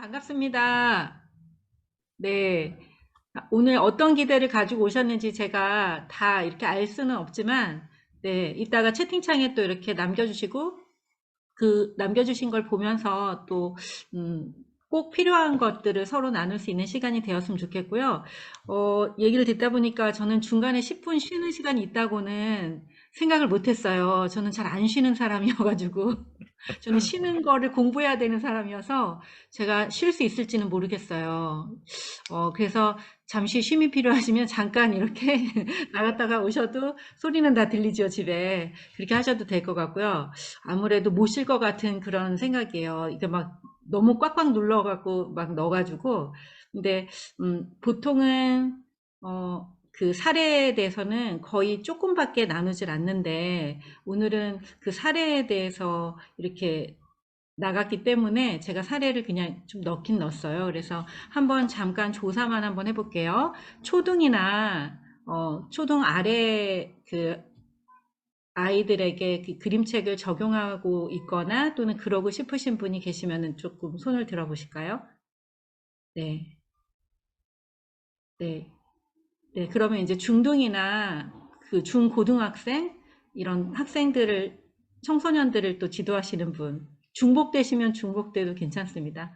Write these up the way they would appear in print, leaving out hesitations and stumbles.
반갑습니다. 네. 오늘 어떤 기대를 가지고 오셨는지 제가 다 이렇게 알 수는 없지만, 네, 이따가 채팅창에 또 이렇게 남겨주시고, 그 남겨주신 걸 보면서 또, 음, 꼭 필요한 것들을 서로 나눌 수 있는 시간이 되었으면 좋겠고요. 얘기를 듣다 보니까 저는 중간에 10분 쉬는 시간이 있다고는 생각을 못 했어요. 저는 잘 안 쉬는 사람이어가지고. 저는 쉬는 거를 공부해야 되는 사람이어서 제가 쉴 수 있을지는 모르겠어요. 그래서 잠시 쉼이 필요하시면 잠깐 이렇게 나갔다가 오셔도 소리는 다 들리죠, 집에. 그렇게 하셔도 될 것 같고요. 아무래도 못 쉴 것 같은 그런 생각이에요. 이게 막 너무 꽉꽉 눌러갖고 막 넣어가지고. 근데, 보통은, 그 사례에 대해서는 거의 조금밖에 나누질 않는데, 오늘은 그 사례에 대해서 이렇게 나갔기 때문에 제가 사례를 그냥 좀 넣긴 넣었어요. 그래서 한번 잠깐 조사만 한번 해볼게요. 초등이나 초등 아래 그 아이들에게 그 그림책을 적용하고 있거나 또는 그러고 싶으신 분이 계시면 조금 손을 들어보실까요? 네, 네, 네. 그러면 이제 중등이나 그 중고등학생 이런 학생들을 청소년들을 또 지도하시는 분, 중복되시면 중복돼도 괜찮습니다.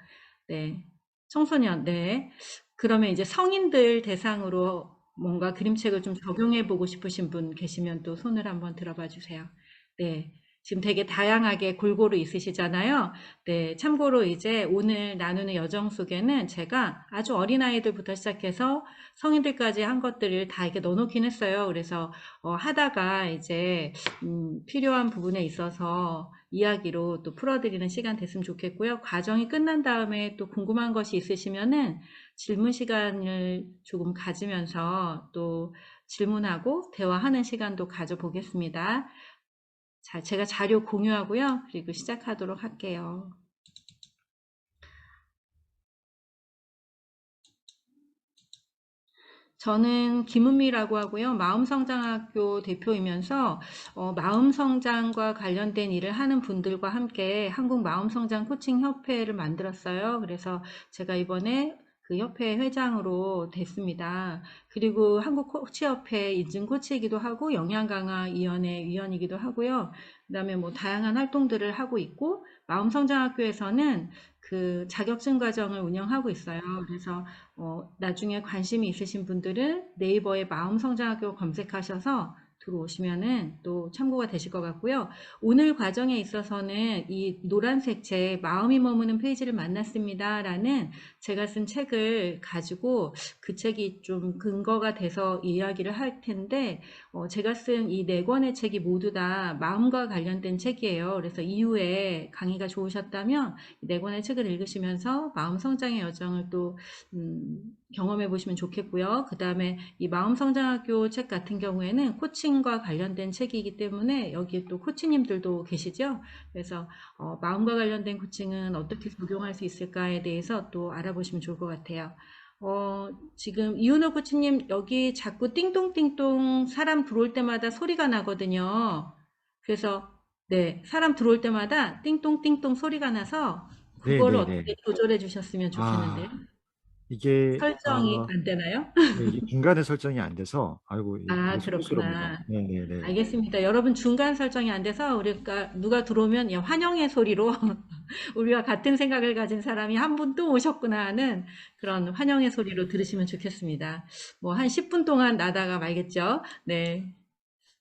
네, 청소년, 네. 그러면 이제 성인들 대상으로 뭔가 그림책을 좀 적용해 보고 싶으신 분 계시면 또 손을 한번 들어봐 주세요. 네. 지금 되게 다양하게 골고루 있으시잖아요. 네. 참고로 이제 오늘 나누는 여정 속에는 제가 아주 어린아이들부터 시작해서 성인들까지 한 것들을 다 이렇게 넣어놓긴 했어요. 그래서 하다가 이제 필요한 부분에 있어서 이야기로 또 풀어드리는 시간 됐으면 좋겠고요. 과정이 끝난 다음에 또 궁금한 것이 있으시면은 질문 시간을 조금 가지면서 또 질문하고 대화하는 시간도 가져보겠습니다. 자, 제가 자료 공유하고요. 그리고 시작하도록 할게요. 저는 김은미라고 하고요. 마음성장학교 대표이면서 마음성장과 관련된 일을 하는 분들과 함께 한국 마음성장 코칭 협회를 만들었어요. 그래서 제가 이번에 그 협회 회장으로 됐습니다. 그리고 한국 코치협회 인증 코치이기도 하고 영양강화위원회 위원이기도 하고요. 그다음에 뭐 다양한 활동들을 하고 있고 마음성장학교에서는 그 자격증 과정을 운영하고 있어요. 그래서 나중에 관심이 있으신 분들은 네이버에 마음성장학교 검색하셔서 들어오시면은 또 참고가 되실 것 같고요. 오늘 과정에 있어서는 이 노란색 책 마음이 머무는 페이지를 만났습니다라는 제가 쓴 책을 가지고 그 책이 좀 근거가 돼서 이야기를 할 텐데 제가 쓴 이 네 권의 책이 모두 다 마음과 관련된 책이에요. 그래서 이후에 강의가 좋으셨다면 이 네 권의 책을 읽으시면서 마음 성장의 여정을 또 경험해 보시면 좋겠고요. 그 다음에 이 마음성장학교 책 같은 경우에는 코칭과 관련된 책이기 때문에 여기에 또 코치님들도 계시죠. 그래서 마음과 관련된 코칭은 어떻게 적용할 수 있을까에 대해서 또 알아보시면 좋을 것 같아요. 지금 이윤호 코치님 여기 자꾸 띵동띵동 사람 들어올 때마다 소리가 나거든요. 그래서 네, 사람 들어올 때마다 띵동띵동 소리가 나서 그거를 네네네. 어떻게 조절해 주셨으면 좋겠는데요. 아, 이게, 설정이 안 되나요? 네, 이게 중간에 설정이 안 돼서, 아이고, 되게 아, 송구스럽네요. 그렇구나. 네네네. 알겠습니다. 여러분 중간 설정이 안 돼서 우리가 누가 들어오면 야, 환영의 소리로 우리와 같은 생각을 가진 사람이 한 분 또 오셨구나 하는 그런 환영의 소리로 들으시면 좋겠습니다. 뭐 한 10분 동안 나다가 말겠죠. 네.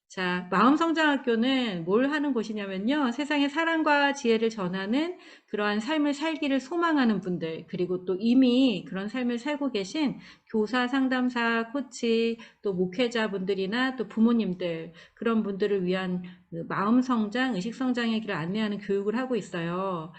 자, 마음성장학교는 뭘 하는 곳이냐면요. 세상에 사랑과 지혜를 전하는 그러한 삶을 살기를 소망하는 분들, 그리고 또 이미 그런 삶을 살고 계신 교사, 상담사, 코치, 또 목회자분들이나 또 부모님들, 그런 분들을 위한 그 마음성장, 의식성장의 길을 안내하는 교육을 하고 있어요.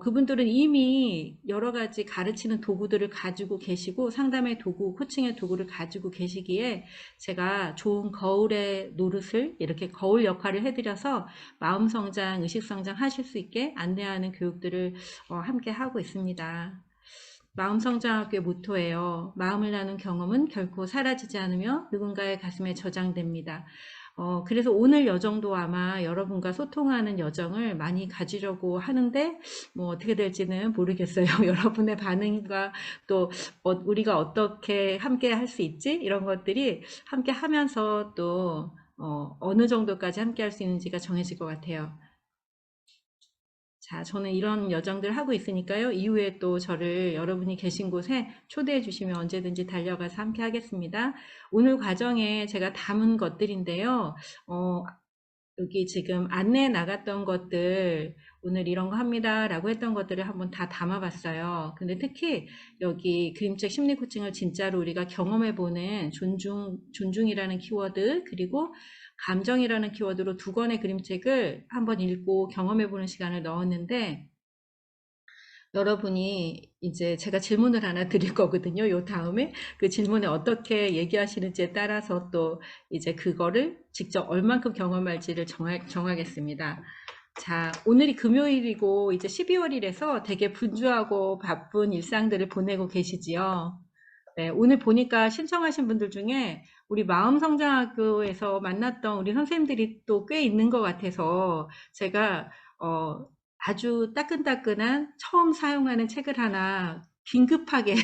그분들은 이미 여러 가지 가르치는 도구들을 가지고 계시고, 상담의 도구, 코칭의 도구를 가지고 계시기에 제가 좋은 거울의 노릇을 이렇게 거울 역할을 해드려서 마음 성장, 의식 성장 하실 수 있게 안내하는 교육들을 함께 하고 있습니다. 마음성장학교의 모토예요. 마음을 나눈 경험은 결코 사라지지 않으며 누군가의 가슴에 저장됩니다. 그래서 오늘 여정도 아마 여러분과 소통하는 여정을 많이 가지려고 하는데, 뭐 어떻게 될지는 모르겠어요. 여러분의 반응과 또 우리가 어떻게 함께 할 수 있지? 이런 것들이 함께 하면서 또 어느 정도까지 함께 할 수 있는지가 정해질 것 같아요. 자, 저는 이런 여정들 하고 있으니까요. 이후에 또 저를 여러분이 계신 곳에 초대해 주시면 언제든지 달려가서 함께 하겠습니다. 오늘 과정에 제가 담은 것들인데요. 여기 지금 안내에 나갔던 것들, 오늘 이런 거 합니다 라고 했던 것들을 한번 다 담아봤어요. 근데 특히 여기 그림책 심리 코칭을 진짜로 우리가 경험해보는 존중이라는 키워드, 그리고 감정이라는 키워드로 두 권의 그림책을 한번 읽고 경험해보는 시간을 넣었는데, 여러분이 이제 제가 질문을 하나 드릴 거거든요. 요 다음에 그 질문에 어떻게 얘기하시는지에 따라서 또 이제 그거를 직접 얼만큼 경험할지를 정하겠습니다. 자, 오늘이 금요일이고 이제 12월이라서 되게 분주하고 바쁜 일상들을 보내고 계시지요. 네, 오늘 보니까 신청하신 분들 중에 우리 마음성장학교에서 만났던 우리 선생님들이 또 꽤 있는 것 같아서 제가 아주 따끈따끈한 처음 사용하는 책을 하나 긴급하게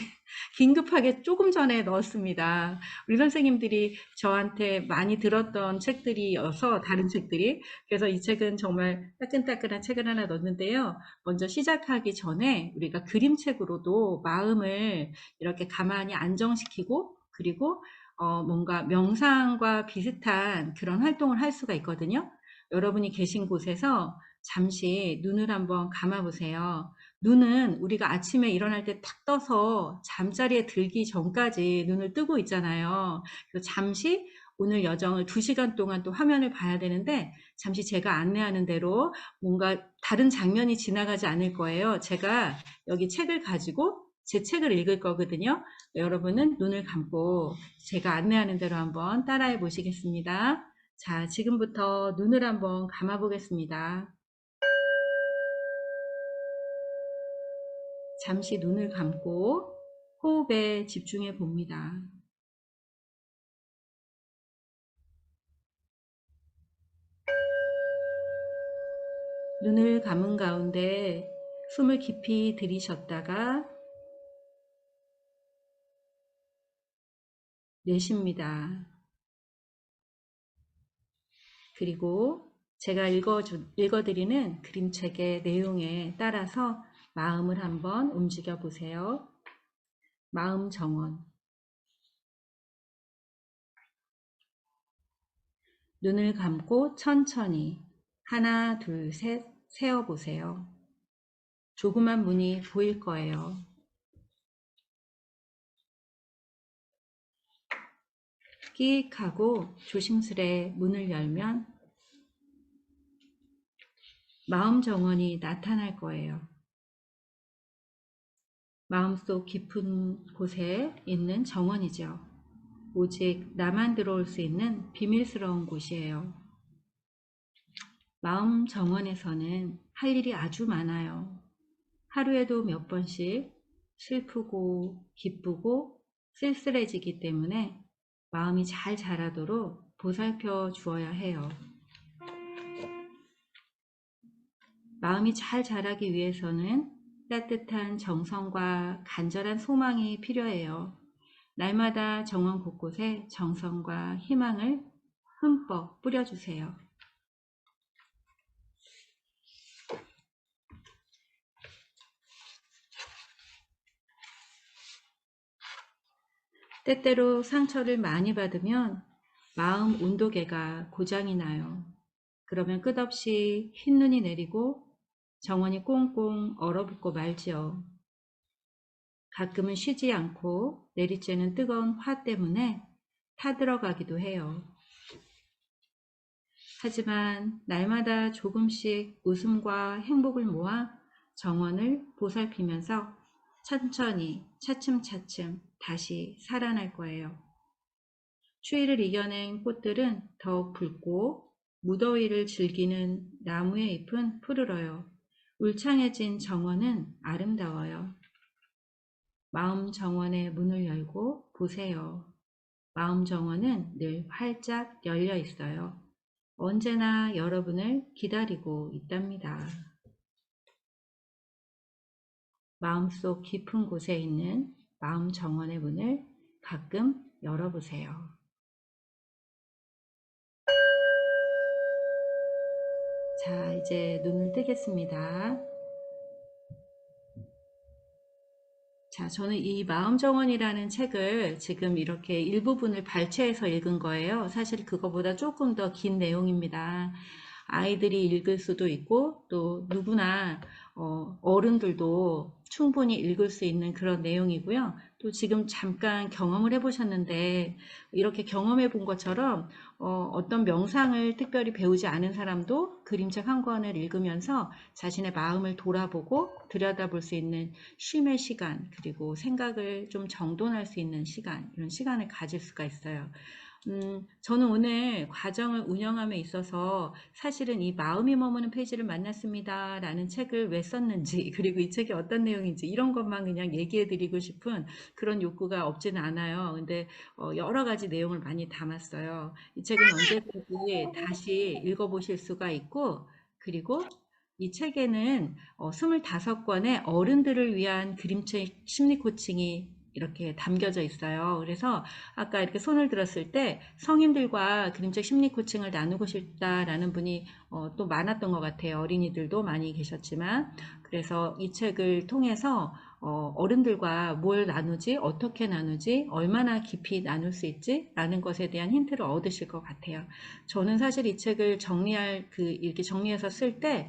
긴급하게 조금 전에 넣었습니다. 우리 선생님들이 저한테 많이 들었던 책들이어서 다른 책들이, 그래서 이 책은 정말 따끈따끈한 책을 하나 넣었는데요. 먼저 시작하기 전에 우리가 그림책으로도 마음을 이렇게 가만히 안정시키고, 그리고 뭔가 명상과 비슷한 그런 활동을 할 수가 있거든요. 여러분이 계신 곳에서 잠시 눈을 한번 감아 보세요. 눈은 우리가 아침에 일어날 때 탁 떠서 잠자리에 들기 전까지 눈을 뜨고 있잖아요. 그래서 잠시 오늘 여정을 2시간 동안 또 화면을 봐야 되는데, 잠시 제가 안내하는 대로 뭔가 다른 장면이 지나가지 않을 거예요. 제가 여기 책을 가지고 제 책을 읽을 거거든요. 여러분은 눈을 감고 제가 안내하는 대로 한번 따라해 보시겠습니다. 자, 지금부터 눈을 한번 감아 보겠습니다. 잠시 눈을 감고 호흡에 집중해 봅니다. 눈을 감은 가운데 숨을 깊이 들이셨다가 내쉽니다. 그리고 제가 읽어드리는 그림책의 내용에 따라서 마음을 한번 움직여 보세요. 마음 정원. 눈을 감고 천천히 하나, 둘, 셋 세어 보세요. 조그만 문이 보일 거예요. 끼익 하고 조심스레 문을 열면 마음 정원이 나타날 거예요. 마음속 깊은 곳에 있는 정원이죠. 오직 나만 들어올 수 있는 비밀스러운 곳이에요. 마음 정원에서는 할 일이 아주 많아요. 하루에도 몇 번씩 슬프고 기쁘고 쓸쓸해지기 때문에 마음이 잘 자라도록 보살펴 주어야 해요. 마음이 잘 자라기 위해서는 따뜻한 정성과 간절한 소망이 필요해요. 날마다 정원 곳곳에 정성과 희망을 흠뻑 뿌려주세요. 때때로 상처를 많이 받으면 마음 온도계가 고장이 나요. 그러면 끝없이 흰눈이 내리고 정원이 꽁꽁 얼어붙고 말지요. 가끔은 쉬지 않고 내리쬐는 뜨거운 화 때문에 타들어가기도 해요. 하지만 날마다 조금씩 웃음과 행복을 모아 정원을 보살피면서 천천히 차츰차츰 다시 살아날 거예요. 추위를 이겨낸 꽃들은 더욱 붉고 무더위를 즐기는 나무의 잎은 푸르러요. 울창해진 정원은 아름다워요. 마음 정원의 문을 열고 보세요. 마음 정원은 늘 활짝 열려 있어요. 언제나 여러분을 기다리고 있답니다. 마음속 깊은 곳에 있는 마음 정원의 문을 가끔 열어보세요. 자, 이제 눈을 뜨겠습니다. 자, 저는 이 마음정원이라는 책을 지금 이렇게 일부분을 발췌해서 읽은 거예요. 사실 그거보다 조금 더 긴 내용입니다. 아이들이 읽을 수도 있고 또 누구나 어른들도 충분히 읽을 수 있는 그런 내용이고요. 또 지금 잠깐 경험을 해보셨는데 이렇게 경험해 본 것처럼 어떤 명상을 특별히 배우지 않은 사람도 그림책 한 권을 읽으면서 자신의 마음을 돌아보고 들여다볼 수 있는 쉼의 시간, 그리고 생각을 좀 정돈할 수 있는 시간, 이런 시간을 가질 수가 있어요. 저는 오늘 과정을 운영함에 있어서 사실은 이 마음이 머무는 페이지를 만났습니다 라는 책을 왜 썼는지, 그리고 이 책이 어떤 내용인지 이런 것만 그냥 얘기해 드리고 싶은 그런 욕구가 없지는 않아요. 근데 여러 가지 내용을 많이 담았어요. 이 책은 언제든지 다시 읽어보실 수가 있고, 그리고 이 책에는 25권의 어른들을 위한 그림책 심리 코칭이 이렇게 담겨져 있어요. 그래서 아까 이렇게 손을 들었을 때 성인들과 그림책 심리 코칭을 나누고 싶다라는 분이 또 많았던 것 같아요. 어린이들도 많이 계셨지만. 그래서 이 책을 통해서 어른들과 뭘 나누지, 어떻게 나누지, 얼마나 깊이 나눌 수 있지? 라는 것에 대한 힌트를 얻으실 것 같아요. 저는 사실 이 책을 이렇게 정리해서 쓸 때,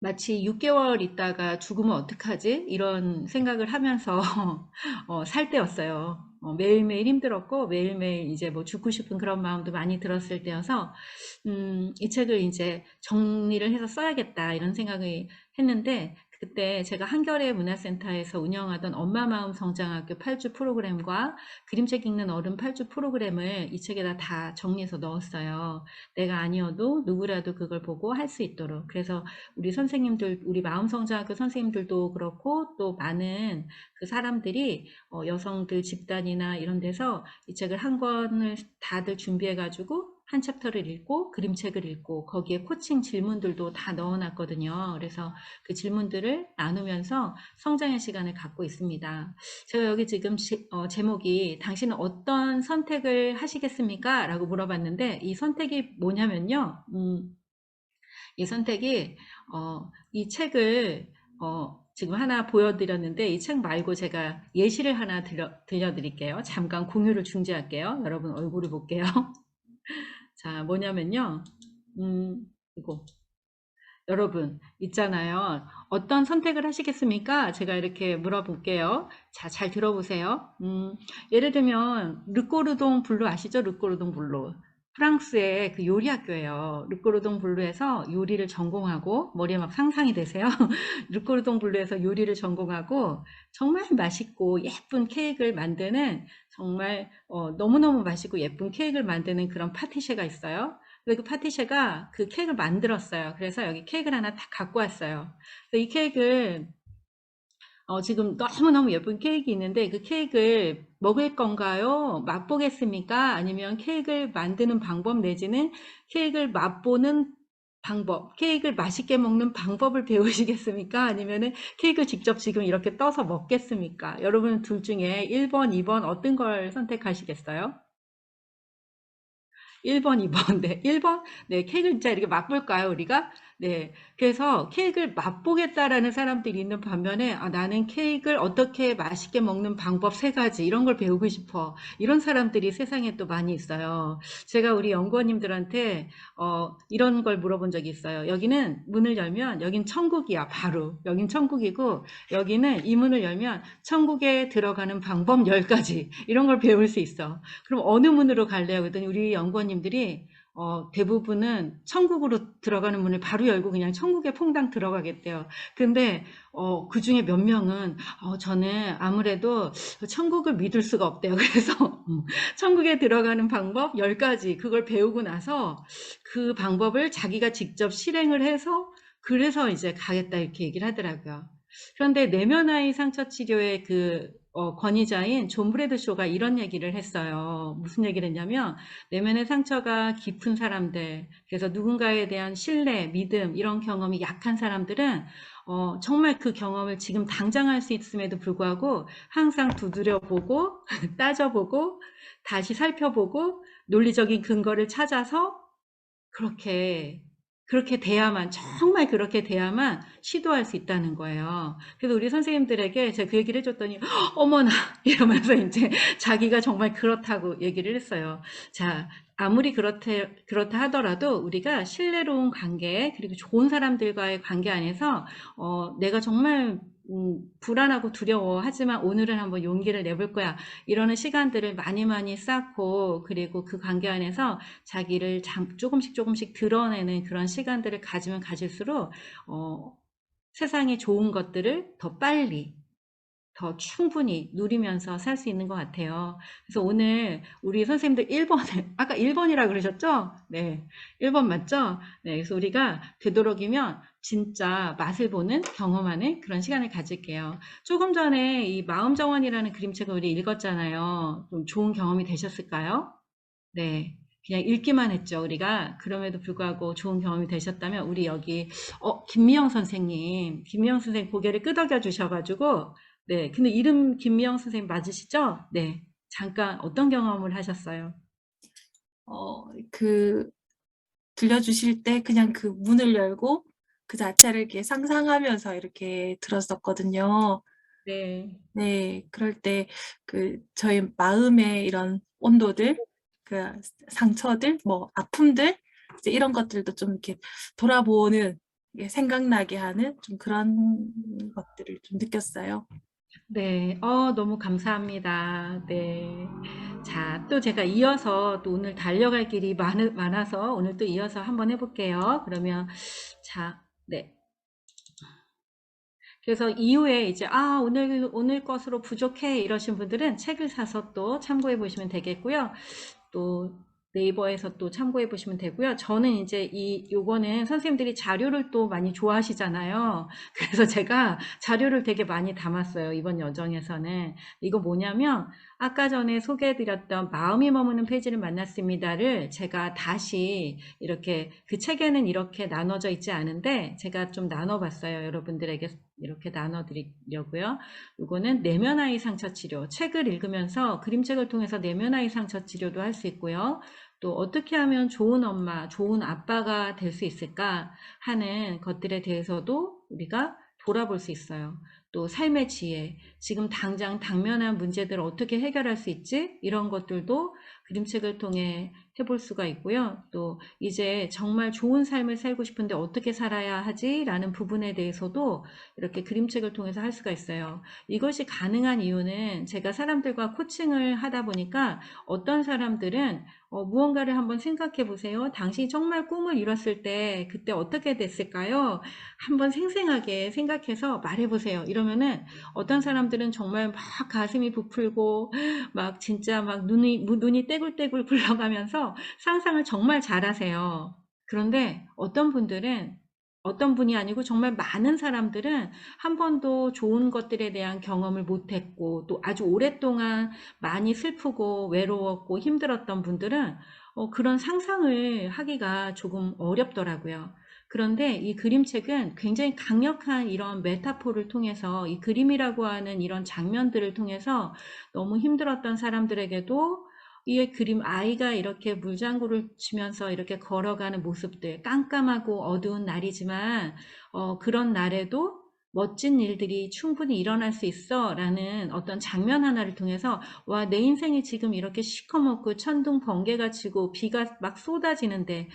마치 6개월 있다가 죽으면 어떡하지? 이런 생각을 하면서 살 때였어요. 매일매일 힘들었고 매일매일 이제 뭐 죽고 싶은 그런 마음도 많이 들었을 때여서 이 책을 이제 정리를 해서 써야겠다 이런 생각을 했는데, 그때 제가 한겨레 문화센터에서 운영하던 엄마 마음 성장학교 8주 프로그램과 그림책 읽는 어른 8주 프로그램을 이 책에다 다 정리해서 넣었어요. 내가 아니어도 누구라도 그걸 보고 할 수 있도록. 그래서 우리 선생님들, 우리 마음성장학교 선생님들도 그렇고 또 많은 그 사람들이 여성들 집단이나 이런 데서 이 책을 한 권을 다들 준비해가지고 한 챕터를 읽고 그림책을 읽고 거기에 코칭 질문들도 다 넣어놨거든요. 그래서 그 질문들을 나누면서 성장의 시간을 갖고 있습니다. 제가 여기 지금 제목이 당신은 어떤 선택을 하시겠습니까? 라고 물어봤는데 이 선택이 뭐냐면요. 이 선택이 이 책을 지금 하나 보여드렸는데 이 책 말고 제가 예시를 하나 들려드릴게요. 잠깐 공유를 중지할게요. 여러분 얼굴을 볼게요. 자, 뭐냐면요. 이거. 여러분, 있잖아요. 어떤 선택을 하시겠습니까? 제가 이렇게 물어볼게요. 자, 잘 들어보세요. 예를 들면, 르꼬르동 블루 아시죠? 르꼬르동 블루. 프랑스의 그 요리 학교예요. 르꼬르동 블루에서 요리를 전공하고, 머리에 막 상상이 되세요? 르꼬르동 블루에서 요리를 전공하고, 정말 맛있고 예쁜 케이크를 만드는, 정말, 너무너무 맛있고 예쁜 케이크를 만드는 그런 파티셰가 있어요. 근데 그 파티셰가 그 케이크를 만들었어요. 그래서 여기 케이크를 하나 딱 갖고 왔어요. 이 케이크를 지금 너무너무 예쁜 케이크 있는데 그 케이크를 먹을 건가요? 맛보겠습니까? 아니면 케이크를 만드는 방법 내지는 케이크를 맛보는 방법, 케이크를 맛있게 먹는 방법을 배우시겠습니까? 아니면은 케이크 직접 지금 이렇게 떠서 먹겠습니까? 여러분 둘 중에 1번, 2번 어떤 걸 선택하시겠어요? 1번, 2번. 네, 1번. 네, 케이크를 진짜 이렇게 맛볼까요, 우리가? 네. 그래서 케이크를 맛보겠다라는 사람들이 있는 반면에, 나는 케이크를 어떻게 맛있게 먹는 방법 3가지, 이런 걸 배우고 싶어. 이런 사람들이 세상에 또 많이 있어요. 제가 우리 연구원님들한테, 이런 걸 물어본 적이 있어요. 여기는 문을 열면, 여긴 천국이야, 바로. 여긴 천국이고, 여기는 이 문을 열면, 천국에 들어가는 방법 10가지. 이런 걸 배울 수 있어. 그럼 어느 문으로 갈래요? 그랬더니 우리 연구원님들이 대부분은 천국으로 들어가는 문을 바로 열고 그냥 천국에 퐁당 들어가겠대요. 근데 그 중에 몇 명은 저는 아무래도 천국을 믿을 수가 없대요. 그래서 천국에 들어가는 방법 10가지 그걸 배우고 나서 그 방법을 자기가 직접 실행을 해서 그래서 이제 가겠다 이렇게 얘기를 하더라고요. 그런데 내면아이 상처 치료의 그 권위자인 존 브래드쇼가 이런 얘기를 했어요. 무슨 얘기를 했냐면, 내면의 상처가 깊은 사람들, 그래서 누군가에 대한 신뢰, 믿음, 이런 경험이 약한 사람들은 정말 그 경험을 지금 당장 할 수 있음에도 불구하고 항상 두드려보고, 따져보고, 다시 살펴보고, 논리적인 근거를 찾아서 그렇게 돼야만, 정말 그렇게 돼야만 시도할 수 있다는 거예요. 그래서 우리 선생님들에게 제가 그 얘기를 해줬더니, 어머나! 이러면서 이제 자기가 정말 그렇다고 얘기를 했어요. 자, 아무리 그렇다 하더라도 우리가 신뢰로운 관계, 그리고 좋은 사람들과의 관계 안에서, 내가 정말 불안하고 두려워. 하지만 오늘은 한번 용기를 내볼 거야. 이러는 시간들을 많이 많이 쌓고, 그리고 그 관계 안에서 자기를 조금씩 드러내는 그런 시간들을 가지면 가질수록 세상에 좋은 것들을 더 빨리, 더 충분히 누리면서 살 수 있는 것 같아요. 그래서 오늘 우리 선생님들 1번을, 아까 1번이라고 그러셨죠? 네. 1번 맞죠? 네. 그래서 우리가 되도록이면 진짜 맛을 보는, 경험하는 그런 시간을 가질게요. 조금 전에 이 마음정원이라는 그림책을 우리 읽었잖아요. 좀 좋은 경험이 되셨을까요? 네. 그냥 읽기만 했죠, 우리가. 그럼에도 불구하고 좋은 경험이 되셨다면, 우리 여기, 김미영 선생님 고개를 끄덕여 주셔가지고, 네. 근데 이름 김미영 선생님 맞으시죠? 네. 잠깐 어떤 경험을 하셨어요? 그 들려주실 때 그냥 그 문을 열고 그 자체를 이렇게 상상하면서 이렇게 들었었거든요. 네. 네, 그럴 때 그 저희 마음의 이런 온도들, 그 상처들, 뭐 아픔들, 이제 이런 것들도 좀 이렇게 돌아보는, 생각나게 하는 좀 그런 것들을 좀 느꼈어요. 네. 너무 감사합니다. 네. 자, 또 제가 이어서 또 오늘 달려갈 길이 많아서 오늘 또 이어서 한번 해볼게요. 그러면, 자, 네. 그래서 이후에 이제 오늘 것으로 부족해 이러신 분들은 책을 사서 또 참고해 보시면 되겠고요. 또 네이버에서 또 참고해 보시면 되고요. 저는 이제 요거는 선생님들이 자료를 또 많이 좋아하시잖아요. 그래서 제가 자료를 되게 많이 담았어요. 이번 여정에서는. 이거 뭐냐면 아까 전에 소개해드렸던 마음이 머무는 페이지를 만났습니다를 제가 다시 이렇게, 그 책에는 이렇게 나눠져 있지 않은데 제가 좀 나눠봤어요. 여러분들에게 이렇게 나눠드리려고요. 이거는 내면아이 상처 치료. 책을 읽으면서 그림책을 통해서 내면아이 상처 치료도 할 수 있고요. 또 어떻게 하면 좋은 엄마, 좋은 아빠가 될 수 있을까 하는 것들에 대해서도 우리가 돌아볼 수 있어요. 또 삶의 지혜, 지금 당장 당면한 문제들을 어떻게 해결할 수 있지? 이런 것들도 그림책을 통해 해볼 수가 있고요. 또 이제 정말 좋은 삶을 살고 싶은데 어떻게 살아야 하지? 라는 부분에 대해서도 이렇게 그림책을 통해서 할 수가 있어요. 이것이 가능한 이유는 제가 사람들과 코칭을 하다 보니까 어떤 사람들은 무언가를 한번 생각해 보세요. 당신이 정말 꿈을 이뤘을 때 그때 어떻게 됐을까요? 한번 생생하게 생각해서 말해보세요. 이러면은 어떤 사람들은 정말 막 가슴이 부풀고 막 진짜 막 눈이 떼굴떼굴 굴러가면서 상상을 정말 잘하세요. 그런데 어떤 분이 아니고 정말 많은 사람들은 한 번도 좋은 것들에 대한 경험을 못했고 또 아주 오랫동안 많이 슬프고 외로웠고 힘들었던 분들은 그런 상상을 하기가 조금 어렵더라고요. 그런데 이 그림책은 굉장히 강력한 이런 메타포를 통해서, 이 그림이라고 하는 이런 장면들을 통해서 너무 힘들었던 사람들에게도 이 그림, 아이가 이렇게 물장구를 치면서 이렇게 걸어가는 모습들, 깜깜하고 어두운 날이지만 그런 날에도 멋진 일들이 충분히 일어날 수 있어 라는 어떤 장면 하나를 통해서, 와, 내 인생이 지금 이렇게 시커멓고 천둥 번개가 치고 비가 막 쏟아지는데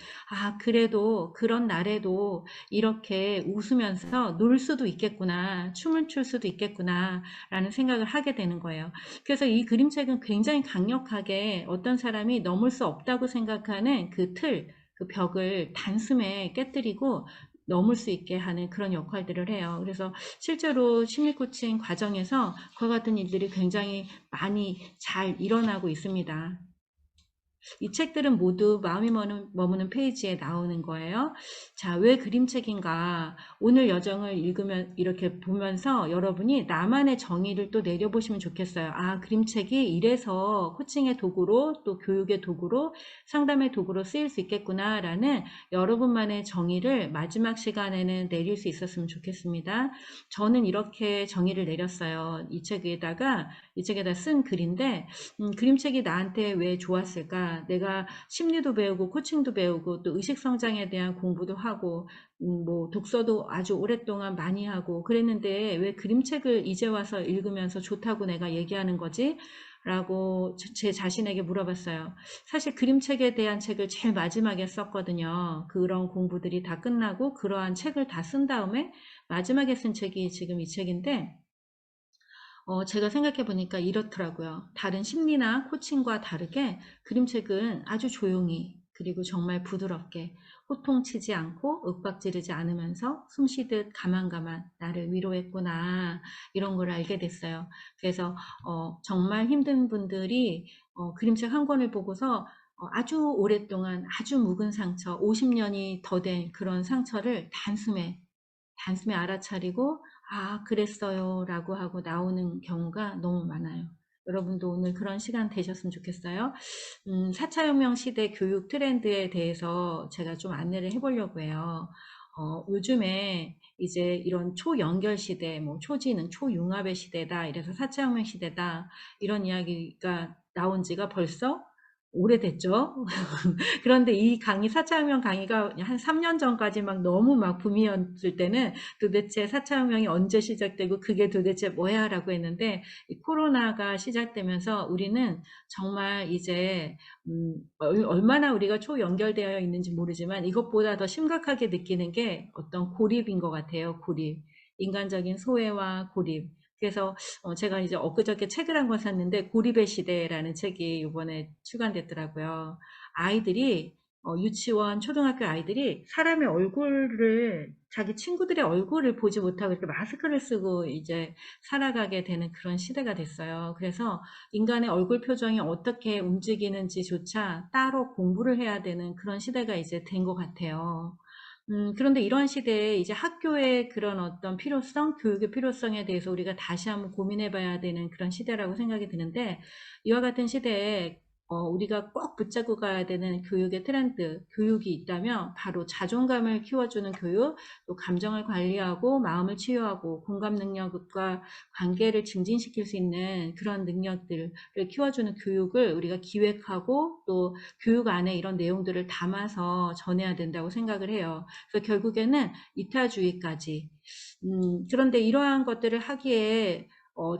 그래도 그런 날에도 이렇게 웃으면서 놀 수도 있겠구나, 춤을 출 수도 있겠구나 라는 생각을 하게 되는 거예요. 그래서 이 그림책은 굉장히 강력하게 어떤 사람이 넘을 수 없다고 생각하는 그 벽을 단숨에 깨뜨리고 넘을 수 있게 하는 그런 역할들을 해요. 그래서 실제로 심리 코칭 과정에서 그와 같은 일들이 굉장히 많이 잘 일어나고 있습니다. 이 책들은 모두 마음이 머무는 페이지에 나오는 거예요. 자, 왜 그림책인가? 오늘 여정을 읽으면 이렇게 보면서 여러분이 나만의 정의를 또 내려보시면 좋겠어요. 아, 그림책이 이래서 코칭의 도구로 또 교육의 도구로 상담의 도구로 쓰일 수 있겠구나라는 여러분만의 정의를 마지막 시간에는 내릴 수 있었으면 좋겠습니다. 저는 이렇게 정의를 내렸어요. 이 책에다 쓴 글인데 그림책이 나한테 왜 좋았을까? 내가 심리도 배우고 코칭도 배우고 또 의식 성장에 대한 공부도 하고 뭐 독서도 아주 오랫동안 많이 하고 그랬는데 왜 그림책을 이제 와서 읽으면서 좋다고 내가 얘기하는 거지? 라고 제 자신에게 물어봤어요. 사실 그림책에 대한 책을 제일 마지막에 썼거든요. 그런 공부들이 다 끝나고 그러한 책을 다 쓴 다음에 마지막에 쓴 책이 지금 이 책인데 제가 생각해 보니까 이렇더라고요. 다른 심리나 코칭과 다르게 그림책은 아주 조용히 그리고 정말 부드럽게 호통치지 않고 윽박지르지 않으면서 숨쉬듯 가만가만 나를 위로했구나 이런 걸 알게 됐어요. 그래서 정말 힘든 분들이 그림책 한 권을 보고서 아주 오랫동안 아주 묵은 상처 50년이 더 된 그런 상처를 단숨에 알아차리고 아, 그랬어요 라고 하고 나오는 경우가 너무 많아요. 여러분도 오늘 그런 시간 되셨으면 좋겠어요. 4차 혁명 시대 교육 트렌드에 대해서 제가 좀 안내를 해보려고 해요. 요즘에 이제 이런 초연결 시대, 뭐 초지능, 초융합의 시대다, 이래서 4차 혁명 시대다, 이런 이야기가 나온 지가 벌써 오래됐죠. 그런데 이 강의 4차 혁명 강의가 한 3년 전까지 막 너무 막 붐이었을 때는 도대체 4차 혁명이 언제 시작되고 그게 도대체 뭐야 라고 했는데 이 코로나가 시작되면서 우리는 정말 이제 얼마나 우리가 초연결되어 있는지 모르지만 이것보다 더 심각하게 느끼는 게 어떤 고립인 것 같아요. 고립. 인간적인 소외와 고립. 그래서 제가 이제 엊그저께 책을 한 권 샀는데 고립의 시대라는 책이 이번에 출간됐더라고요. 아이들이 유치원, 초등학교 아이들이 사람의 얼굴을 자기 친구들의 얼굴을 보지 못하고 이렇게 마스크를 쓰고 이제 살아가게 되는 그런 시대가 됐어요. 그래서 인간의 얼굴 표정이 어떻게 움직이는지조차 따로 공부를 해야 되는 그런 시대가 이제 된 것 같아요. 그런데 이런 시대에 이제 학교의 그런 어떤 필요성, 교육의 필요성에 대해서 우리가 다시 한번 고민해 봐야 되는 그런 시대라고 생각이 드는데, 이와 같은 시대에 우리가 꼭 붙잡고 가야 되는 교육의 트렌드, 교육이 있다면 바로 자존감을 키워주는 교육, 또 감정을 관리하고 마음을 치유하고 공감 능력과 관계를 증진시킬 수 있는 그런 능력들을 키워주는 교육을 우리가 기획하고 또 교육 안에 이런 내용들을 담아서 전해야 된다고 생각을 해요. 그래서 결국에는 이타주의까지. 그런데 이러한 것들을 하기에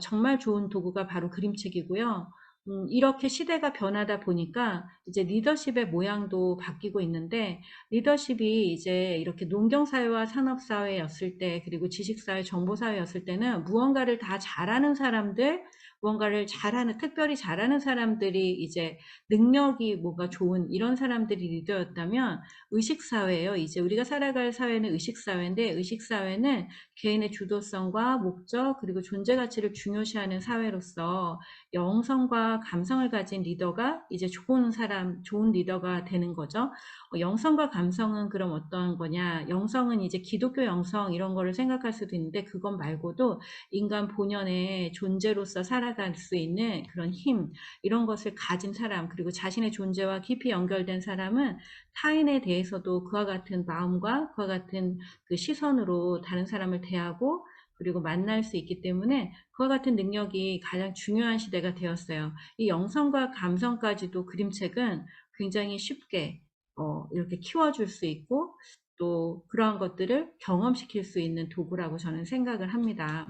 정말 좋은 도구가 바로 그림책이고요. 이렇게 시대가 변하다 보니까 이제 리더십의 모양도 바뀌고 있는데 리더십이 이제 이렇게 농경사회와 산업사회였을 때 그리고 지식사회, 정보사회였을 때는 무언가를 다 잘하는 사람들, 무언가를 잘하는, 특별히 잘하는 사람들이 이제 능력이 뭔가 좋은 이런 사람들이 리더였다면 의식사회예요. 이제 우리가 살아갈 사회는 의식사회인데 의식사회는 개인의 주도성과 목적 그리고 존재 가치를 중요시하는 사회로서 영성과 감성을 가진 리더가 이제 좋은 사람, 좋은 리더가 되는 거죠. 영성과 감성은 그럼 어떤 거냐? 영성은 이제 기독교 영성 이런 거를 생각할 수도 있는데 그것 말고도 인간 본연의 존재로서 살아갈 수 있는 그런 힘 이런 것을 가진 사람 그리고 자신의 존재와 깊이 연결된 사람은 타인에 대해서도 그와 같은 마음과 그와 같은 그 시선으로 다른 사람을 대하고 그리고 만날 수 있기 때문에 그와 같은 능력이 가장 중요한 시대가 되었어요. 이 영성과 감성까지도 그림책은 굉장히 쉽게 이렇게 키워줄 수 있고 또 그러한 것들을 경험시킬 수 있는 도구라고 저는 생각을 합니다.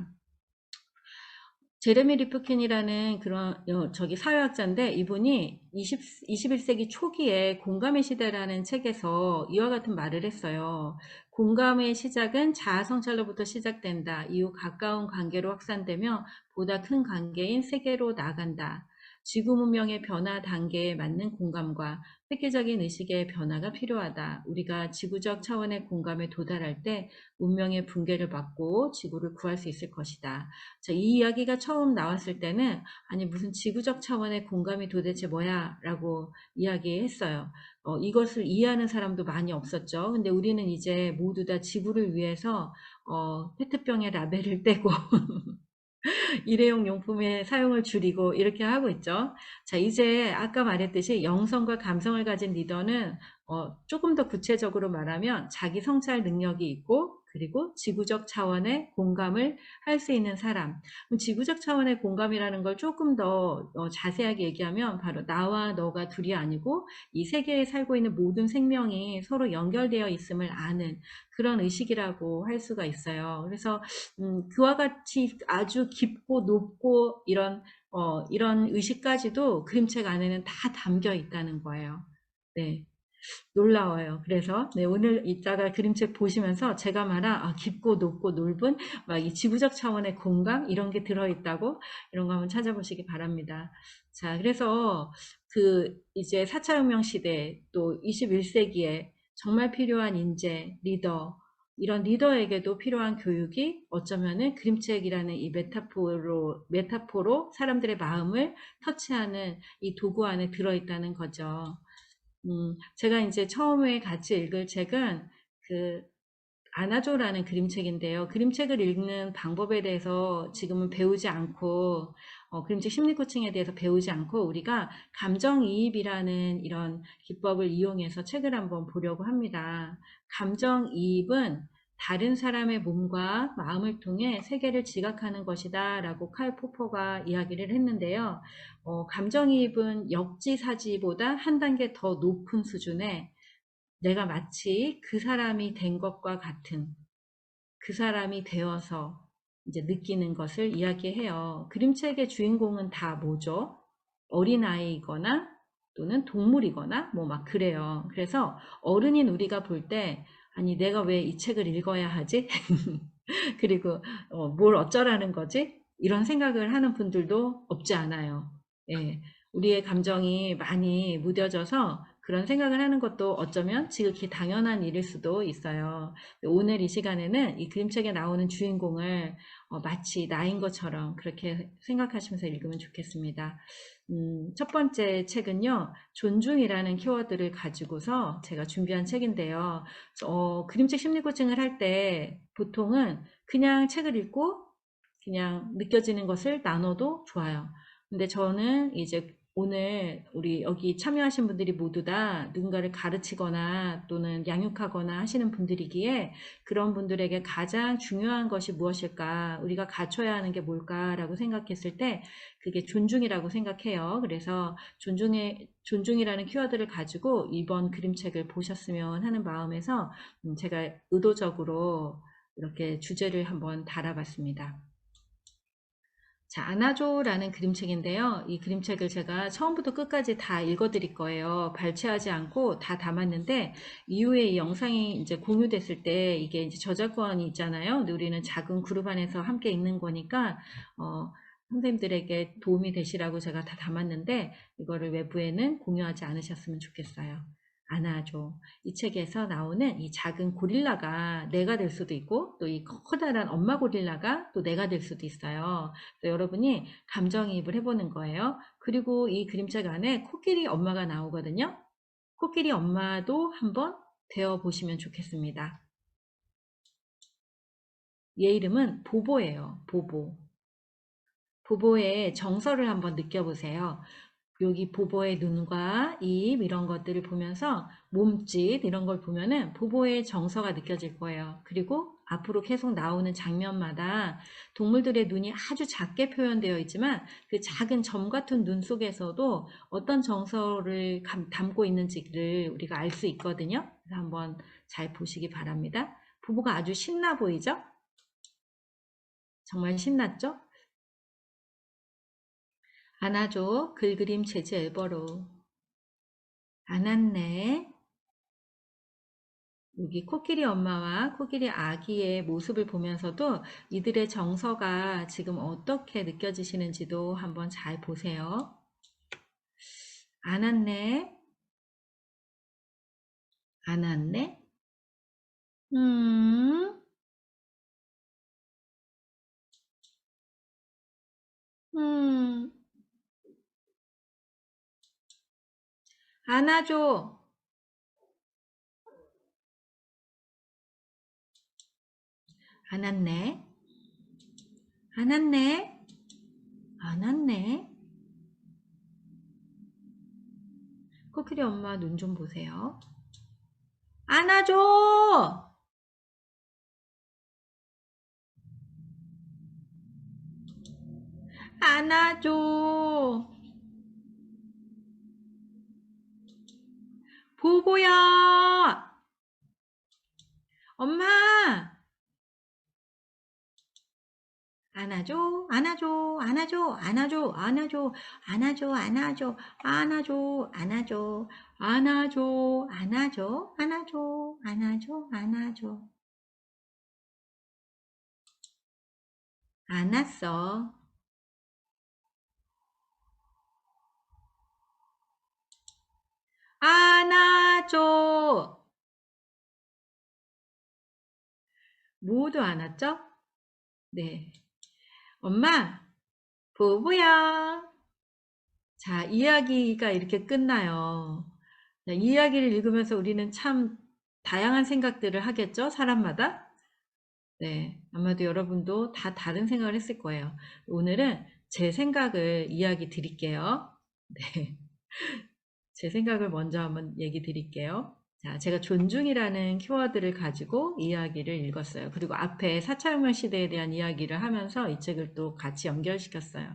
제레미 리프킨이라는 그런 저기 사회학자인데 이분이 21세기 초기에 공감의 시대라는 책에서 이와 같은 말을 했어요. 공감의 시작은 자아 성찰로부터 시작된다. 이후 가까운 관계로 확산되며 보다 큰 관계인 세계로 나아간다. 지구 문명의 변화 단계에 맞는 공감과 획기적인 의식의 변화가 필요하다. 우리가 지구적 차원의 공감에 도달할 때 문명의 붕괴를 막고 지구를 구할 수 있을 것이다. 자, 이 이야기가 처음 나왔을 때는 아니 무슨 지구적 차원의 공감이 도대체 뭐야? 라고 이야기했어요. 이것을 이해하는 사람도 많이 없었죠. 근데 우리는 이제 모두 다 지구를 위해서 페트병에 라벨을 떼고 일회용 용품의 사용을 줄이고 이렇게 하고 있죠. 자, 이제 아까 말했듯이 영성과 감성을 가진 리더는 조금 더 구체적으로 말하면 자기 성찰 능력이 있고 그리고 지구적 차원의 공감을 할 수 있는 사람. 지구적 차원의 공감이라는 걸 조금 더 자세하게 얘기하면 바로 나와 너가 둘이 아니고 이 세계에 살고 있는 모든 생명이 서로 연결되어 있음을 아는 그런 의식이라고 할 수가 있어요. 그래서 그와 같이 아주 깊고 높고 이런 의식까지도 그림책 안에는 다 담겨 있다는 거예요. 네. 놀라워요. 그래서 네, 오늘 이따가 그림책 보시면서 제가 말한 깊고 높고 넓은 막 이 지구적 차원의 공감 이런 게 들어있다고 이런 거 한번 찾아보시기 바랍니다. 자, 그래서 이제 4차 혁명 시대 또 21세기에 정말 필요한 인재, 리더 이런 리더에게도 필요한 교육이 어쩌면은 그림책이라는 이 메타포로 사람들의 마음을 터치하는 이 도구 안에 들어있다는 거죠. 제가 이제 처음에 같이 읽을 책은 그 아나조라는 그림책인데요. 그림책을 읽는 방법에 대해서 지금은 배우지 않고 그림책 심리 코칭에 대해서 배우지 않고 우리가 감정이입이라는 이런 기법을 이용해서 책을 한번 보려고 합니다. 감정이입은 다른 사람의 몸과 마음을 통해 세계를 지각하는 것이다 라고 칼 포퍼가 이야기를 했는데요. 감정이입은 역지사지보다 한 단계 더 높은 수준의 내가 마치 그 사람이 된 것과 같은 그 사람이 되어서 이제 느끼는 것을 이야기해요. 그림책의 주인공은 다 뭐죠? 어린아이이거나 또는 동물이거나 뭐 막 그래요. 그래서 어른인 우리가 볼 때 아니 내가 왜 이 책을 읽어야 하지? 그리고 뭘 어쩌라는 거지? 이런 생각을 하는 분들도 없지 않아요. 예, 우리의 감정이 많이 무뎌져서 그런 생각을 하는 것도 어쩌면 지극히 당연한 일일 수도 있어요. 오늘 이 시간에는 이 그림책에 나오는 주인공을 마치 나인 것처럼 그렇게 생각하시면서 읽으면 좋겠습니다. 첫 번째 책은요, 존중이라는 키워드를 가지고서 제가 준비한 책인데요. 그림책 심리 코칭을 할 때 보통은 그냥 책을 읽고 그냥 느껴지는 것을 나눠도 좋아요. 근데 저는 이제 오늘 우리 여기 참여하신 분들이 모두 다 누군가를 가르치거나 또는 양육하거나 하시는 분들이기에 그런 분들에게 가장 중요한 것이 무엇일까, 우리가 갖춰야 하는 게 뭘까라고 생각했을 때 그게 존중이라고 생각해요. 그래서 존중이라는 키워드를 가지고 이번 그림책을 보셨으면 하는 마음에서 제가 의도적으로 이렇게 주제를 한번 달아봤습니다. 자, 안아줘라는 그림책인데요. 이 그림책을 제가 처음부터 끝까지 다 읽어드릴 거예요. 발췌하지 않고 다 담았는데, 이후에 이 영상이 이제 공유됐을 때 이게 이제 저작권이 있잖아요. 근데 우리는 작은 그룹 안에서 함께 읽는 거니까, 선생님들에게 도움이 되시라고 제가 다 담았는데, 이거를 외부에는 공유하지 않으셨으면 좋겠어요. 안아줘. 이 책에서 나오는 이 작은 고릴라가 내가 될 수도 있고, 또 이 커다란 엄마 고릴라가 또 내가 될 수도 있어요. 여러분이 감정이입을 해보는 거예요. 그리고 이 그림책 안에 코끼리 엄마가 나오거든요. 코끼리 엄마도 한번 되어보시면 좋겠습니다. 얘 이름은 보보예요. 보보. 보보의 정서를 한번 느껴보세요. 여기 보보의 눈과 입 이런 것들을 보면서 몸짓 이런 걸 보면은 보보의 정서가 느껴질 거예요. 그리고 앞으로 계속 나오는 장면마다 동물들의 눈이 아주 작게 표현되어 있지만 그 작은 점 같은 눈 속에서도 어떤 정서를 담고 있는지를 우리가 알 수 있거든요. 그래서 한번 잘 보시기 바랍니다. 보보가 아주 신나 보이죠? 정말 신났죠? 안아줘. 글그림 재즈 앨버로. 안았네. 여기 코끼리 엄마와 코끼리 아기의 모습을 보면서도 이들의 정서가 지금 어떻게 느껴지시는지도 한번 잘 보세요. 안 왔네. 안 왔네. 음, 음, 안아줘. 안 왔네. 안 왔네. 안 왔네. 코끼리 엄마 눈 좀 보세요. 안아줘! 안아줘! 보보야! 엄마! 안아줘, 안아줘, 안아줘, 안아줘, 안아줘, 안아줘, 안아줘, 안아줘, 안아줘, 안아줘, 안아줘, 안아줘, 안아줘, 안아줘. 안았어. 안아줘. 모두 안았죠? 네. 엄마, 보보야. 자, 이야기가 이렇게 끝나요. 자, 이 이야기를 읽으면서 우리는 참 다양한 생각들을 하겠죠? 사람마다? 네. 아마도 여러분도 다 다른 생각을 했을 거예요. 오늘은 제 생각을 이야기 드릴게요. 네. 제 생각을 먼저 한번 얘기 드릴게요. 자, 제가 존중이라는 키워드를 가지고 이야기를 읽었어요. 그리고 앞에 4차 혁명 시대에 대한 이야기를 하면서 이 책을 또 같이 연결시켰어요.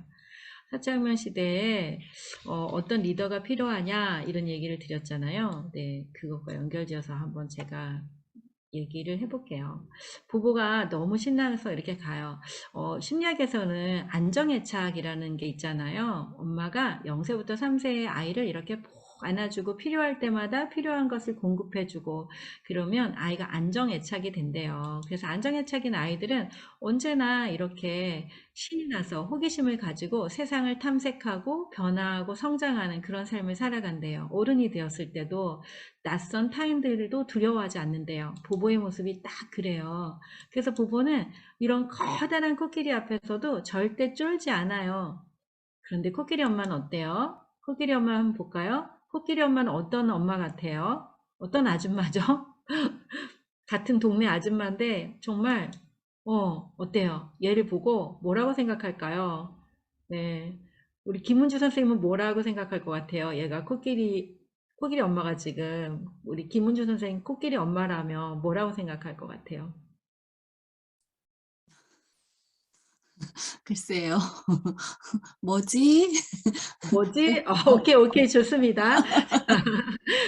4차 혁명 시대에 어떤 리더가 필요하냐 이런 얘기를 드렸잖아요. 네, 그것과 연결지어서 한번 제가 얘기를 해볼게요. 부부가 너무 신나서 이렇게 가요. 심리학에서는 안정애착이라는 게 있잖아요. 엄마가 0세부터 3세의 아이를 이렇게 푹 안아주고 필요할 때마다 필요한 것을 공급해주고 그러면 아이가 안정애착이 된대요. 그래서 안정애착인 아이들은 언제나 이렇게 신이 나서 호기심을 가지고 세상을 탐색하고 변화하고 성장하는 그런 삶을 살아간대요. 어른이 되었을 때도 낯선 타인들도 두려워하지 않는데요. 보보의 모습이 딱 그래요. 그래서 보보는 이런 커다란 코끼리 앞에서도 절대 쫄지 않아요. 그런데 코끼리 엄마는 어때요? 코끼리 엄마 한번 볼까요? 코끼리 엄마는 어떤 엄마 같아요? 어떤 아줌마죠? 같은 동네 아줌마인데 정말 어때요? 얘를 보고 뭐라고 생각할까요? 네. 우리 김은주 선생님은 뭐라고 생각할 것 같아요? 얘가 코끼리 엄마가 지금 우리 김은주 선생님 코끼리 엄마라면 뭐라고 생각할 것 같아요? 글쎄요. 뭐지? 뭐지? 오케이, 오케이, 좋습니다.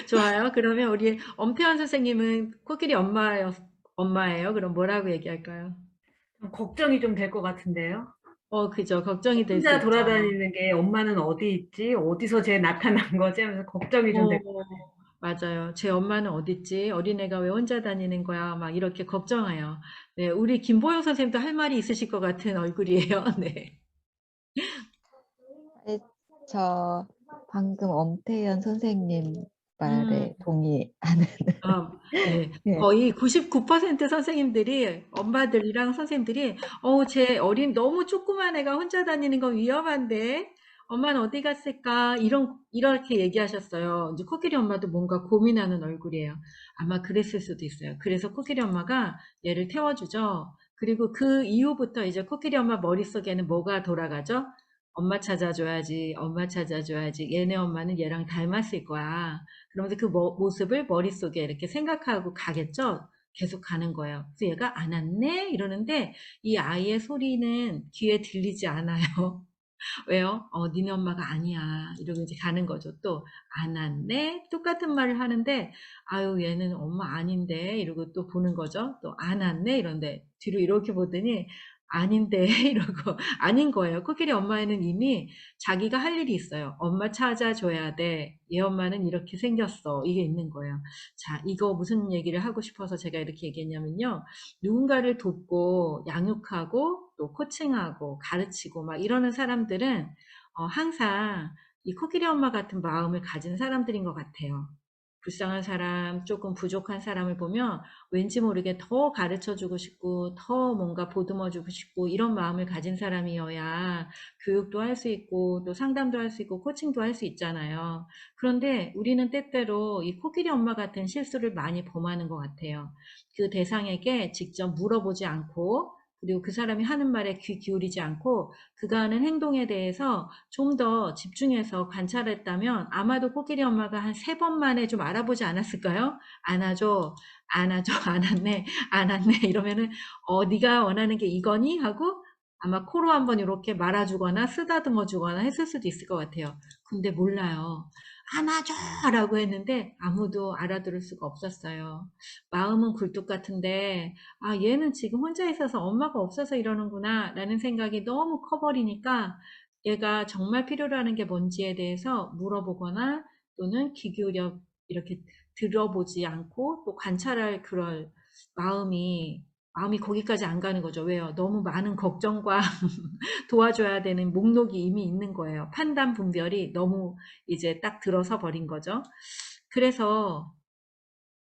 좋아요. 그러면 우리 엄태환 선생님은 코끼리 엄마예요. 그럼 뭐라고 얘기할까요? 걱정이 좀 될 것 같은데요. 그죠. 걱정이 될 수 혼자 있죠. 돌아다니는 게 엄마는 어디 있지? 어디서 쟤 나타난 거지? 하면서 걱정이 좀 어, 될 것 같아요. 맞아요. 제 엄마는 어딨지? 어린애가 왜 혼자 다니는 거야? 막 이렇게 걱정해요. 네, 우리 김보영 선생님도 할 말이 있으실 것 같은 얼굴이에요. 네. 네, 저 방금 엄태현 선생님 음, 말에 동의하는. 네. 예. 거의 99% 선생님들이, 엄마들이랑 선생님들이, 제 너무 조그만 애가 혼자 다니는 건 위험한데, 엄마는 어디 갔을까? 이렇게 얘기하셨어요. 이제 코끼리 엄마도 뭔가 고민하는 얼굴이에요. 아마 그랬을 수도 있어요. 그래서 코끼리 엄마가 얘를 태워주죠. 그리고 그 이후부터 이제 코끼리 엄마 머릿속에는 뭐가 돌아가죠? 엄마 찾아줘야지, 엄마 찾아줘야지. 얘네 엄마는 얘랑 닮았을 거야. 그러면서 그 모습을 머릿속에 이렇게 생각하고 가겠죠? 계속 가는 거예요. 그래서 얘가 안 왔네? 이러는데 이 아이의 소리는 귀에 들리지 않아요. 왜요? 니네 엄마가 아니야. 이러고 이제 가는 거죠. 또, 안 왔네? 똑같은 말을 하는데, 아유, 얘는 엄마 아닌데? 이러고 또 보는 거죠. 또, 안 왔네? 이런데, 뒤로 이렇게 보더니, 아닌데? 이러고, 아닌 거예요. 코끼리 엄마에는 이미 자기가 할 일이 있어요. 엄마 찾아줘야 돼. 얘 엄마는 이렇게 생겼어. 이게 있는 거예요. 자, 이거 무슨 얘기를 하고 싶어서 제가 이렇게 얘기했냐면요. 누군가를 돕고 양육하고 또 코칭하고 가르치고 막 이러는 사람들은 항상 이 코끼리 엄마 같은 마음을 가진 사람들인 것 같아요. 불쌍한 사람, 조금 부족한 사람을 보면 왠지 모르게 더 가르쳐주고 싶고 더 뭔가 보듬어주고 싶고 이런 마음을 가진 사람이어야 교육도 할 수 있고 또 상담도 할 수 있고 코칭도 할 수 있잖아요. 그런데 우리는 때때로 이 코끼리 엄마 같은 실수를 많이 범하는 것 같아요. 그 대상에게 직접 물어보지 않고 그리고 그 사람이 하는 말에 귀 기울이지 않고 그가 하는 행동에 대해서 좀 더 집중해서 관찰했다면 아마도 코끼리 엄마가 한 3번 만에 좀 알아보지 않았을까요? 안아줘, 안아줘, 안았네, 안았네 이러면은 네가 원하는 게 이거니? 하고 아마 코로 한번 이렇게 말아주거나 쓰다듬어 주거나 했을 수도 있을 것 같아요. 근데 몰라요. 안아줘! 라고 했는데 아무도 알아들을 수가 없었어요. 마음은 굴뚝 같은데 얘는 지금 혼자 있어서 엄마가 없어서 이러는구나 라는 생각이 너무 커버리니까 얘가 정말 필요로 하는 게 뭔지에 대해서 물어보거나 또는 귀 기울여 이렇게 들어보지 않고 또 관찰할 그럴 마음이 거기까지 안 가는 거죠. 왜요? 너무 많은 걱정과 도와줘야 되는 목록이 이미 있는 거예요. 판단 분별이 너무 이제 딱 들어서 버린 거죠. 그래서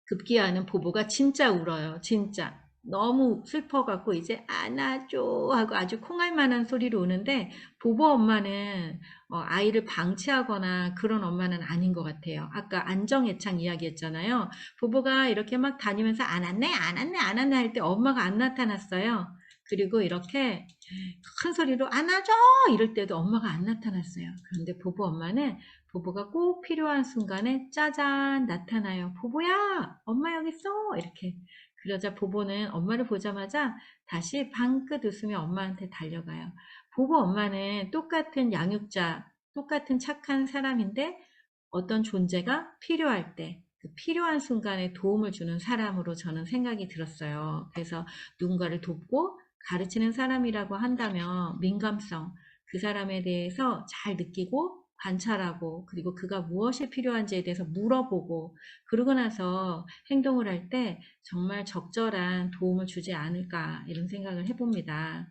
급기야는 보보가 진짜 울어요. 진짜. 너무 슬퍼갖고 이제 안아줘 하고 아주 콩할 만한 소리로 우는데 보보 엄마는 아이를 방치하거나 그런 엄마는 아닌 것 같아요. 아까 안정애착 이야기했잖아요. 보보가 이렇게 막 다니면서 안 왔네 안 왔네 안 왔네 할 때 엄마가 안 나타났어요. 그리고 이렇게 큰 소리로 안아줘 이럴 때도 엄마가 안 나타났어요. 그런데 보보 엄마는 보보가 꼭 필요한 순간에 짜잔 나타나요. 보보야 엄마 여기 있어 이렇게. 그러자 보보는 엄마를 보자마자 다시 방긋 웃으며 엄마한테 달려가요. 보보 엄마는 똑같은 양육자, 똑같은 착한 사람인데 어떤 존재가 필요할 때, 그 필요한 순간에 도움을 주는 사람으로 저는 생각이 들었어요. 그래서 누군가를 돕고 가르치는 사람이라고 한다면 민감성, 그 사람에 대해서 잘 느끼고 관찰하고 그리고 그가 무엇이 필요한지에 대해서 물어보고 그러고 나서 행동을 할 때 정말 적절한 도움을 주지 않을까 이런 생각을 해봅니다.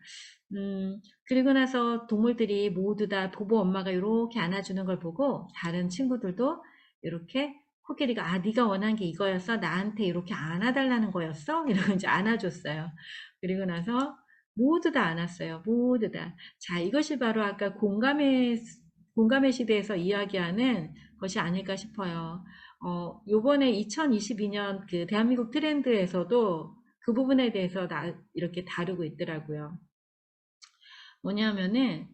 그리고 나서 동물들이 모두 다 보보 엄마가 이렇게 안아주는 걸 보고 다른 친구들도 이렇게 코끼리가 네가 원한 게 이거였어? 나한테 이렇게 안아달라는 거였어? 이러고 이제 안아줬어요. 그리고 나서 모두 다 안았어요. 모두 다. 자, 이것이 바로 아까 공감의 시대에서 이야기하는 것이 아닐까 싶어요. 요번에 2022년 그 대한민국 트렌드에서도 그 부분에 대해서 이렇게 다루고 있더라고요. 뭐냐면은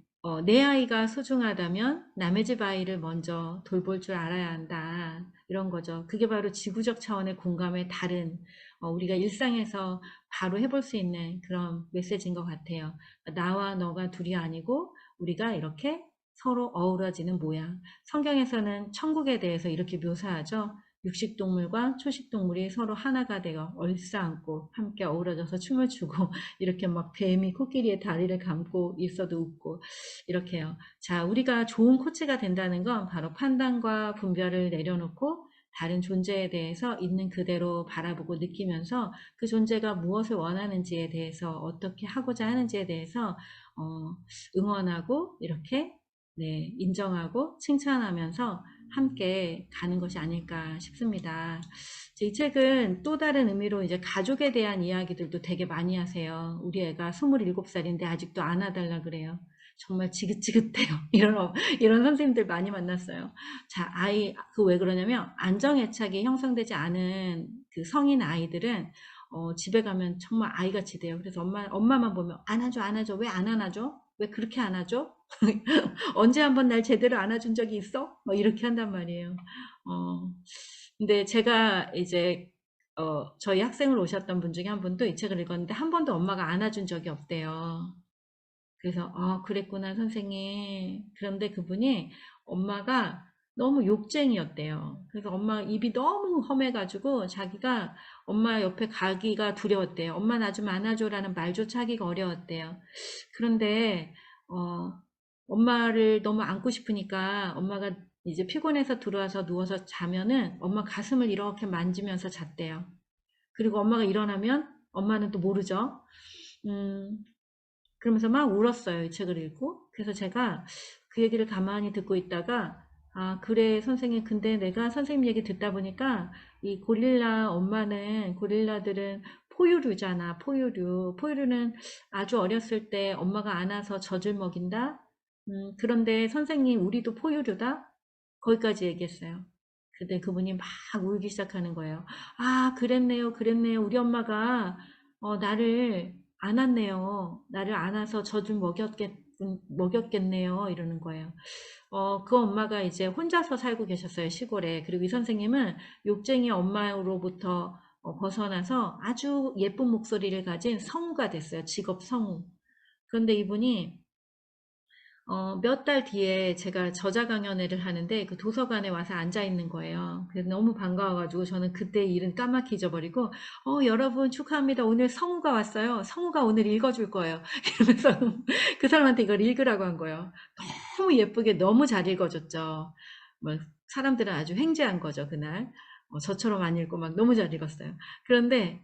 내 아이가 소중하다면 남의 집 아이를 먼저 돌볼 줄 알아야 한다. 이런 거죠. 그게 바로 지구적 차원의 공감의 다른 우리가 일상에서 바로 해볼 수 있는 그런 메시지인 것 같아요. 나와 너가 둘이 아니고 우리가 이렇게 서로 어우러지는 모양. 성경에서는 천국에 대해서 이렇게 묘사하죠. 육식동물과 초식동물이 서로 하나가 되어 얼싸안고 함께 어우러져서 춤을 추고 이렇게 막 뱀이 코끼리의 다리를 감고 있어도 웃고 이렇게요. 자, 우리가 좋은 코치가 된다는 건 바로 판단과 분별을 내려놓고 다른 존재에 대해서 있는 그대로 바라보고 느끼면서 그 존재가 무엇을 원하는지에 대해서 어떻게 하고자 하는지에 대해서 응원하고 이렇게 네, 인정하고 칭찬하면서 함께 가는 것이 아닐까 싶습니다. 이 책은 또 다른 의미로 이제 가족에 대한 이야기들도 되게 많이 하세요. 우리 애가 27살인데 아직도 안아달라 그래요. 정말 지긋지긋해요. 이런 선생님들 많이 만났어요. 자, 왜 그러냐면, 안정애착이 형성되지 않은 그 성인 아이들은, 집에 가면 정말 아이같이 돼요. 그래서 엄마만 보면, 안아줘. 왜 안 안아줘? 왜 그렇게 안아줘? 언제 한번 날 제대로 안아준 적이 있어? 뭐 이렇게 한단 말이에요. 근데 제가 이제 저희 학생을 오셨던 분 중에 한 분도 이 책을 읽었는데 한 번도 엄마가 안아준 적이 없대요. 그래서 그랬구나 선생님. 그런데 그분이 엄마가 너무 욕쟁이였대요. 그래서 엄마 입이 너무 험해가지고 자기가 엄마 옆에 가기가 두려웠대요. 엄마 나 좀 안아줘라는 말조차 하기가 어려웠대요. 그런데 엄마를 너무 안고 싶으니까 엄마가 이제 피곤해서 들어와서 누워서 자면은 엄마 가슴을 이렇게 만지면서 잤대요. 그리고 엄마가 일어나면 엄마는 또 모르죠. 그러면서 막 울었어요. 이 책을 읽고. 그래서 제가 그 얘기를 가만히 듣고 있다가 아, 그래, 선생님. 근데 내가 선생님 얘기 듣다 보니까 이 고릴라 엄마는, 고릴라들은 포유류잖아, 포유류. 포유류는 아주 어렸을 때 엄마가 안아서 젖을 먹인다? 그런데 선생님, 우리도 포유류다? 거기까지 얘기했어요. 근데 그분이 막 울기 시작하는 거예요. 아, 그랬네요, 그랬네요. 우리 엄마가 나를 안았네요. 나를 안아서 젖을 먹였겠네요. 이러는 거예요. 그 엄마가 이제 혼자서 살고 계셨어요, 시골에. 그리고 이 선생님은 욕쟁이 엄마로부터 벗어나서 아주 예쁜 목소리를 가진 성우가 됐어요. 직업 성우. 그런데 이분이 몇 달 뒤에 제가 저자 강연회를 하는데 그 도서관에 와서 앉아 있는 거예요. 그래서 너무 반가워가지고 저는 그때 일은 까맣게 잊어버리고, 여러분 축하합니다. 오늘 성우가 왔어요. 성우가 오늘 읽어줄 거예요. 이러면서 그 사람한테 이걸 읽으라고 한 거예요. 너무 예쁘게 너무 잘 읽어줬죠. 뭐 사람들은 아주 횡재한 거죠, 그날. 저처럼 안 읽고 막 너무 잘 읽었어요. 그런데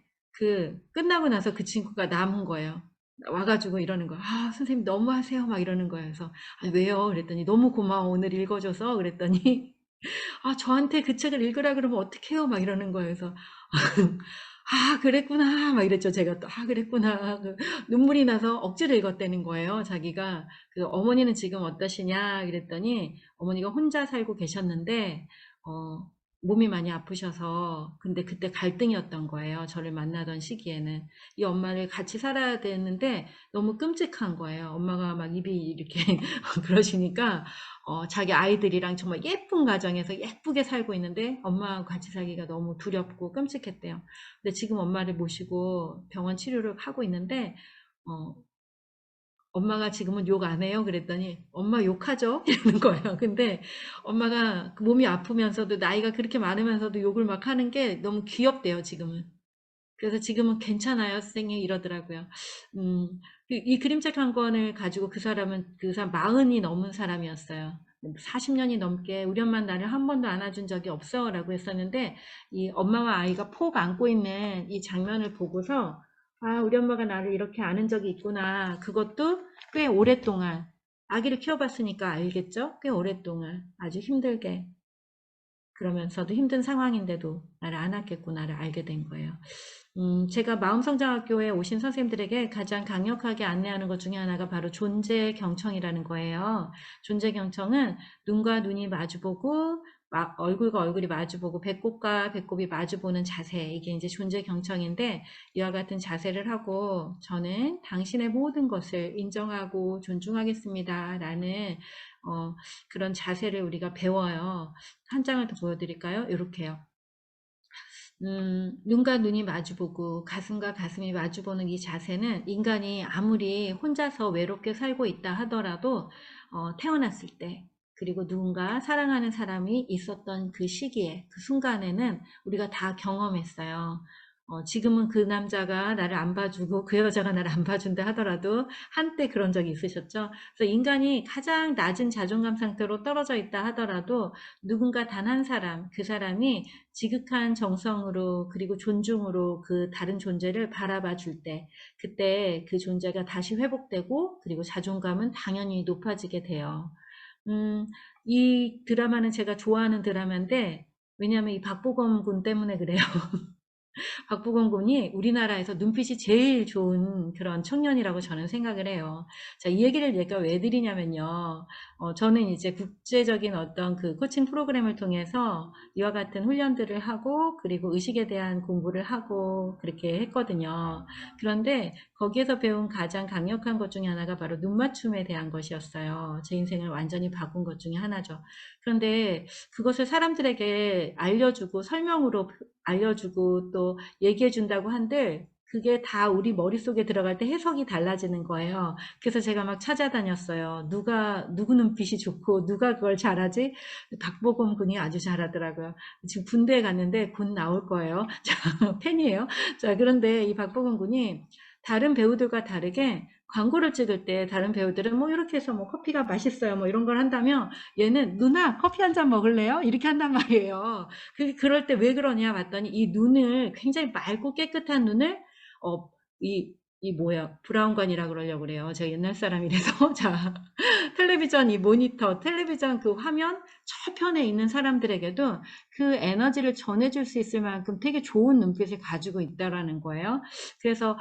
끝나고 나서 그 친구가 남은 거예요. 와가지고 이러는 거야. 아, 선생님 너무 하세요. 막 이러는 거예요. 그래서, 아, 왜요? 그랬더니, 너무 고마워. 오늘 읽어줘서. 그랬더니, 아, 저한테 그 책을 읽으라 그러면 어떡해요? 막 이러는 거예요. 그래서, 아, 그랬구나. 막 이랬죠. 제가 또, 아, 그랬구나. 눈물이 나서 억지로 읽었다는 거예요. 자기가. 어머니는 지금 어떠시냐? 그랬더니, 어머니가 혼자 살고 계셨는데, 어, 몸이 많이 아프셔서, 근데 그때 갈등이었던 거예요. 저를 만나던 시기에는. 이 엄마를 같이 살아야 되는데, 너무 끔찍한 거예요. 엄마가 막 입이 이렇게 그러시니까, 자기 아이들이랑 정말 예쁜 가정에서 예쁘게 살고 있는데, 엄마하고 같이 살기가 너무 두렵고 끔찍했대요. 근데 지금 엄마를 모시고 병원 치료를 하고 있는데, 어, 엄마가 지금은 욕 안 해요? 그랬더니, 엄마 욕하죠? 이러는 거예요. 근데 엄마가 몸이 아프면서도 나이가 그렇게 많으면서도 욕을 막 하는 게 너무 귀엽대요, 지금은. 그래서 지금은 괜찮아요, 선생님 이러더라고요. 이 그림책 한 권을 가지고 그 사람 40이 넘은 사람이었어요. 40년이 넘게 우리 엄마는 나를 한 번도 안아준 적이 없어 라고 했었는데, 이 엄마와 아이가 폭 안고 있는 이 장면을 보고서, 아, 우리 엄마가 나를 이렇게 안은 적이 있구나. 그것도 꽤 오랫동안, 아기를 키워봤으니까 알겠죠? 꽤 오랫동안 아주 힘들게, 그러면서도 힘든 상황인데도 나를 안았겠구나를 알게 된 거예요. 제가 마음성장학교에 오신 선생님들에게 가장 강력하게 안내하는 것 중에 하나가 바로 존재 경청이라는 거예요. 존재 경청은 눈과 눈이 마주보고, 얼굴과 얼굴이 마주보고, 배꼽과 배꼽이 마주보는 자세, 이게 이제 존재 경청인데, 이와 같은 자세를 하고, 저는 당신의 모든 것을 인정하고 존중하겠습니다. 라는 그런 자세를 우리가 배워요. 한 장을 더 보여드릴까요? 이렇게요. 눈과 눈이 마주보고 가슴과 가슴이 마주보는 이 자세는 인간이 아무리 혼자서 외롭게 살고 있다 하더라도 태어났을 때, 그리고 누군가 사랑하는 사람이 있었던 그 시기에, 그 순간에는 우리가 다 경험했어요. 지금은 그 남자가 나를 안 봐주고 그 여자가 나를 안 봐준다 하더라도 한때 그런 적이 있으셨죠. 그래서 인간이 가장 낮은 자존감 상태로 떨어져 있다 하더라도 누군가 단 한 사람, 그 사람이 지극한 정성으로 그리고 존중으로 그 다른 존재를 바라봐 줄 때, 그때 그 존재가 다시 회복되고, 그리고 자존감은 당연히 높아지게 돼요. 이 드라마는 제가 좋아하는 드라마인데, 왜냐하면 이 박보검 군 때문에 그래요. 박보검 군이 우리나라에서 눈빛이 제일 좋은 그런 청년이라고 저는 생각을 해요. 자, 이 얘기를 제가 왜 드리냐면요. 저는 이제 국제적인 어떤 그 코칭 프로그램을 통해서 이와 같은 훈련들을 하고, 그리고 의식에 대한 공부를 하고, 그렇게 했거든요. 그런데 거기에서 배운 가장 강력한 것 중에 하나가 바로 눈맞춤에 대한 것이었어요. 제 인생을 완전히 바꾼 것 중에 하나죠. 그런데 그것을 사람들에게 알려주고, 설명으로 알려주고 또 얘기해준다고 한들, 그게 다 우리 머릿속에 들어갈 때 해석이 달라지는 거예요. 그래서 제가 막 찾아다녔어요. 누구 눈빛이 좋고 누가 그걸 잘하지? 박보검 군이 아주 잘하더라고요. 지금 군대에 갔는데 곧 나올 거예요. 자, 팬이에요. 자, 그런데 이 박보검 군이 다른 배우들과 다르게 광고를 찍을 때, 다른 배우들은 뭐 이렇게 해서 뭐 커피가 맛있어요 뭐 이런 걸 한다면, 얘는 누나 커피 한 잔 먹을래요? 이렇게 한단 말이에요. 그럴 때 왜 그러냐 봤더니, 이 눈을, 굉장히 맑고 깨끗한 눈을 브라운관이라 그러려고 그래요. 제가 옛날 사람이라서. 자, 텔레비전 이 모니터, 텔레비전 그 화면 저편에 있는 사람들에게도 그 에너지를 전해줄 수 있을 만큼 되게 좋은 눈빛을 가지고 있다라는 거예요. 그래서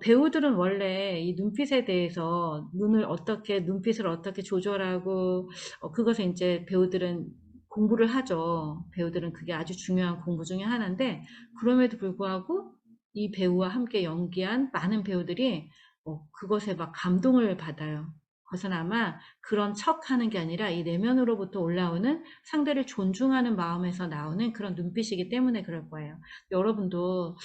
배우들은 원래 이 눈빛에 대해서 눈빛을 어떻게 조절하고 그것을 이제 배우들은 공부를 하죠. 배우들은 그게 아주 중요한 공부 중에 하나인데 그럼에도 불구하고 이 배우와 함께 연기한 많은 배우들이 그것에 막 감동을 받아요. 그것은 아마 그런 척 하는 게 아니라 이 내면으로부터 올라오는 상대를 존중하는 마음에서 나오는 그런 눈빛이기 때문에 그럴 거예요. 여러분도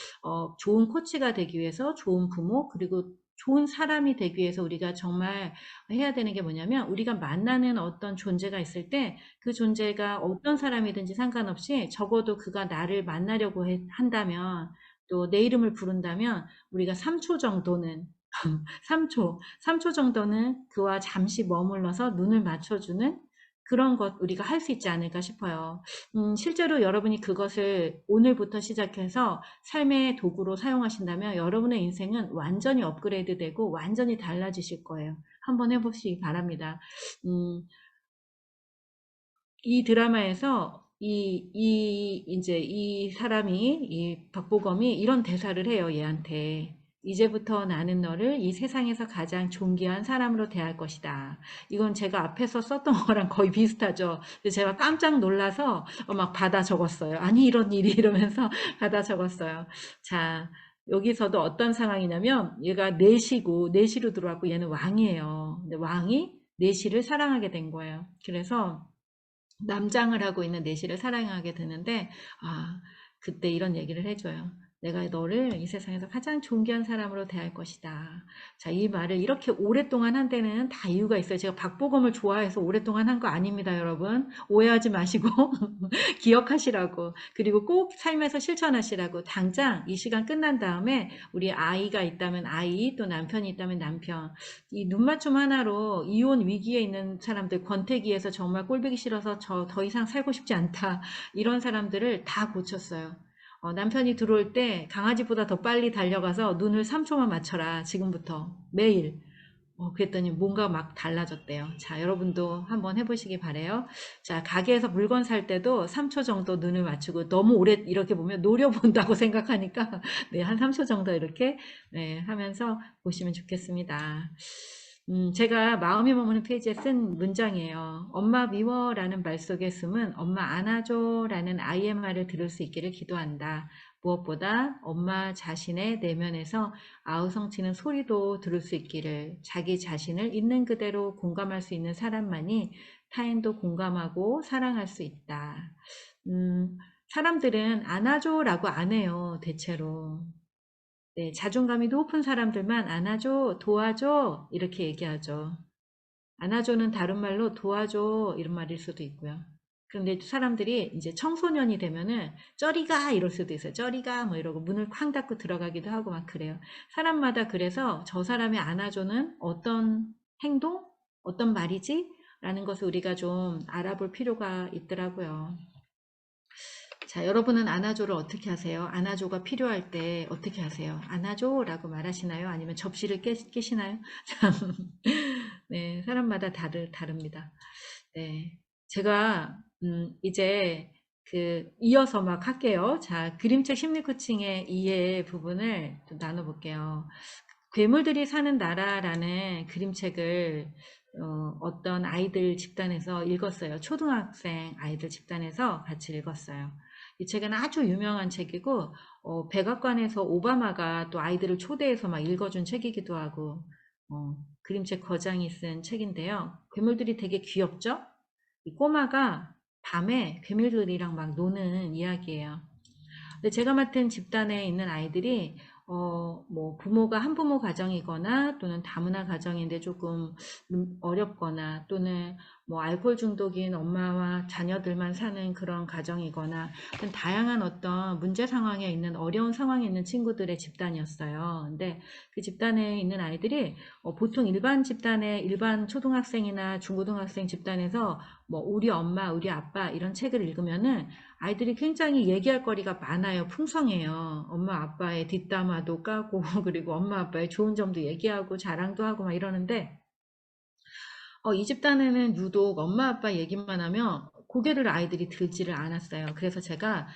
좋은 코치가 되기 위해서 좋은 부모 그리고 좋은 사람이 되기 위해서 우리가 정말 해야 되는 게 뭐냐면 우리가 만나는 어떤 존재가 있을 때 그 존재가 어떤 사람이든지 상관없이 적어도 그가 나를 만나려고 한다면 또 내 이름을 부른다면 우리가 3초 정도는 3초 정도는 그와 잠시 머물러서 눈을 맞춰주는 그런 것 우리가 할 수 있지 않을까 싶어요. 실제로 여러분이 그것을 오늘부터 시작해서 삶의 도구로 사용하신다면 여러분의 인생은 완전히 업그레이드 되고 완전히 달라지실 거예요. 한번 해보시기 바랍니다. 이 드라마에서 이제 이 사람이, 이 박보검이 이런 대사를 해요, 얘한테. 이제부터 나는 너를 이 세상에서 가장 존귀한 사람으로 대할 것이다. 이건 제가 앞에서 썼던 거랑 거의 비슷하죠. 근데 제가 깜짝 놀라서 막 받아 적었어요. 아니, 이런 일이 이러면서 받아 적었어요. 자, 여기서도 어떤 상황이냐면 얘가 내시로 들어왔고 얘는 왕이에요. 근데 왕이 내시를 사랑하게 된 거예요. 그래서 남장을 하고 있는 내시를 사랑하게 되는데 그때 이런 얘기를 해줘요. 내가 너를 이 세상에서 가장 존귀한 사람으로 대할 것이다. 자, 이 말을 이렇게 오랫동안 한 데는 다 이유가 있어요. 제가 박보검을 좋아해서 오랫동안 한 거 아닙니다, 여러분. 오해하지 마시고 기억하시라고. 그리고 꼭 삶에서 실천하시라고. 당장 이 시간 끝난 다음에 우리 아이가 있다면 아이, 또 남편이 있다면 남편. 이 눈맞춤 하나로 이혼 위기에 있는 사람들, 권태기에서 정말 꼴보기 싫어서 저 더 이상 살고 싶지 않다. 이런 사람들을 다 고쳤어요. 남편이 들어올 때 강아지보다 더 빨리 달려가서 눈을 3초만 맞춰라. 지금부터 매일. 그랬더니 뭔가 막 달라졌대요. 자, 여러분도 한번 해보시기 바래요. 자, 가게에서 물건 살 때도 3초 정도 눈을 맞추고 너무 오래 이렇게 보면 노려본다고 생각하니까 네, 한 3초 정도 이렇게 네, 하면서 보시면 좋겠습니다. 제가 마음이 머무는 페이지에 쓴 문장이에요. 엄마 미워라는 말 속에 숨은 엄마 안아줘라는 아이의 말을 들을 수 있기를 기도한다. 무엇보다 엄마 자신의 내면에서 아우성치는 소리도 들을 수 있기를 자기 자신을 있는 그대로 공감할 수 있는 사람만이 타인도 공감하고 사랑할 수 있다. 사람들은 안아줘라고 안 해요, 대체로. 네, 자존감이 높은 사람들만 안아줘, 도와줘 이렇게 얘기하죠. 안아줘는 다른 말로 도와줘 이런 말일 수도 있고요. 그런데 사람들이 이제 청소년이 되면은 쩌리가 이럴 수도 있어요. 쩌리가 뭐 이러고 문을 쾅 닫고 들어가기도 하고 막 그래요. 사람마다 그래서 저 사람의 안아줘는 어떤 행동, 어떤 말이지? 라는 것을 우리가 좀 알아볼 필요가 있더라고요. 자, 여러분은 안아줘를 어떻게 하세요? 안아줘가 필요할 때 어떻게 하세요? 안아줘라고 말하시나요? 아니면 접시를 깨시나요? 네, 사람마다 다릅니다. 네, 제가 이제 이어서 막 할게요. 자, 그림책 심리 코칭의 이해 부분을 좀 나눠볼게요. 괴물들이 사는 나라라는 그림책을 어떤 아이들 집단에서 읽었어요. 초등학생 아이들 집단에서 같이 읽었어요. 이 책은 아주 유명한 책이고 백악관에서 오바마가 또 아이들을 초대해서 막 읽어준 책이기도 하고 그림책 거장이 쓴 책인데요. 괴물들이 되게 귀엽죠? 이 꼬마가 밤에 괴물들이랑 막 노는 이야기예요. 근데 제가 맡은 집단에 있는 아이들이 뭐 부모가 한부모 가정이거나 또는 다문화 가정인데 조금 어렵거나 또는 뭐 알코올 중독인 엄마와 자녀들만 사는 그런 가정이거나 다양한 어떤 문제 상황에 있는 어려운 상황에 있는 친구들의 집단이었어요. 근데 그 집단에 있는 아이들이 보통 일반 집단의 일반 초등학생이나 중고등학생 집단에서 뭐 우리 엄마, 우리 아빠 이런 책을 읽으면은 아이들이 굉장히 얘기할 거리가 많아요. 풍성해요. 엄마 아빠의 뒷담화도 까고 그리고 엄마 아빠의 좋은 점도 얘기하고 자랑도 하고 막 이러는데 이 집단에는 유독 엄마 아빠 얘기만 하면 고개를 아이들이 들지를 않았어요. 그래서 제가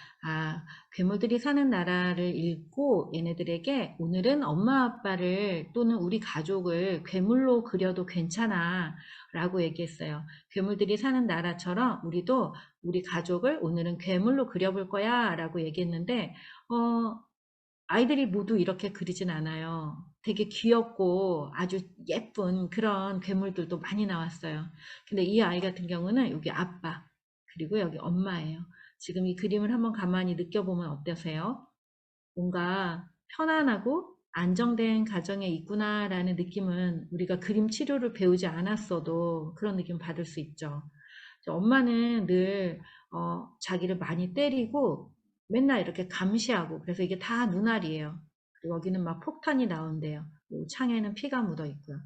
괴물들이 사는 나라를 읽고 얘네들에게 오늘은 엄마 아빠를 또는 우리 가족을 괴물로 그려도 괜찮아 라고 얘기했어요. 괴물들이 사는 나라처럼 우리도 우리 가족을 오늘은 괴물로 그려볼 거야 라고 얘기했는데 아이들이 모두 이렇게 그리진 않아요. 되게 귀엽고 아주 예쁜 그런 괴물들도 많이 나왔어요. 근데 이 아이 같은 경우는 여기 아빠, 그리고 여기 엄마예요. 지금 이 그림을 한번 가만히 느껴보면 어떠세요? 뭔가 편안하고 안정된 가정에 있구나라는 느낌은 우리가 그림 치료를 배우지 않았어도 그런 느낌 받을 수 있죠. 엄마는 늘 자기를 많이 때리고 맨날 이렇게 감시하고, 그래서 이게 다 눈알이에요. 그리고 여기는 막 폭탄이 나온대요. 그리고 창에는 피가 묻어 있고요.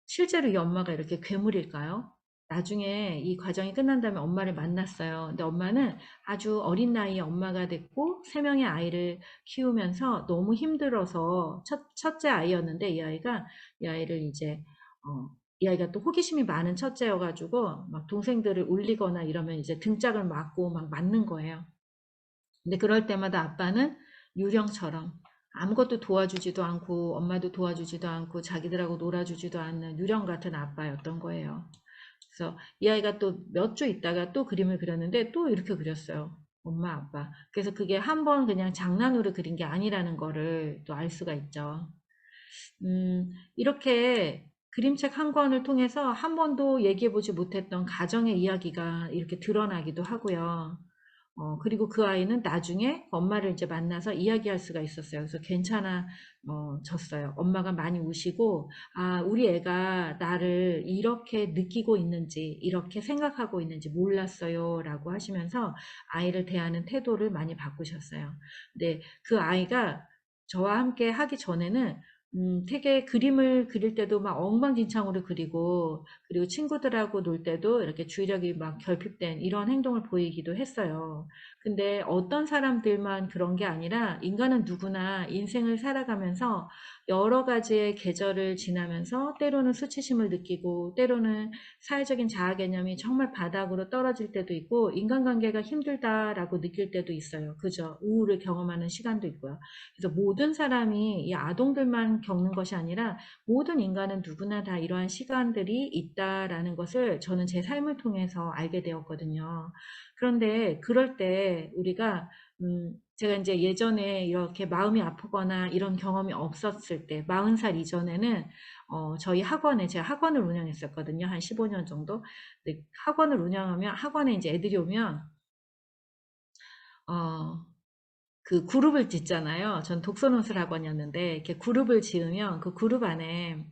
실제로 이 엄마가 이렇게 괴물일까요? 나중에 이 과정이 끝난 다음에 엄마를 만났어요. 근데 엄마는 아주 어린 나이에 엄마가 됐고 3명의 아이를 키우면서 너무 힘들어서 첫째 아이였는데 이 아이를 이제 이 아이가 또 호기심이 많은 첫째여가지고 막 동생들을 울리거나 이러면 이제 등짝을 맞고 막 맞는 거예요. 근데 그럴 때마다 아빠는 유령처럼 아무것도 도와주지도 않고 엄마도 도와주지도 않고 자기들하고 놀아주지도 않는 유령 같은 아빠였던 거예요. 그래서 이 아이가 또 몇 주 있다가 또 그림을 그렸는데 또 이렇게 그렸어요. 엄마, 아빠. 그래서 그게 한 번 그냥 장난으로 그린 게 아니라는 거를 또 알 수가 있죠. 이렇게 그림책 한 권을 통해서 한 번도 얘기해보지 못했던 가정의 이야기가 이렇게 드러나기도 하고요. 그리고 그 아이는 나중에 엄마를 이제 만나서 이야기할 수가 있었어요. 그래서 괜찮아졌어요. 엄마가 많이 우시고, 우리 애가 나를 이렇게 느끼고 있는지, 이렇게 생각하고 있는지 몰랐어요. 라고 하시면서 아이를 대하는 태도를 많이 바꾸셨어요. 근데 그 아이가 저와 함께 하기 전에는 되게 그림을 그릴 때도 막 엉망진창으로 그리고, 그리고 친구들하고 놀 때도 이렇게 주의력이 막 결핍된 이런 행동을 보이기도 했어요. 근데 어떤 사람들만 그런 게 아니라 인간은 누구나 인생을 살아가면서 여러 가지의 계절을 지나면서 때로는 수치심을 느끼고 때로는 사회적인 자아 개념이 정말 바닥으로 떨어질 때도 있고 인간관계가 힘들다라고 느낄 때도 있어요. 그죠? 우울을 경험하는 시간도 있고요. 그래서 모든 사람이 이 아동들만 겪는 것이 아니라 모든 인간은 누구나 다 이러한 시간들이 있다라는 것을 저는 제 삶을 통해서 알게 되었거든요. 그런데 그럴 때 우리가 제가 이제 예전에 이렇게 마음이 아프거나 이런 경험이 없었을 때 40살 이전에는 저희 학원에 제가 학원을 운영했었거든요. 한 15년 정도. 근데 학원을 운영하면 학원에 이제 애들이 오면 그 그룹을 짓잖아요. 전 독서논술 학원이었는데 이렇게 그룹을 지으면 그 그룹 안에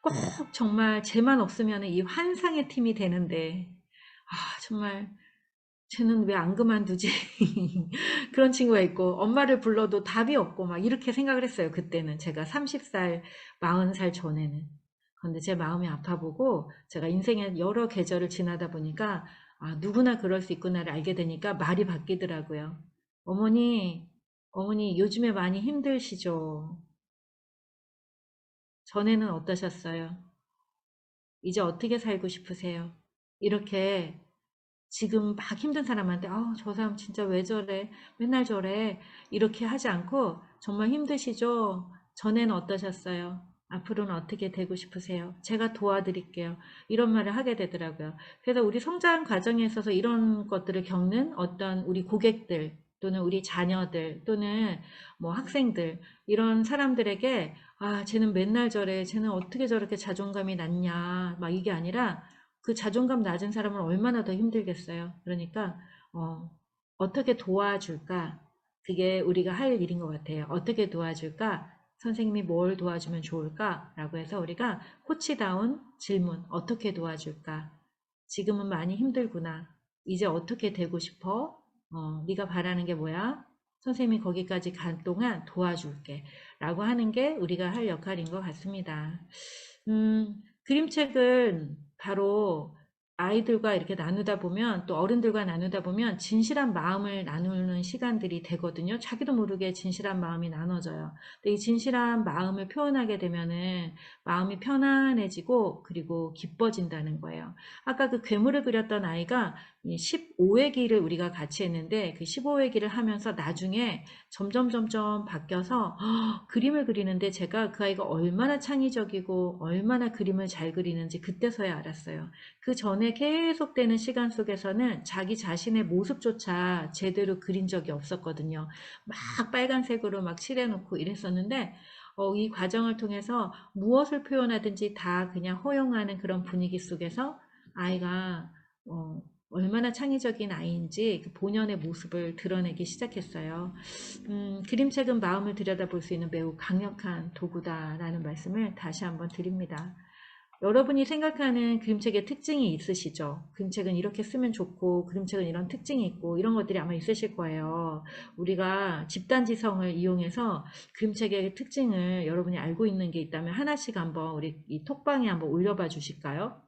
꼭 정말 쟤만 없으면 이 환상의 팀이 되는데 정말 쟤는 왜 안 그만두지? 그런 친구가 있고 엄마를 불러도 답이 없고 막 이렇게 생각을 했어요. 그때는 제가 30살, 40살 전에는. 그런데 제 마음이 아파보고 제가 인생의 여러 계절을 지나다 보니까 누구나 그럴 수 있구나를 알게 되니까 말이 바뀌더라고요. 어머니, 어머니 요즘에 많이 힘드시죠? 전에는 어떠셨어요? 이제 어떻게 살고 싶으세요? 이렇게 지금 막 힘든 사람한테 저 사람 진짜 왜 저래? 맨날 저래? 이렇게 하지 않고 정말 힘드시죠? 전에는 어떠셨어요? 앞으로는 어떻게 되고 싶으세요? 제가 도와드릴게요. 이런 말을 하게 되더라고요. 그래서 우리 성장 과정에 있어서 이런 것들을 겪는 어떤 우리 고객들 또는 우리 자녀들 또는 뭐 학생들 이런 사람들에게 쟤는 맨날 저래. 쟤는 어떻게 저렇게 자존감이 낮냐. 막 이게 아니라 그 자존감 낮은 사람은 얼마나 더 힘들겠어요. 그러니까 어떻게 도와줄까? 그게 우리가 할 일인 것 같아요. 어떻게 도와줄까? 선생님이 뭘 도와주면 좋을까? 라고 해서 우리가 코치다운 질문, 어떻게 도와줄까? 지금은 많이 힘들구나. 이제 어떻게 되고 싶어? 네가 바라는 게 뭐야? 선생님이 거기까지 간 동안 도와줄게. 라고 하는 게 우리가 할 역할인 것 같습니다. 그림책은 바로 아이들과 이렇게 나누다 보면 또 어른들과 나누다 보면 진실한 마음을 나누는 시간들이 되거든요. 자기도 모르게 진실한 마음이 나눠져요. 근데 이 진실한 마음을 표현하게 되면은 마음이 편안해지고 그리고 기뻐진다는 거예요. 아까 그 괴물을 그렸던 아이가 15회기를 우리가 같이 했는데 그 15회기를 하면서 나중에 점점 바뀌어서 그림을 그리는데 제가 그 아이가 얼마나 창의적이고 얼마나 그림을 잘 그리는지 그때서야 알았어요. 그 전에 계속되는 시간 속에서는 자기 자신의 모습조차 제대로 그린 적이 없었거든요. 막 빨간색으로 막 칠해놓고 이랬었는데 이 과정을 통해서 무엇을 표현하든지 다 그냥 허용하는 그런 분위기 속에서 아이가 얼마나 창의적인 아이인지 그 본연의 모습을 드러내기 시작했어요. 그림책은 마음을 들여다볼 수 있는 매우 강력한 도구다라는 말씀을 다시 한번 드립니다. 여러분이 생각하는 그림책의 특징이 있으시죠? 그림책은 이렇게 쓰면 좋고 그림책은 이런 특징이 있고 이런 것들이 아마 있으실 거예요. 우리가 집단지성을 이용해서 그림책의 특징을 여러분이 알고 있는 게 있다면 하나씩 한번 우리 이 톡방에 한번 올려봐 주실까요?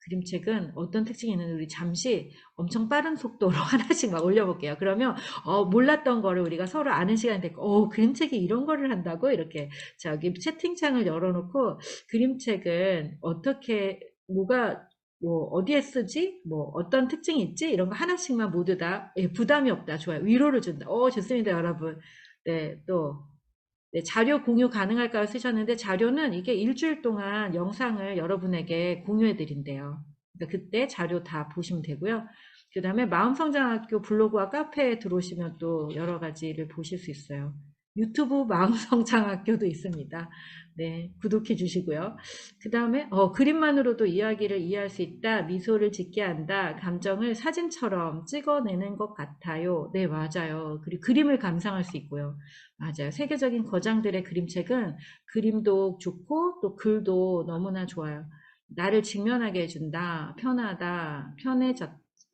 그림책은 어떤 특징이 있는지 우리 잠시 엄청 빠른 속도로 하나씩 막 올려볼게요. 그러면 몰랐던 거를 우리가 서로 아는 시간이 됐고 그림책이 이런 거를 한다고 이렇게 저기 채팅창을 열어놓고 그림책은 어떻게 뭐가 뭐 어디에 쓰지? 뭐 어떤 특징이 있지? 이런 거 하나씩만 모두 다 부담이 없다. 좋아요. 위로를 준다. 좋습니다, 여러분. 네, 또 네, 자료 공유 가능할까요? 쓰셨는데 자료는 이게 일주일 동안 영상을 여러분에게 공유해 드린대요. 그러니까 그때 자료 다 보시면 되고요. 그 다음에 마음성장학교 블로그와 카페에 들어오시면 또 여러 가지를 보실 수 있어요. 유튜브 마음성장학교도 있습니다. 네, 구독해 주시고요. 그 다음에 그림만으로도 이야기를 이해할 수 있다. 미소를 짓게 한다. 감정을 사진처럼 찍어내는 것 같아요. 네, 맞아요. 그리고 그림을 감상할 수 있고요. 맞아요. 세계적인 거장들의 그림책은 그림도 좋고 또 글도 너무나 좋아요. 나를 직면하게 해준다. 편하다.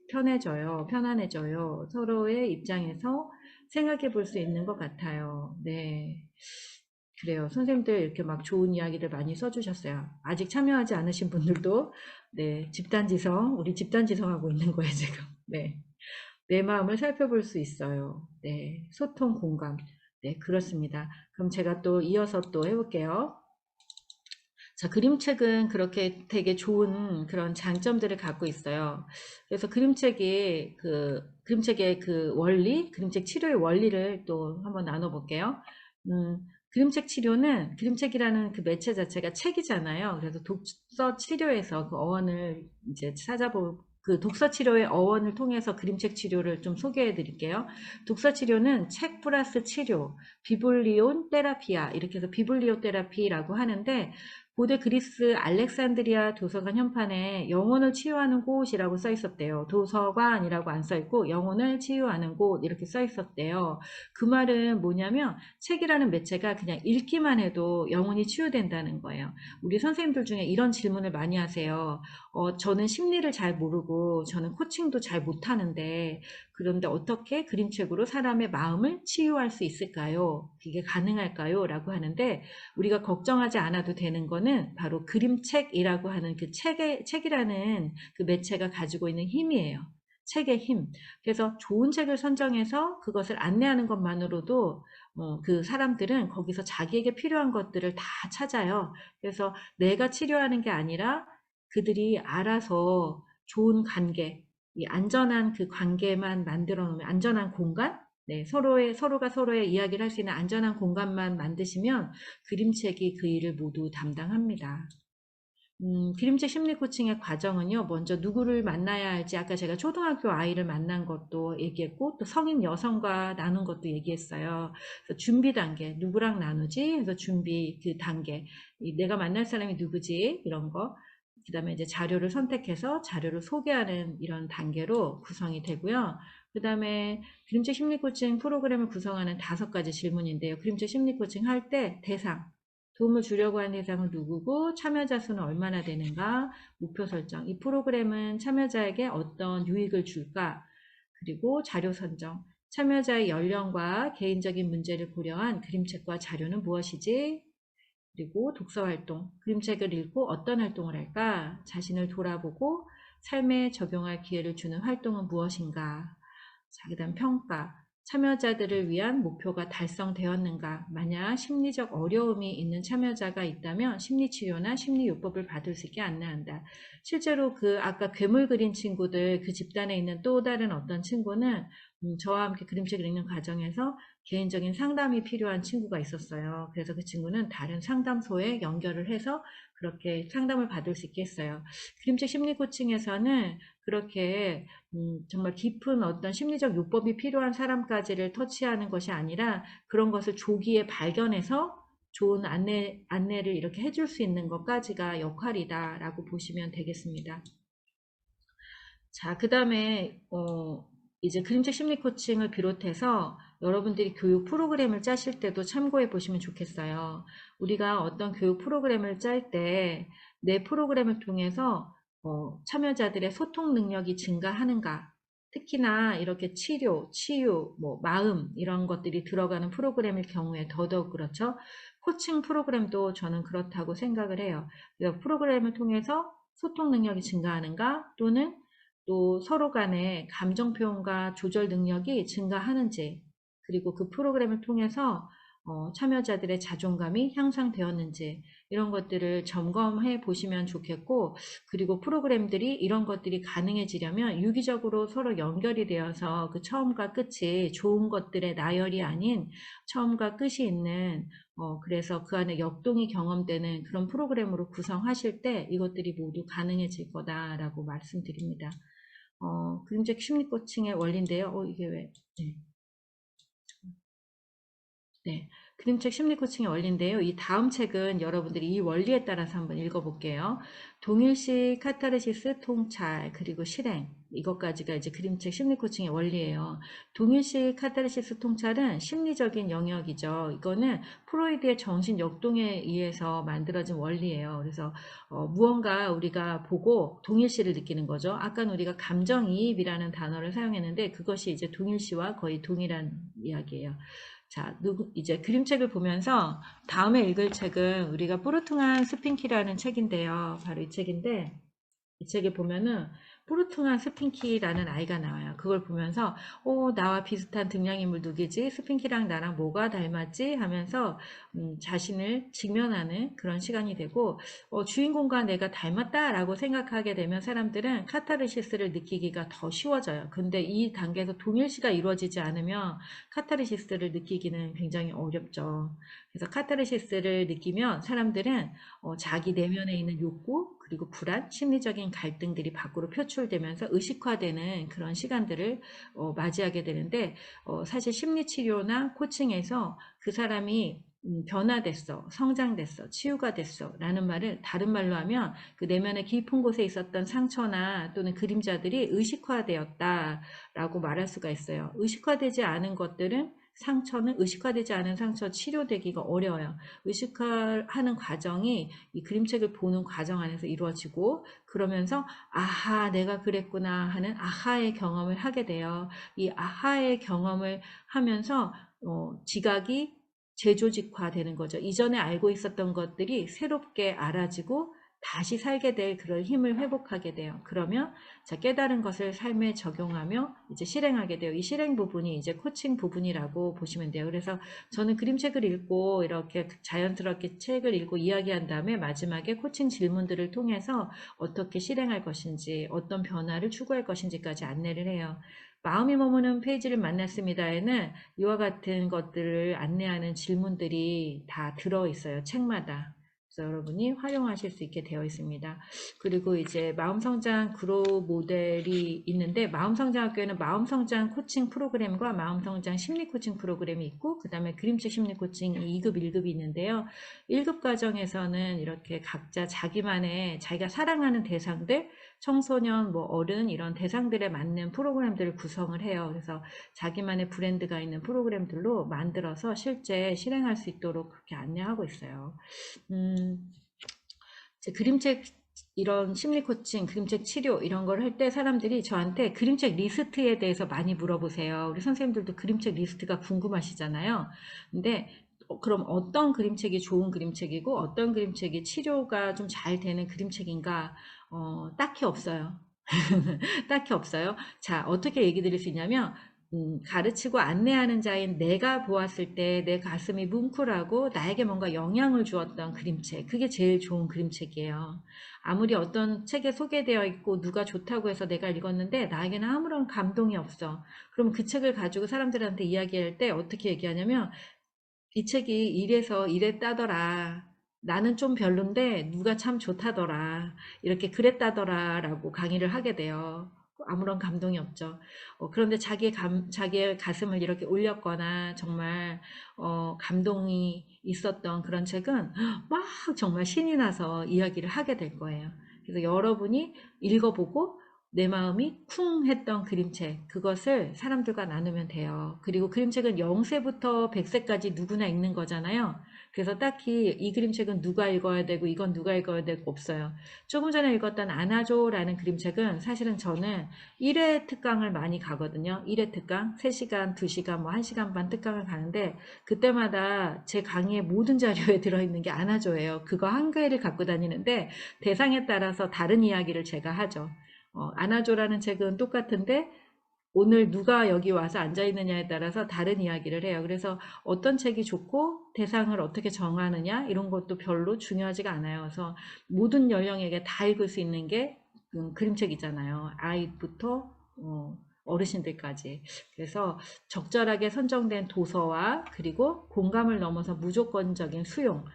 편해져요. 편안해져요. 서로의 입장에서 생각해 볼 수 있는 것 같아요. 네. 그래요. 선생님들 이렇게 막 좋은 이야기를 많이 써주셨어요. 아직 참여하지 않으신 분들도, 네, 우리 집단지성하고 있는 거예요, 지금. 네. 내 마음을 살펴볼 수 있어요. 네. 소통, 공감. 네, 그렇습니다. 그럼 제가 또 이어서 또 해볼게요. 자, 그림책은 그렇게 되게 좋은 그런 장점들을 갖고 있어요. 그래서 그림책의 그 원리, 그림책 치료의 원리를 또 한번 나눠볼게요. 그림책 치료는, 그림책이라는 그 매체 자체가 책이잖아요. 그래서 독서 치료에서 그 어원을 이제 그 독서 치료의 어원을 통해서 그림책 치료를 좀 소개해 드릴게요. 독서 치료는 책 플러스 치료, 비블리온 테라피아, 이렇게 해서 비블리오 테라피라고 하는데, 고대 그리스 알렉산드리아 도서관 현판에 영혼을 치유하는 곳이라고 써 있었대요. 도서관이라고 안 써 있고 영혼을 치유하는 곳 이렇게 써 있었대요. 그 말은 뭐냐면 책이라는 매체가 그냥 읽기만 해도 영혼이 치유된다는 거예요. 우리 선생님들 중에 이런 질문을 많이 하세요. 저는 심리를 잘 모르고 저는 코칭도 잘 못하는데 그런데 어떻게 그림책으로 사람의 마음을 치유할 수 있을까요? 그게 가능할까요? 라고 하는데 우리가 걱정하지 않아도 되는 거는 바로 그림책이라고 하는 그 책이라는 그 매체가 가지고 있는 힘이에요. 책의 힘. 그래서 좋은 책을 선정해서 그것을 안내하는 것만으로도 그 사람들은 거기서 자기에게 필요한 것들을 다 찾아요. 그래서 내가 치료하는 게 아니라 그들이 알아서 좋은 관계, 이 안전한 그 관계만 만들어 놓으면 안전한 공간? 네, 서로가 서로의 이야기를 할 수 있는 안전한 공간만 만드시면 그림책이 그 일을 모두 담당합니다. 그림책 심리 코칭의 과정은요, 먼저 누구를 만나야 할지, 아까 제가 초등학교 아이를 만난 것도 얘기했고, 또 성인 여성과 나눈 것도 얘기했어요. 그래서 준비 단계, 누구랑 나누지? 그래서 준비 그 단계, 내가 만날 사람이 누구지? 이런 거. 그 다음에 이제 자료를 선택해서 자료를 소개하는 이런 단계로 구성이 되고요. 그 다음에 그림책 심리 코칭 프로그램을 구성하는 5가지 질문인데요. 그림책 심리 코칭 할 때 대상, 도움을 주려고 하는 대상은 누구고 참여자 수는 얼마나 되는가, 목표 설정, 이 프로그램은 참여자에게 어떤 유익을 줄까, 그리고 자료 선정, 참여자의 연령과 개인적인 문제를 고려한 그림책과 자료는 무엇이지, 그리고 독서 활동, 그림책을 읽고 어떤 활동을 할까, 자신을 돌아보고 삶에 적용할 기회를 주는 활동은 무엇인가? 자, 그다음 평가. 참여자들을 위한 목표가 달성되었는가? 만약 심리적 어려움이 있는 참여자가 있다면 심리치료나 심리요법을 받을 수 있게 안내한다. 실제로 그 아까 괴물 그린 친구들, 그 집단에 있는 또 다른 어떤 친구는 저와 함께 그림책을 읽는 과정에서 개인적인 상담이 필요한 친구가 있었어요. 그래서 그 친구는 다른 상담소에 연결을 해서 그렇게 상담을 받을 수 있게 했어요. 그림책 심리 코칭에서는 그렇게 정말 깊은 어떤 심리적 요법이 필요한 사람까지를 터치하는 것이 아니라 그런 것을 조기에 발견해서 좋은 안내를 이렇게 해줄 수 있는 것까지가 역할이다라고 보시면 되겠습니다. 자, 그 다음에 이제 그림책 심리 코칭을 비롯해서 여러분들이 교육 프로그램을 짜실 때도 참고해 보시면 좋겠어요. 우리가 어떤 교육 프로그램을 짤 때 내 프로그램을 통해서 참여자들의 소통 능력이 증가하는가, 특히나 이렇게 치료, 치유, 뭐 마음 이런 것들이 들어가는 프로그램일 경우에 더더욱 그렇죠. 코칭 프로그램도 저는 그렇다고 생각을 해요. 그래서 프로그램을 통해서 소통 능력이 증가하는가, 또는 또 서로 간의 감정 표현과 조절 능력이 증가하는지, 그리고 그 프로그램을 통해서 참여자들의 자존감이 향상되었는지 이런 것들을 점검해 보시면 좋겠고, 그리고 프로그램들이 이런 것들이 가능해지려면 유기적으로 서로 연결이 되어서 그 처음과 끝이 좋은 것들의 나열이 아닌 처음과 끝이 있는 그래서 그 안에 역동이 경험되는 그런 프로그램으로 구성하실 때 이것들이 모두 가능해질 거다라고 말씀드립니다. 그림책 심리 코칭의 원리인데요. 이게 왜? 네. 네, 그림책 심리 코칭의 원리인데요. 이 다음 책은 여러분들이 이 원리에 따라서 한번 읽어볼게요. 동일식 카타르시스 통찰 그리고 실행, 이것까지가 이제 그림책 심리 코칭의 원리예요. 동일식 카타르시스 통찰은 심리적인 영역이죠. 이거는 프로이드의 정신 역동에 의해서 만들어진 원리예요. 그래서 무언가 우리가 보고 동일시를 느끼는 거죠. 아까는 우리가 감정이입이라는 단어를 사용했는데 그것이 이제 동일시와 거의 동일한 이야기예요. 자, 이제 그림책을 보면서 다음에 읽을 책은 우리가 뽀르퉁한 스핑키라는 책인데요. 바로 이 책인데, 이 책에 보면은 뽀르퉁한 스핑키라는 아이가 나와요. 그걸 보면서 나와 비슷한 등장인물 누구지? 스핑키랑 나랑 뭐가 닮았지? 하면서 자신을 직면하는 그런 시간이 되고, 주인공과 내가 닮았다라고 생각하게 되면 사람들은 카타르시스를 느끼기가 더 쉬워져요. 근데 이 단계에서 동일시가 이루어지지 않으면 카타르시스를 느끼기는 굉장히 어렵죠. 그래서 카타르시스를 느끼면 사람들은 자기 내면에 있는 욕구, 그리고 불안, 심리적인 갈등들이 밖으로 표출되면서 의식화되는 그런 시간들을 맞이하게 되는데, 사실 심리치료나 코칭에서 그 사람이 변화됐어, 성장됐어, 치유가 됐어 라는 말을 다른 말로 하면 그 내면의 깊은 곳에 있었던 상처나 또는 그림자들이 의식화되었다 라고 말할 수가 있어요. 의식화되지 않은 것들은 의식화되지 않은 상처 치료되기가 어려워요. 의식화하는 과정이 이 그림책을 보는 과정 안에서 이루어지고, 그러면서 아하, 내가 그랬구나 하는 아하의 경험을 하게 돼요. 이 아하의 경험을 하면서 지각이 재조직화되는 거죠. 이전에 알고 있었던 것들이 새롭게 알아지고 다시 살게 될 그런 힘을 회복하게 돼요. 그러면 자, 깨달은 것을 삶에 적용하며 이제 실행하게 돼요. 이 실행 부분이 이제 코칭 부분이라고 보시면 돼요. 그래서 저는 그림책을 읽고 이렇게 자연스럽게 책을 읽고 이야기한 다음에 마지막에 코칭 질문들을 통해서 어떻게 실행할 것인지, 어떤 변화를 추구할 것인지까지 안내를 해요. 마음이 머무는 페이지를 만났습니다에는 이와 같은 것들을 안내하는 질문들이 다 들어있어요. 책마다. 그래서 여러분이 활용하실 수 있게 되어 있습니다. 그리고 이제 마음성장 그로우 모델이 있는데, 마음성장학교에는 마음성장 코칭 프로그램과 마음성장 심리 코칭 프로그램이 있고, 그 다음에 그림책 심리 코칭 2급, 1급이 있는데요. 1급 과정에서는 이렇게 각자 자기만의 자기가 사랑하는 대상들, 청소년, 뭐 어른 이런 대상들에 맞는 프로그램들을 구성을 해요. 그래서 자기만의 브랜드가 있는 프로그램들로 만들어서 실제 실행할 수 있도록 그렇게 안내하고 있어요. 그림책 이런 심리 코칭, 그림책 치료 이런 걸 할 때 사람들이 저한테 그림책 리스트에 대해서 많이 물어보세요. 우리 선생님들도 그림책 리스트가 궁금하시잖아요. 근데 그럼 어떤 그림책이 좋은 그림책이고 어떤 그림책이 치료가 좀 잘 되는 그림책인가? 딱히 없어요. 딱히 없어요. 자, 어떻게 얘기 드릴 수 있냐면, 가르치고 안내하는 자인 내가 보았을 때 내 가슴이 뭉클하고 나에게 뭔가 영향을 주었던 그림책. 그게 제일 좋은 그림책이에요. 아무리 어떤 책에 소개되어 있고 누가 좋다고 해서 내가 읽었는데 나에게는 아무런 감동이 없어. 그럼 그 책을 가지고 사람들한테 이야기할 때 어떻게 얘기하냐면, 이 책이 이래서 이랬다더라. 나는 좀 별론데 누가 참 좋다더라. 이렇게 그랬다더라 라고 강의를 하게 돼요. 아무런 감동이 없죠. 그런데 자기의 가슴을 이렇게 올렸거나 정말 감동이 있었던 그런 책은 막 정말 신이 나서 이야기를 하게 될 거예요. 그래서 여러분이 읽어보고 내 마음이 쿵 했던 그림책, 그것을 사람들과 나누면 돼요. 그리고 그림책은 0세부터 100세까지 누구나 읽는 거잖아요. 그래서 딱히 이 그림책은 누가 읽어야 되고 이건 누가 읽어야 되고 없어요. 조금 전에 읽었던 안아줘라는 그림책은 사실은 저는 1회 특강을 많이 가거든요. 1회 특강, 3시간, 2시간, 뭐 1시간 반 특강을 가는데 그때마다 제 강의의 모든 자료에 들어있는 게 안아줘예요. 그거 한 개를 갖고 다니는데 대상에 따라서 다른 이야기를 제가 하죠. 안아줘라는 책은 똑같은데 오늘 누가 여기 와서 앉아있느냐에 따라서 다른 이야기를 해요. 그래서 어떤 책이 좋고 대상을 어떻게 정하느냐 이런 것도 별로 중요하지가 않아요. 그래서 모든 연령에게 다 읽을 수 있는 게 그림책이잖아요. 아이부터 어르신들까지. 그래서 적절하게 선정된 도서와 그리고 공감을 넘어서 무조건적인 수용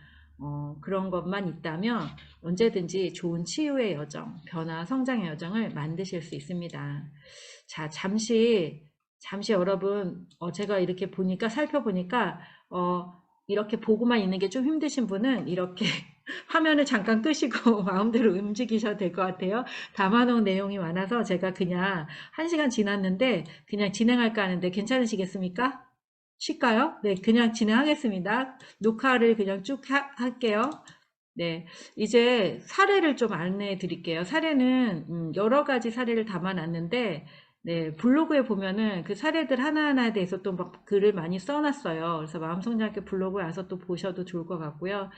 그런 것만 있다면 언제든지 좋은 치유의 여정, 변화, 성장의 여정을 만드실 수 있습니다. 자, 잠시 여러분, 제가 이렇게 보니까, 살펴보니까, 이렇게 보고만 있는 게 좀 힘드신 분은 이렇게 화면을 잠깐 끄시고 마음대로 움직이셔도 될 것 같아요. 담아놓은 내용이 많아서 제가 그냥 1시간 지났는데 그냥 진행할까 하는데 괜찮으시겠습니까? 쉴까요? 네, 그냥 진행하겠습니다. 녹화를 그냥 쭉 할게요. 네, 이제 사례를 좀 안내해 드릴게요. 사례는 여러 가지 사례를 담아놨는데 네, 블로그에 보면은 그 사례들 하나하나에 대해서 또 막 글을 많이 써놨어요. 그래서 마음성장학교 블로그에 와서 또 보셔도 좋을 것 같고요.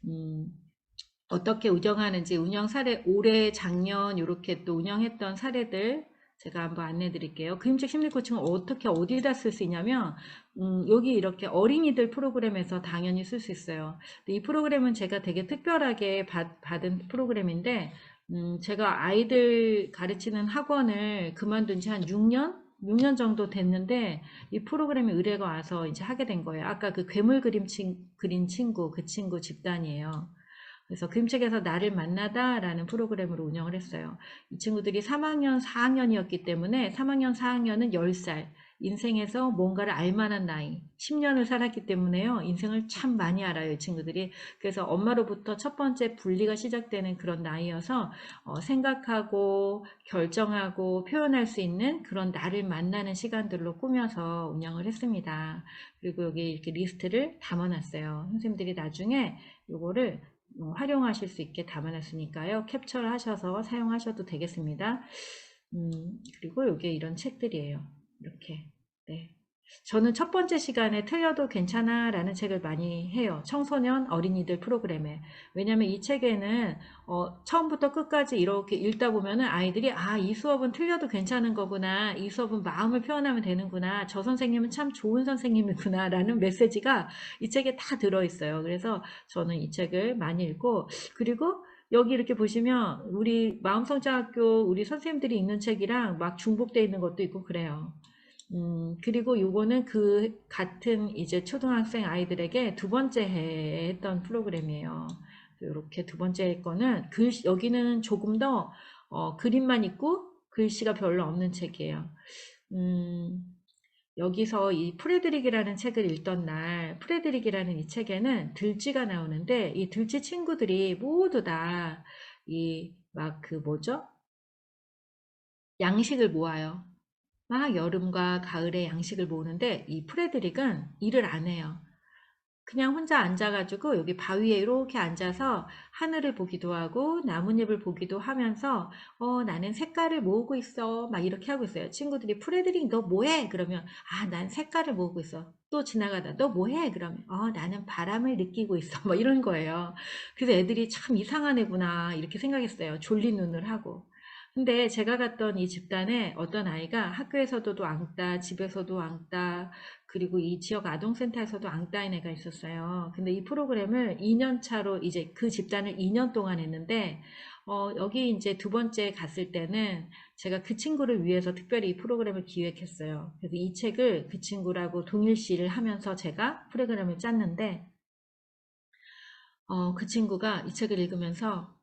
음, 어떻게 운영하는지 운영 사례 올해 작년 이렇게 또 운영했던 사례들 제가 한번 안내해 드릴게요. 그림책 심리 코칭은 어떻게 어디다 쓸 수 있냐면 여기 이렇게 어린이들 프로그램에서 당연히 쓸 수 있어요. 근데 이 프로그램은 제가 되게 특별하게 받은 프로그램인데 제가 아이들 가르치는 학원을 그만둔 지 한 6년 정도 됐는데 이 프로그램에 의뢰가 와서 이제 하게 된 거예요. 아까 그 괴물 그린 친구, 그 친구 집단이에요. 그래서 그림책에서 나를 만나다라는 프로그램으로 운영을 했어요. 이 친구들이 3학년, 4학년이었기 때문에 3학년, 4학년은 10살, 인생에서 뭔가를 알만한 나이, 10년을 살았기 때문에요. 인생을 참 많이 알아요, 이 친구들이. 그래서 엄마로부터 첫 번째 분리가 시작되는 그런 나이여서 생각하고 결정하고 표현할 수 있는 그런 나를 만나는 시간들로 꾸며서 운영을 했습니다. 그리고 여기 이렇게 리스트를 담아놨어요. 선생님들이 나중에 요거를 활용하실 수 있게 담아놨으니까요. 캡처를 하셔서 사용하셔도 되겠습니다. 그리고 이게 이런 책들이에요. 이렇게. 네. 저는 첫 번째 시간에 틀려도 괜찮아 라는 책을 많이 해요. 청소년 어린이들 프로그램에. 왜냐면 이 책에는 처음부터 끝까지 이렇게 읽다 보면은 아이들이 이 수업은 틀려도 괜찮은 거구나. 이 수업은 마음을 표현하면 되는구나. 저 선생님은 참 좋은 선생님이구나 라는 메시지가 이 책에 다 들어있어요. 그래서 저는 이 책을 많이 읽고 그리고 여기 이렇게 보시면 우리 마음성장학교 우리 선생님들이 읽는 책이랑 막 중복되어 있는 것도 있고 그래요. 그리고 요거는 그 같은 이제 초등학생 아이들에게 두 번째 해에 했던 프로그램이에요. 이렇게 두 번째 거는 여기는 조금 더 그림만 있고 글씨가 별로 없는 책이에요. 여기서 이 프레드릭이라는 책을 읽던 날, 프레드릭이라는 이 책에는 들쥐가 나오는데, 이 들쥐 친구들이 모두 다, 양식을 모아요. 막 여름과 가을에 양식을 모으는데, 이 프레드릭은 일을 안 해요. 그냥 혼자 앉아가지고 여기 바위에 이렇게 앉아서 하늘을 보기도 하고 나뭇잎을 보기도 하면서 나는 색깔을 모으고 있어 막 이렇게 하고 있어요. 친구들이 프레드릭 너 뭐해? 그러면 난 색깔을 모으고 있어. 또 지나가다 너 뭐해? 그러면 나는 바람을 느끼고 있어 뭐 이런 거예요. 그래서 애들이 참 이상한 애구나 이렇게 생각했어요. 졸린 눈을 하고. 근데 제가 갔던 이 집단에 어떤 아이가 학교에서도 왕따, 집에서도 왕따, 그리고 이 지역 아동센터에서도 왕따인 애가 있었어요. 근데 이 프로그램을 2년 차로 이제 그 집단을 2년 동안 했는데, 여기 이제 두 번째 갔을 때는 제가 그 친구를 위해서 특별히 이 프로그램을 기획했어요. 그래서 이 책을 그 친구라고 동일시를 하면서 제가 프로그램을 짰는데, 그 친구가 이 책을 읽으면서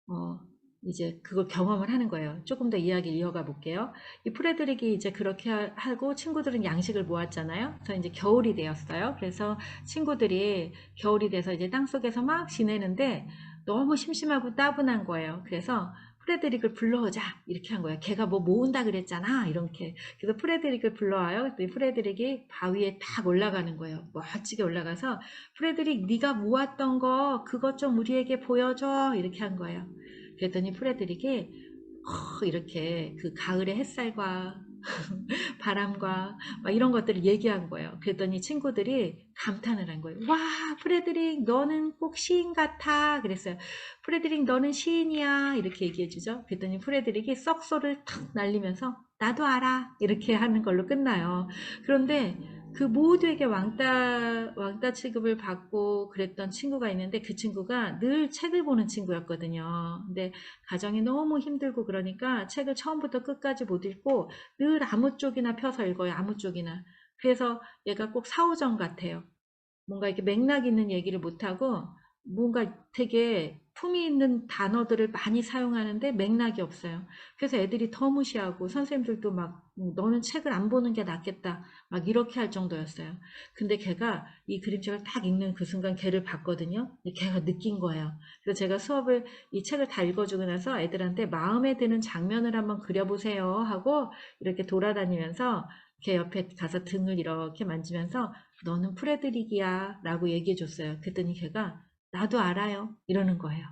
어, 이제 그걸 경험을 하는 거예요. 조금 더 이야기를 이어가 볼게요. 이 프레드릭이 이제 그렇게 하고 친구들은 양식을 모았잖아요. 그래서 이제 겨울이 되었어요. 그래서 친구들이 겨울이 돼서 이제 땅속에서 막 지내는데 너무 심심하고 따분한 거예요. 그래서 프레드릭을 불러오자 이렇게 한 거예요. 걔가 뭐 모은다 그랬잖아 이렇게. 그래서 프레드릭을 불러와요. 그랬더니 프레드릭이 바위에 딱 올라가는 거예요. 멋지게 올라가서 프레드릭 네가 모았던 거 그것 좀 우리에게 보여줘 이렇게 한 거예요. 그랬더니 프레드릭이 이렇게 그 가을의 햇살과 바람과 막 이런 것들을 얘기한 거예요. 그랬더니 친구들이 감탄을 한 거예요. 와, 프레드릭 너는 꼭 시인 같아. 그랬어요. 프레드릭 너는 시인이야. 이렇게 얘기해 주죠. 그랬더니 프레드릭이 썩소를 탁 날리면서 나도 알아. 이렇게 하는 걸로 끝나요. 그런데 그 모두에게 왕따 취급을 받고 그랬던 친구가 있는데 그 친구가 늘 책을 보는 친구였거든요. 근데 가정이 너무 힘들고 그러니까 책을 처음부터 끝까지 못 읽고 늘 아무 쪽이나 펴서 읽어요. 아무 쪽이나. 그래서 얘가 꼭 사오정 같아요. 뭔가 이렇게 맥락 있는 얘기를 못하고 뭔가 되게 품위 있는 단어들을 많이 사용하는데 맥락이 없어요. 그래서 애들이 더 무시하고 선생님들도 막 너는 책을 안 보는 게 낫겠다 막 이렇게 할 정도였어요. 근데 걔가 이 그림책을 딱 읽는 그 순간 걔를 봤거든요. 걔가 느낀 거예요. 그래서 제가 수업을 이 책을 다 읽어주고 나서 애들한테 마음에 드는 장면을 한번 그려보세요 하고 이렇게 돌아다니면서 걔 옆에 가서 등을 이렇게 만지면서 너는 프레드릭이야 라고 얘기해 줬어요. 그랬더니 걔가 나도 알아요 이러는 거예요.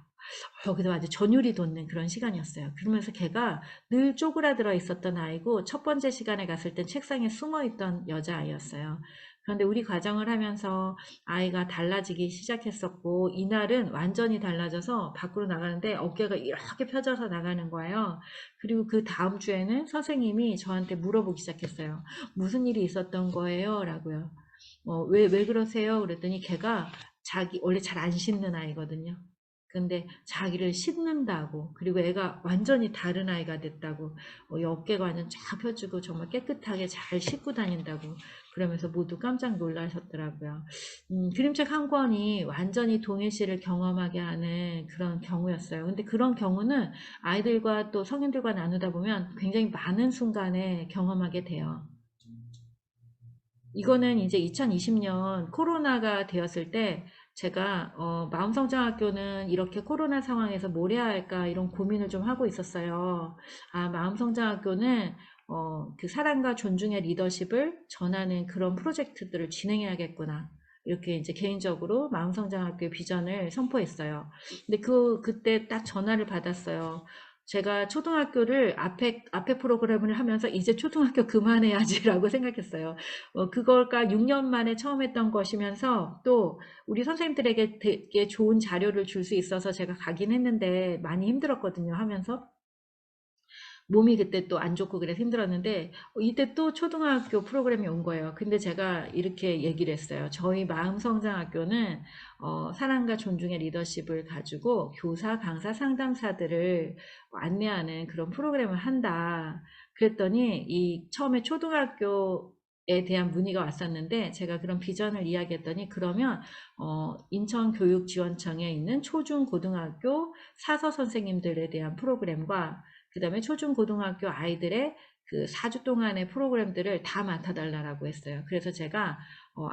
그래서 아주 전율이 돋는 그런 시간이었어요. 그러면서 걔가 늘 쪼그라들어 있었던 아이고 첫 번째 시간에 갔을 땐 책상에 숨어 있던 여자아이였어요. 그런데 우리 과정을 하면서 아이가 달라지기 시작했었고 이날은 완전히 달라져서 밖으로 나가는데 어깨가 이렇게 펴져서 나가는 거예요. 그리고 그 다음 주에는 선생님이 저한테 물어보기 시작했어요. 무슨 일이 있었던 거예요? 라고요. 왜 그러세요? 그랬더니 걔가 원래 잘 안 씻는 아이거든요. 근데 자기를 씻는다고, 그리고 애가 완전히 다른 아이가 됐다고, 이 어깨가 완전 쫙 펴주고 정말 깨끗하게 잘 씻고 다닌다고, 그러면서 모두 깜짝 놀라셨더라고요. 그림책 한 권이 완전히 동일시를 경험하게 하는 그런 경우였어요. 근데 그런 경우는 아이들과 또 성인들과 나누다 보면 굉장히 많은 순간에 경험하게 돼요. 이거는 이제 2020년 코로나가 되었을 때 제가 마음성장학교는 이렇게 코로나 상황에서 뭘 해야 할까 이런 고민을 좀 하고 있었어요. 마음성장학교는 그 사랑과 존중의 리더십을 전하는 그런 프로젝트들을 진행해야겠구나. 이렇게 이제 개인적으로 마음성장학교의 비전을 선포했어요. 근데 그때 딱 전화를 받았어요. 제가 초등학교를 앞에 프로그램을 하면서 이제 초등학교 그만해야지라고 생각했어요. 그걸까 6년 만에 처음 했던 것이면서 또 우리 선생님들에게 되게 좋은 자료를 줄 수 있어서 제가 가긴 했는데 많이 힘들었거든요, 하면서. 몸이 그때 또 안 좋고 그래서 힘들었는데 이때 또 초등학교 프로그램이 온 거예요. 근데 제가 이렇게 얘기를 했어요. 저희 마음성장학교는 사랑과 존중의 리더십을 가지고 교사, 강사, 상담사들을 안내하는 그런 프로그램을 한다. 그랬더니 이 처음에 초등학교에 대한 문의가 왔었는데 제가 그런 비전을 이야기했더니 그러면 인천교육지원청에 있는 초중고등학교 사서 선생님들에 대한 프로그램과 그 다음에 초중고등학교 아이들의 그 4주 동안의 프로그램들을 다 맡아달라고 했어요. 그래서 제가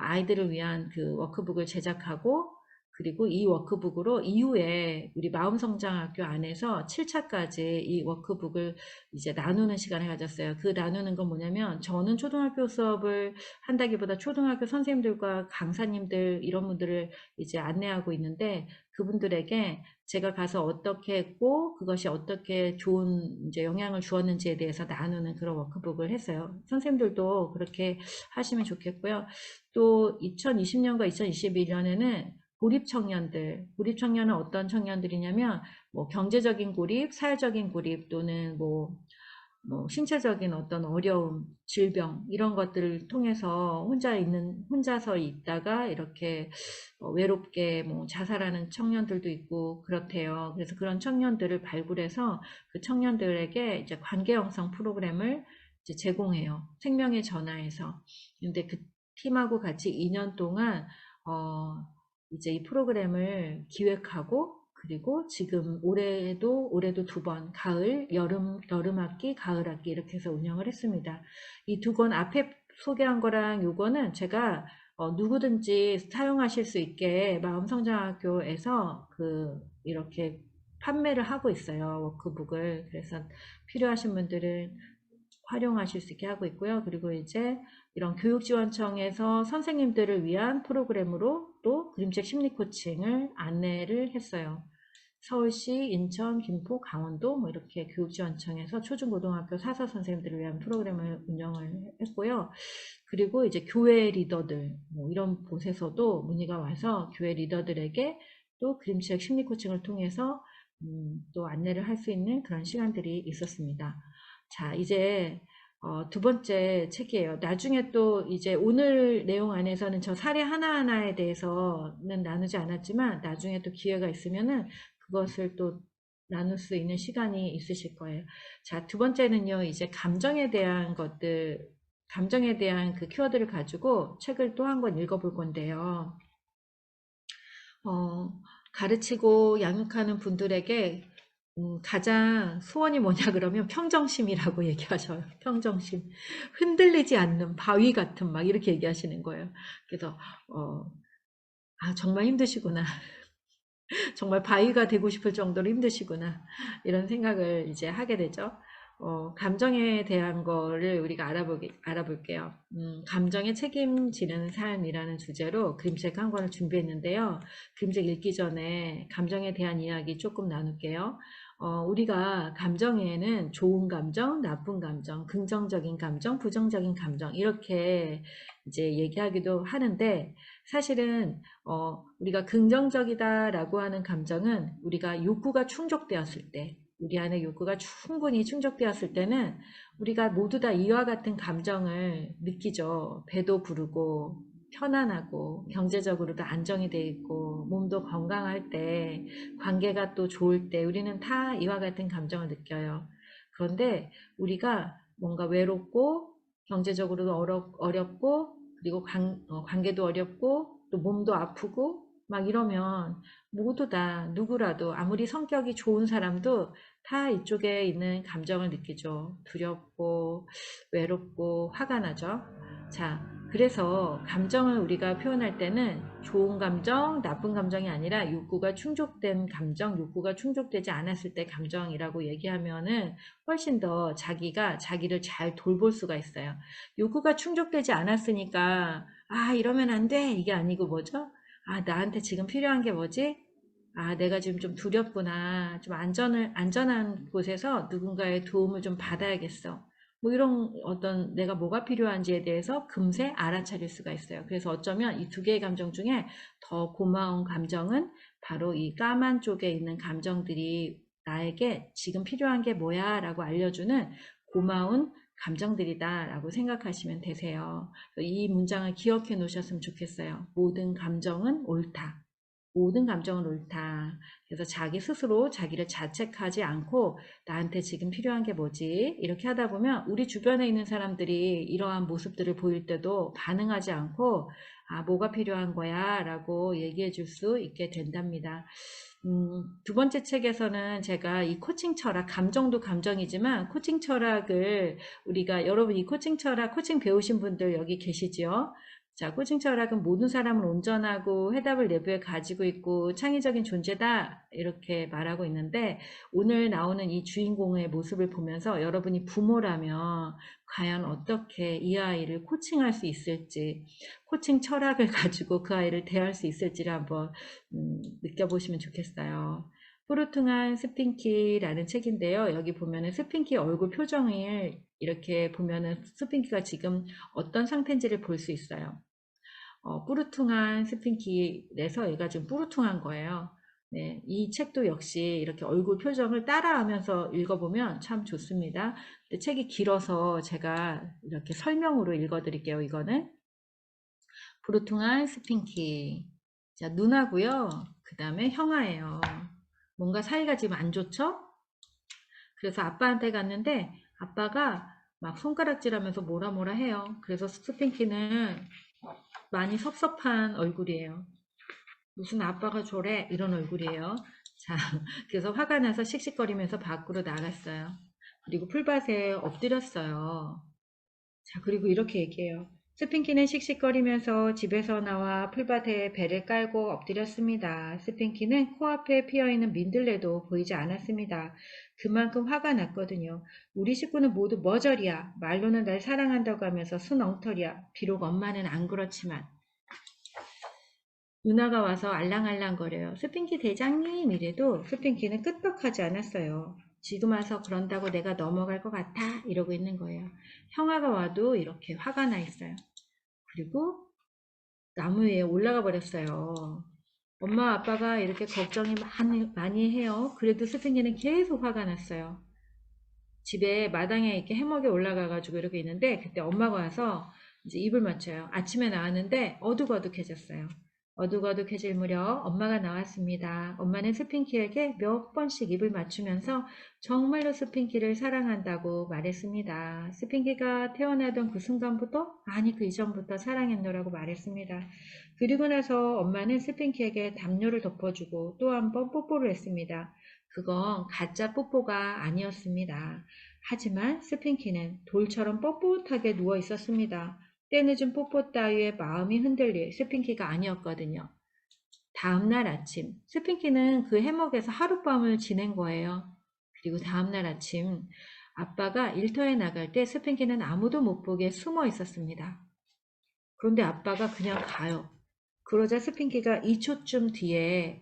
아이들을 위한 그 워크북을 제작하고 그리고 이 워크북으로 이후에 우리 마음성장학교 안에서 7차까지 이 워크북을 이제 나누는 시간을 가졌어요. 그 나누는 건 뭐냐면 저는 초등학교 수업을 한다기보다 초등학교 선생님들과 강사님들 이런 분들을 이제 안내하고 있는데 그분들에게 제가 가서 어떻게 했고 그것이 어떻게 좋은 이제 영향을 주었는지에 대해서 나누는 그런 워크북을 했어요. 선생님들도 그렇게 하시면 좋겠고요. 또 2020년과 2021년에는 고립 청년은 어떤 청년들이냐면 뭐 경제적인 고립, 사회적인 고립 또는 뭐 신체적인 어떤 어려움, 질병 이런 것들을 통해서 혼자서 있다가 이렇게 외롭게 뭐 자살하는 청년들도 있고 그렇대요. 그래서 그런 청년들을 발굴해서 그 청년들에게 이제 관계 형성 프로그램을 이제 제공해요. 생명의 전화에서. 근데 그 팀하고 같이 2년 동안 이제 이 프로그램을 기획하고 그리고 지금 올해도 2번, 가을, 여름 학기, 가을 학기 이렇게 해서 운영을 했습니다. 이 2권 앞에 소개한 거랑 요거는 제가 누구든지 사용하실 수 있게 마음성장학교에서 이렇게 판매를 하고 있어요. 워크북을. 그래서 필요하신 분들은 활용하실 수 있게 하고 있고요. 그리고 이제 이런 교육지원청에서 선생님들을 위한 프로그램으로 또 그림책 심리 코칭을 안내를 했어요. 서울시, 인천, 김포, 강원도 뭐 이렇게 교육지원청에서 초중고등학교 사서 선생님들을 위한 프로그램을 운영을 했고요. 그리고 이제 교회 리더들 뭐 이런 곳에서도 문의가 와서 교회 리더들에게 또 그림책 심리 코칭을 통해서 또 안내를 할 수 있는 그런 시간들이 있었습니다. 자, 이제 2번째 책이에요. 나중에 또 이제 오늘 내용 안에서는 저 사례 하나하나에 대해서는 나누지 않았지만 나중에 또 기회가 있으면은 그것을 또 나눌 수 있는 시간이 있으실 거예요. 자, 2번째는요, 이제 감정에 대한 그 키워드를 가지고 책을 또 한 권 읽어볼 건데요. 가르치고 양육하는 분들에게 가장 소원이 뭐냐 그러면 평정심이라고 얘기하셔요. 평정심. 흔들리지 않는 바위 같은 막 이렇게 얘기하시는 거예요. 그래서 정말 힘드시구나. 정말 바위가 되고 싶을 정도로 힘드시구나. 이런 생각을 이제 하게 되죠. 감정에 대한 거를 우리가 알아볼게요. 감정에 책임지는 삶이라는 주제로 그림책 한 권을 준비했는데요. 그림책 읽기 전에 감정에 대한 이야기 조금 나눌게요. 우리가 감정에는 좋은 감정, 나쁜 감정, 긍정적인 감정, 부정적인 감정 이렇게 이제 얘기하기도 하는데 사실은 우리가 긍정적이다라고 하는 감정은 우리가 욕구가 충족되었을 때 우리 안에 욕구가 충분히 충족되었을 때는 우리가 모두 다 이와 같은 감정을 느끼죠. 배도 부르고 편안하고 경제적으로도 안정이 돼 있고 몸도 건강할 때 관계가 또 좋을 때 우리는 다 이와 같은 감정을 느껴요. 그런데 우리가 뭔가 외롭고 경제적으로도 어렵고 그리고 관계도 어렵고 또 몸도 아프고 막 이러면 모두 다 누구라도 아무리 성격이 좋은 사람도 다 이쪽에 있는 감정을 느끼죠. 두렵고 외롭고 화가 나죠. 자, 그래서 감정을 우리가 표현할 때는 좋은 감정, 나쁜 감정이 아니라 욕구가 충족된 감정, 욕구가 충족되지 않았을 때 감정이라고 얘기하면은 훨씬 더 자기가 자기를 잘 돌볼 수가 있어요. 욕구가 충족되지 않았으니까 이러면 안 돼. 이게 아니고 뭐죠? 나한테 지금 필요한 게 뭐지? 내가 지금 좀 두렵구나. 좀 안전한 곳에서 누군가의 도움을 좀 받아야겠어. 뭐 이런 어떤 내가 뭐가 필요한지에 대해서 금세 알아차릴 수가 있어요. 그래서 어쩌면 이 2개의 감정 중에 더 고마운 감정은 바로 이 까만 쪽에 있는 감정들이 나에게 지금 필요한 게 뭐야 라고 알려주는 고마운 감정들이다 라고 생각하시면 되세요. 이 문장을 기억해 놓으셨으면 좋겠어요. 모든 감정은 옳다. 모든 감정은 옳다. 그래서 자기 스스로 자기를 자책하지 않고 나한테 지금 필요한 게 뭐지? 이렇게 하다 보면 우리 주변에 있는 사람들이 이러한 모습들을 보일 때도 반응하지 않고 뭐가 필요한 거야? 라고 얘기해 줄 수 있게 된답니다. 2번째 책에서는 제가 이 코칭 철학, 감정도 감정이지만 코칭 철학을 여러분 이 코칭 철학, 코칭 배우신 분들 여기 계시죠? 자, 코칭 철학은 모든 사람은 온전하고 해답을 내부에 가지고 있고 창의적인 존재다 이렇게 말하고 있는데 오늘 나오는 이 주인공의 모습을 보면서 여러분이 부모라면 과연 어떻게 이 아이를 코칭할 수 있을지 코칭 철학을 가지고 그 아이를 대할 수 있을지를 한번 느껴보시면 좋겠어요. 포르퉁한 스핑키라는 책인데요. 여기 보면은 스핑키 얼굴 표정을 이렇게 보면은 스핑키가 지금 어떤 상태인지를 볼 수 있어요. 뿌르퉁한 스핑키에서 얘가 지금 뿌르퉁한 거예요. 네, 이 책도 역시 이렇게 얼굴 표정을 따라하면서 읽어보면 참 좋습니다. 근데 책이 길어서 제가 이렇게 설명으로 읽어드릴게요. 이거는 뿌르퉁한 스핑키. 자, 누나고요. 그 다음에 형아예요. 뭔가 사이가 지금 안 좋죠? 그래서 아빠한테 갔는데 아빠가 막 손가락질하면서 뭐라 뭐라 해요. 그래서 스핑키는 많이 섭섭한 얼굴이에요. 무슨 아빠가 저래? 이런 얼굴이에요. 자, 그래서 화가 나서 씩씩거리면서 밖으로 나갔어요. 그리고 풀밭에 엎드렸어요. 자, 그리고 이렇게 얘기해요. 스핑키는 씩씩거리면서 집에서 나와 풀밭에 배를 깔고 엎드렸습니다. 스핑키는 코앞에 피어있는 민들레도 보이지 않았습니다. 그만큼 화가 났거든요. 우리 식구는 모두 머저리야. 말로는 날 사랑한다고 하면서 순 엉터리야. 비록 엄마는 안 그렇지만. 누나가 와서 알랑알랑거려요. 스핑키 대장님 이래도 스핑키는 끄떡하지 않았어요. 지금 와서 그런다고 내가 넘어갈 것 같아 이러고 있는 거예요. 형아가 와도 이렇게 화가 나 있어요. 그리고 나무 위에 올라가 버렸어요. 엄마 아빠가 이렇게 걱정이 많이 해요. 그래도 스핑키는 계속 화가 났어요. 집에 마당에 이렇게 해먹에 올라가가지고 이렇게 있는데 그때 엄마가 와서 이제 입을 맞춰요. 아침에 나왔는데 어둑어둑해졌어요. 어둑어둑해질 무렵 엄마가 나왔습니다. 엄마는 스핑키에게 몇 번씩 입을 맞추면서 정말로 스핑키를 사랑한다고 말했습니다. 스핑키가 태어나던 그 순간부터 아니 그 이전부터 사랑했노라고 말했습니다. 그리고 나서 엄마는 스핑키에게 담요를 덮어주고 또 한 번 뽀뽀를 했습니다. 그건 가짜 뽀뽀가 아니었습니다. 하지만 스핑키는 돌처럼 뻣뻣하게 누워 있었습니다. 때늦은 뽀뽀 따위에 마음이 흔들릴 스핑키가 아니었거든요. 다음날 아침, 스핑키는 그 해먹에서 하룻밤을 지낸 거예요. 그리고 다음날 아침, 아빠가 일터에 나갈 때 스핑키는 아무도 못 보게 숨어 있었습니다. 그런데 아빠가 그냥 가요. 그러자 스핑키가 2초쯤 뒤에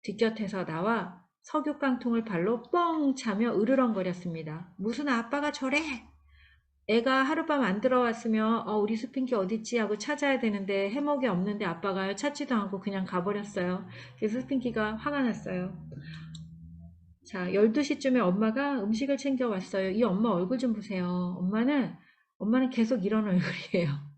뒷곁에서 나와 석유깡통을 발로 뻥 차며 으르렁거렸습니다. 무슨 아빠가 저래? 애가 하룻밤 안 들어왔으면 우리 스핑키 어딨지 하고 찾아야 되는데 해먹이 없는데 아빠가 찾지도 않고 그냥 가버렸어요. 그래서 스핑키가 화가 났어요. 자, 12시쯤에 엄마가 음식을 챙겨왔어요. 이 엄마 얼굴 좀 보세요. 엄마는 계속 이런 얼굴이에요.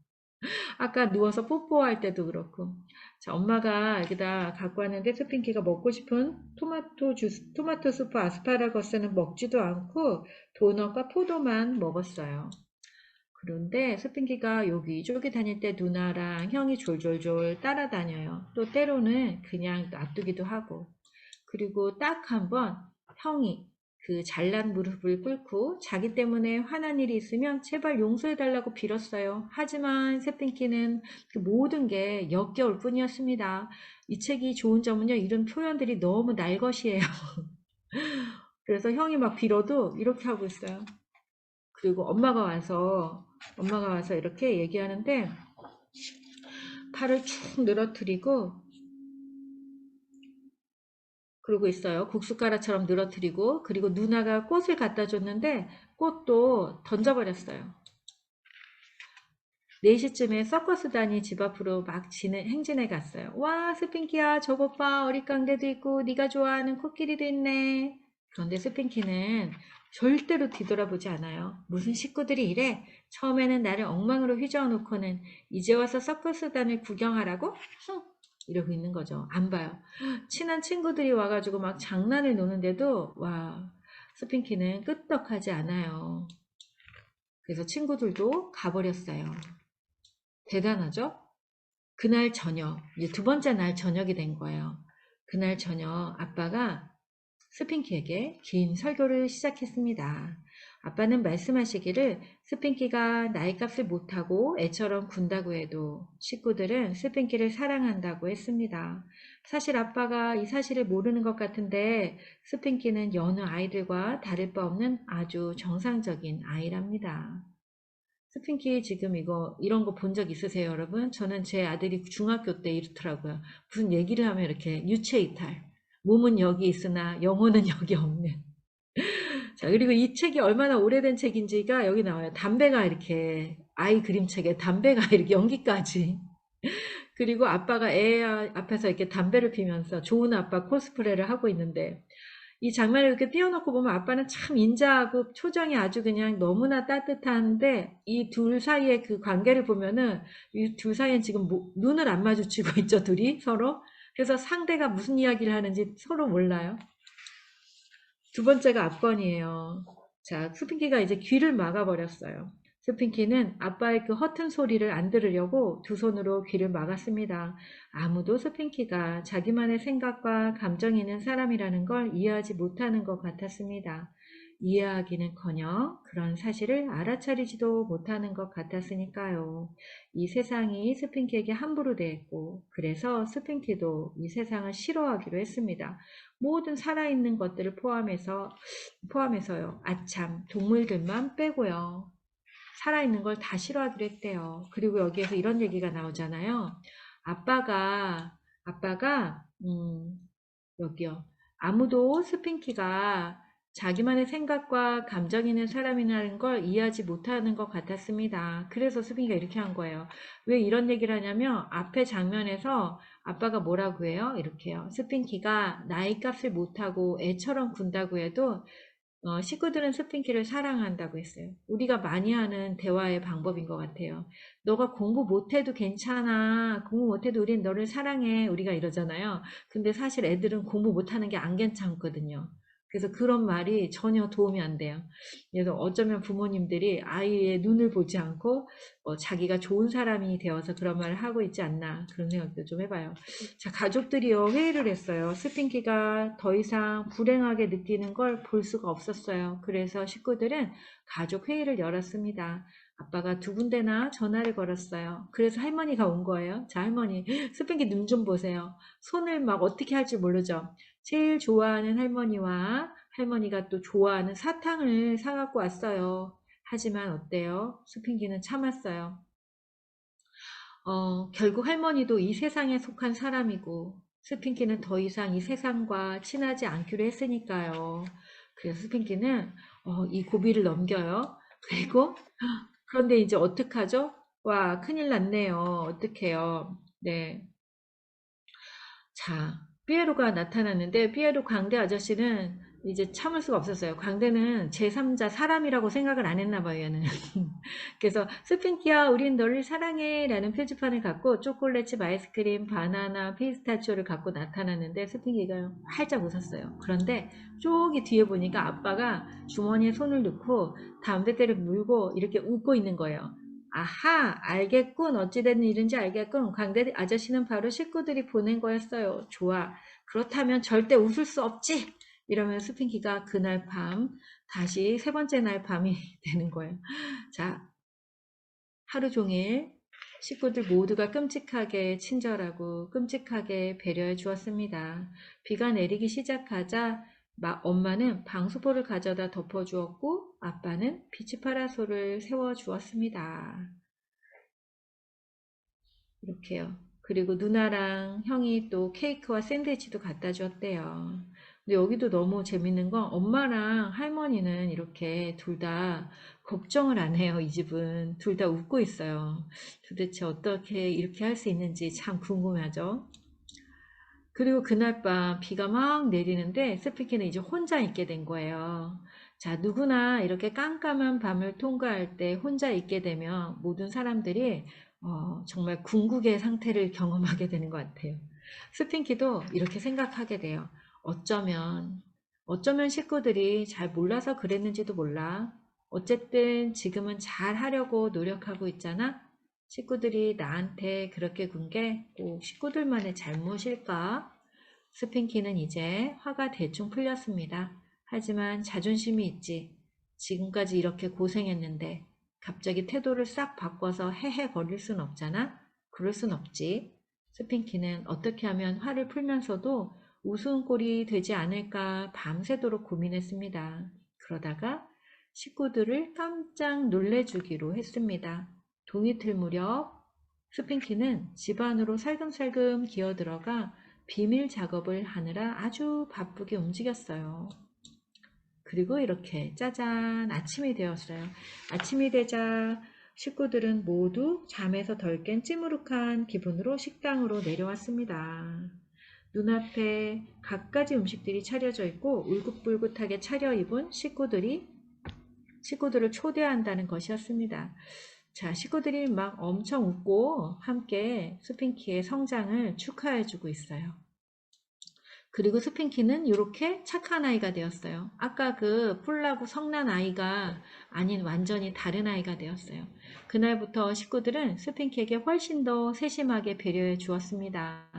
아까 누워서 뽀뽀할 때도 그렇고. 자, 엄마가 여기다 갖고 왔는데 스핑키가 먹고 싶은 토마토 수프 아스파라거스는 먹지도 않고 도넛과 포도만 먹었어요. 그런데 스핑키가 여기저기 다닐 때 누나랑 형이 졸졸졸 따라다녀요. 또 때로는 그냥 놔두기도 하고. 그리고 딱 한 번 형이 그 잘난 무릎을 꿇고 자기 때문에 화난 일이 있으면 제발 용서해달라고 빌었어요. 하지만 스핑키는 그 모든 게 역겨울 뿐이었습니다. 이 책이 좋은 점은요, 이런 표현들이 너무 날것이에요. 그래서 형이 막 빌어도 이렇게 하고 있어요. 그리고 엄마가 와서 이렇게 얘기하는데 팔을 축 늘어뜨리고 그러고 있어요. 국숫가루처럼 늘어뜨리고. 그리고 누나가 꽃을 갖다 줬는데 꽃도 던져버렸어요. 4시쯤에 서커스단이 집 앞으로 막 행진해 갔어요. 와, 스핑키야, 저것 봐. 어릿광대도 있고 네가 좋아하는 코끼리도 있네. 그런데 스핑키는 절대로 뒤돌아보지 않아요. 무슨 식구들이 이래? 처음에는 나를 엉망으로 휘저어놓고는 이제 와서 서커스단을 구경하라고? 이러고 있는 거죠. 안 봐요. 친한 친구들이 와가지고 막 장난을 노는데도 와, 스핑키는 끄떡하지 않아요. 그래서 친구들도 가버렸어요. 대단하죠? 그날 저녁, 이제 두 번째 날 저녁이 된 거예요. 그날 저녁 아빠가 스핑키에게 긴 설교를 시작했습니다. 아빠는 말씀하시기를 스핑키가 나이 값을 못하고 애처럼 군다고 해도 식구들은 스핑키를 사랑한다고 했습니다. 사실 아빠가 이 사실을 모르는 것 같은데 스핑키는 여느 아이들과 다를 바 없는 아주 정상적인 아이랍니다. 스핑키 지금 이런 거 본 적 있으세요, 여러분? 저는 제 아들이 중학교 때 이렇더라고요. 무슨 얘기를 하면 이렇게 유체이탈. 몸은 여기 있으나 영혼은 여기 없는. 자, 그리고 이 책이 얼마나 오래된 책인지가 여기 나와요. 담배가 이렇게, 아이 그림책에 담배가 이렇게 연기까지. 그리고 아빠가 애 앞에서 이렇게 담배를 피면서 좋은 아빠 코스프레를 하고 있는데 이 장면을 이렇게 띄워놓고 보면 아빠는 참 인자하고 표정이 아주 그냥 너무나 따뜻한데 이 둘 사이의 그 관계를 보면은 이 둘 사이엔 지금 눈을 안 마주치고 있죠, 둘이 서로. 그래서 상대가 무슨 이야기를 하는지 서로 몰라요. 두 번째가 압권이에요. 자, 스핑키가 이제 귀를 막아버렸어요. 스핑키는 아빠의 그 허튼 소리를 안 들으려고 두 손으로 귀를 막았습니다. 아무도 스핑키가 자기만의 생각과 감정이 있는 사람이라는 걸 이해하지 못하는 것 같았습니다. 이해하기는커녕 그런 사실을 알아차리지도 못하는 것 같았으니까요. 이 세상이 스핑키에게 함부로 대했고 그래서 스핑키도 이 세상을 싫어하기로 했습니다. 모든 살아있는 것들을 포함해서요. 아참, 동물들만 빼고요. 살아있는 걸 다 싫어하기로 했대요. 그리고 여기에서 이런 얘기가 나오잖아요. 아빠가, 여기요. 아무도 스핑키가 자기만의 생각과 감정이 있는 사람이라는 걸 이해하지 못하는 것 같았습니다. 그래서 스핑키가 이렇게 한 거예요. 왜 이런 얘기를 하냐면 앞에 장면에서 아빠가 뭐라고 해요? 이렇게요. 스핑키가 나이 값을 못하고 애처럼 군다고 해도 식구들은 스핑키를 사랑한다고 했어요. 우리가 많이 하는 대화의 방법인 것 같아요. 너가 공부 못해도 괜찮아. 공부 못해도 우린 너를 사랑해. 우리가 이러잖아요. 근데 사실 애들은 공부 못하는 게 안 괜찮거든요. 그래서 그런 말이 전혀 도움이 안 돼요. 그래서 어쩌면 부모님들이 아이의 눈을 보지 않고 자기가 좋은 사람이 되어서 그런 말을 하고 있지 않나 그런 생각도 좀 해봐요. 자, 가족들이요 회의를 했어요. 스핑키가 더 이상 불행하게 느끼는 걸 볼 수가 없었어요. 그래서 식구들은 가족 회의를 열었습니다. 아빠가 두 군데나 전화를 걸었어요. 그래서 할머니가 온 거예요. 자, 할머니, 스핑키 눈 좀 보세요. 손을 막 어떻게 할지 모르죠. 제일 좋아하는 할머니와 할머니가 또 좋아하는 사탕을 사갖고 왔어요. 하지만 어때요? 스핑키는 참았어요. 결국 할머니도 이 세상에 속한 사람이고 스핑키는 더 이상 이 세상과 친하지 않기로 했으니까요. 그래서 스핑키는 이 고비를 넘겨요. 그리고 그런데 이제 어떡하죠? 와, 큰일 났네요. 어떡해요? 네. 자, 삐에로가 나타났는데 삐에로 광대 아저씨는 이제 참을 수가 없었어요. 광대는 제3자 사람이라고 생각을 안 했나 봐요, 얘는. 그래서 스핑키야, 우린 너를 사랑해 라는 표지판을 갖고 초콜릿칩 아이스크림, 바나나, 피스타치오를 갖고 나타났는데 스핑키가 활짝 웃었어요. 그런데 저기 뒤에 보니까 아빠가 주머니에 손을 넣고 담뱃대를 물고 이렇게 웃고 있는 거예요. 아하, 알겠군. 어찌된 일인지 알겠군. 광대 아저씨는 바로 식구들이 보낸 거였어요. 좋아. 그렇다면 절대 웃을 수 없지. 이러면 스핑키가 그날 밤 다시 세 번째 날 밤이 되는 거예요. 자, 하루 종일 식구들 모두가 끔찍하게 친절하고 끔찍하게 배려해 주었습니다. 비가 내리기 시작하자 엄마는 방수포를 가져다 덮어주었고 아빠는 비치 파라솔을 세워주었습니다. 이렇게요. 그리고 누나랑 형이 또 케이크와 샌드위치도 갖다 주었대요. 근데 여기도 너무 재밌는 건 엄마랑 할머니는 이렇게 둘 다 걱정을 안 해요. 이 집은 둘 다 웃고 있어요. 도대체 어떻게 이렇게 할 수 있는지 참 궁금하죠. 그리고 그날 밤 비가 막 내리는데 스피키는 이제 혼자 있게 된 거예요. 자, 누구나 이렇게 깜깜한 밤을 통과할 때 혼자 있게 되면 모든 사람들이 정말 궁극의 상태를 경험하게 되는 것 같아요. 스핑키도 이렇게 생각하게 돼요. 어쩌면 식구들이 잘 몰라서 그랬는지도 몰라. 어쨌든 지금은 잘 하려고 노력하고 있잖아. 식구들이 나한테 그렇게 군 게 꼭 식구들만의 잘못일까? 스핑키는 이제 화가 대충 풀렸습니다. 하지만 자존심이 있지. 지금까지 이렇게 고생했는데 갑자기 태도를 싹 바꿔서 헤헤 거릴 순 없잖아? 그럴 순 없지. 스핑키는 어떻게 하면 화를 풀면서도 웃음꼴이 되지 않을까 밤새도록 고민했습니다. 그러다가 식구들을 깜짝 놀래주기로 했습니다. 동이틀 무렵 스핑키는 집 안으로 살금살금 기어들어가 비밀 작업을 하느라 아주 바쁘게 움직였어요. 그리고 이렇게 짜잔 아침이 되었어요. 아침이 되자 식구들은 모두 잠에서 덜 깬 찌무룩한 기분으로 식당으로 내려왔습니다. 눈앞에 갖가지 음식들이 차려져 있고 울긋불긋하게 차려입은 식구들을 초대한다는 것이었습니다. 자, 식구들이 막 엄청 웃고 함께 스핑키의 성장을 축하해주고 있어요. 그리고 스핑키는 이렇게 착한 아이가 되었어요. 아까 그 뿔나고 성난 아이가 아닌 완전히 다른 아이가 되었어요. 그날부터 식구들은 스핑키에게 훨씬 더 세심하게 배려해 주었습니다.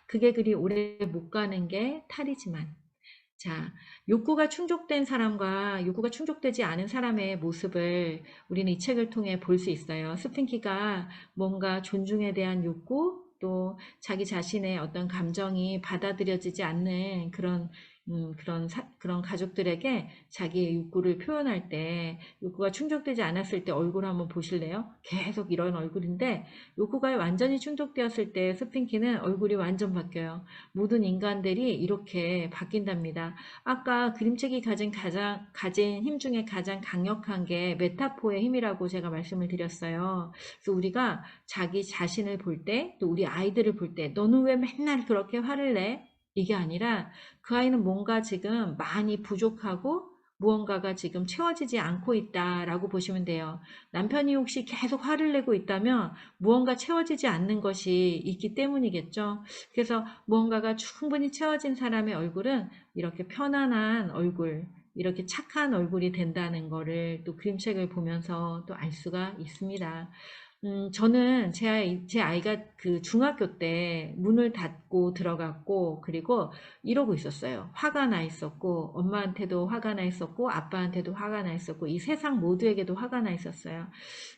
그게 그리 오래 못 가는 게 탈이지만. 자, 욕구가 충족된 사람과 욕구가 충족되지 않은 사람의 모습을 우리는 이 책을 통해 볼 수 있어요. 스핑키가 뭔가 존중에 대한 욕구, 또 자기 자신의 어떤 감정이 받아들여지지 않는 그런 가족들에게 자기의 욕구를 표현할 때, 욕구가 충족되지 않았을 때 얼굴 한번 보실래요? 계속 이런 얼굴인데, 욕구가 완전히 충족되었을 때 스핑키는 얼굴이 완전 바뀌어요. 모든 인간들이 이렇게 바뀐답니다. 아까 그림책이 가진 힘 중에 가장 강력한 게 메타포의 힘이라고 제가 말씀을 드렸어요. 그래서 우리가 자기 자신을 볼 때, 또 우리 아이들을 볼 때, 너는 왜 맨날 그렇게 화를 내? 이게 아니라 그 아이는 뭔가 지금 많이 부족하고 무언가가 지금 채워지지 않고 있다라고 보시면 돼요. 남편이 혹시 계속 화를 내고 있다면 무언가 채워지지 않는 것이 있기 때문이겠죠. 그래서 무언가가 충분히 채워진 사람의 얼굴은 이렇게 편안한 얼굴, 이렇게 착한 얼굴이 된다는 거를 또 그림책을 보면서 또 알 수가 있습니다. 저는 제 아이가 그 중학교 때 문을 닫고 들어갔고, 그리고 이러고 있었어요. 화가 나 있었고, 엄마한테도 화가 나 있었고, 아빠한테도 화가 나 있었고, 이 세상 모두에게도 화가 나 있었어요.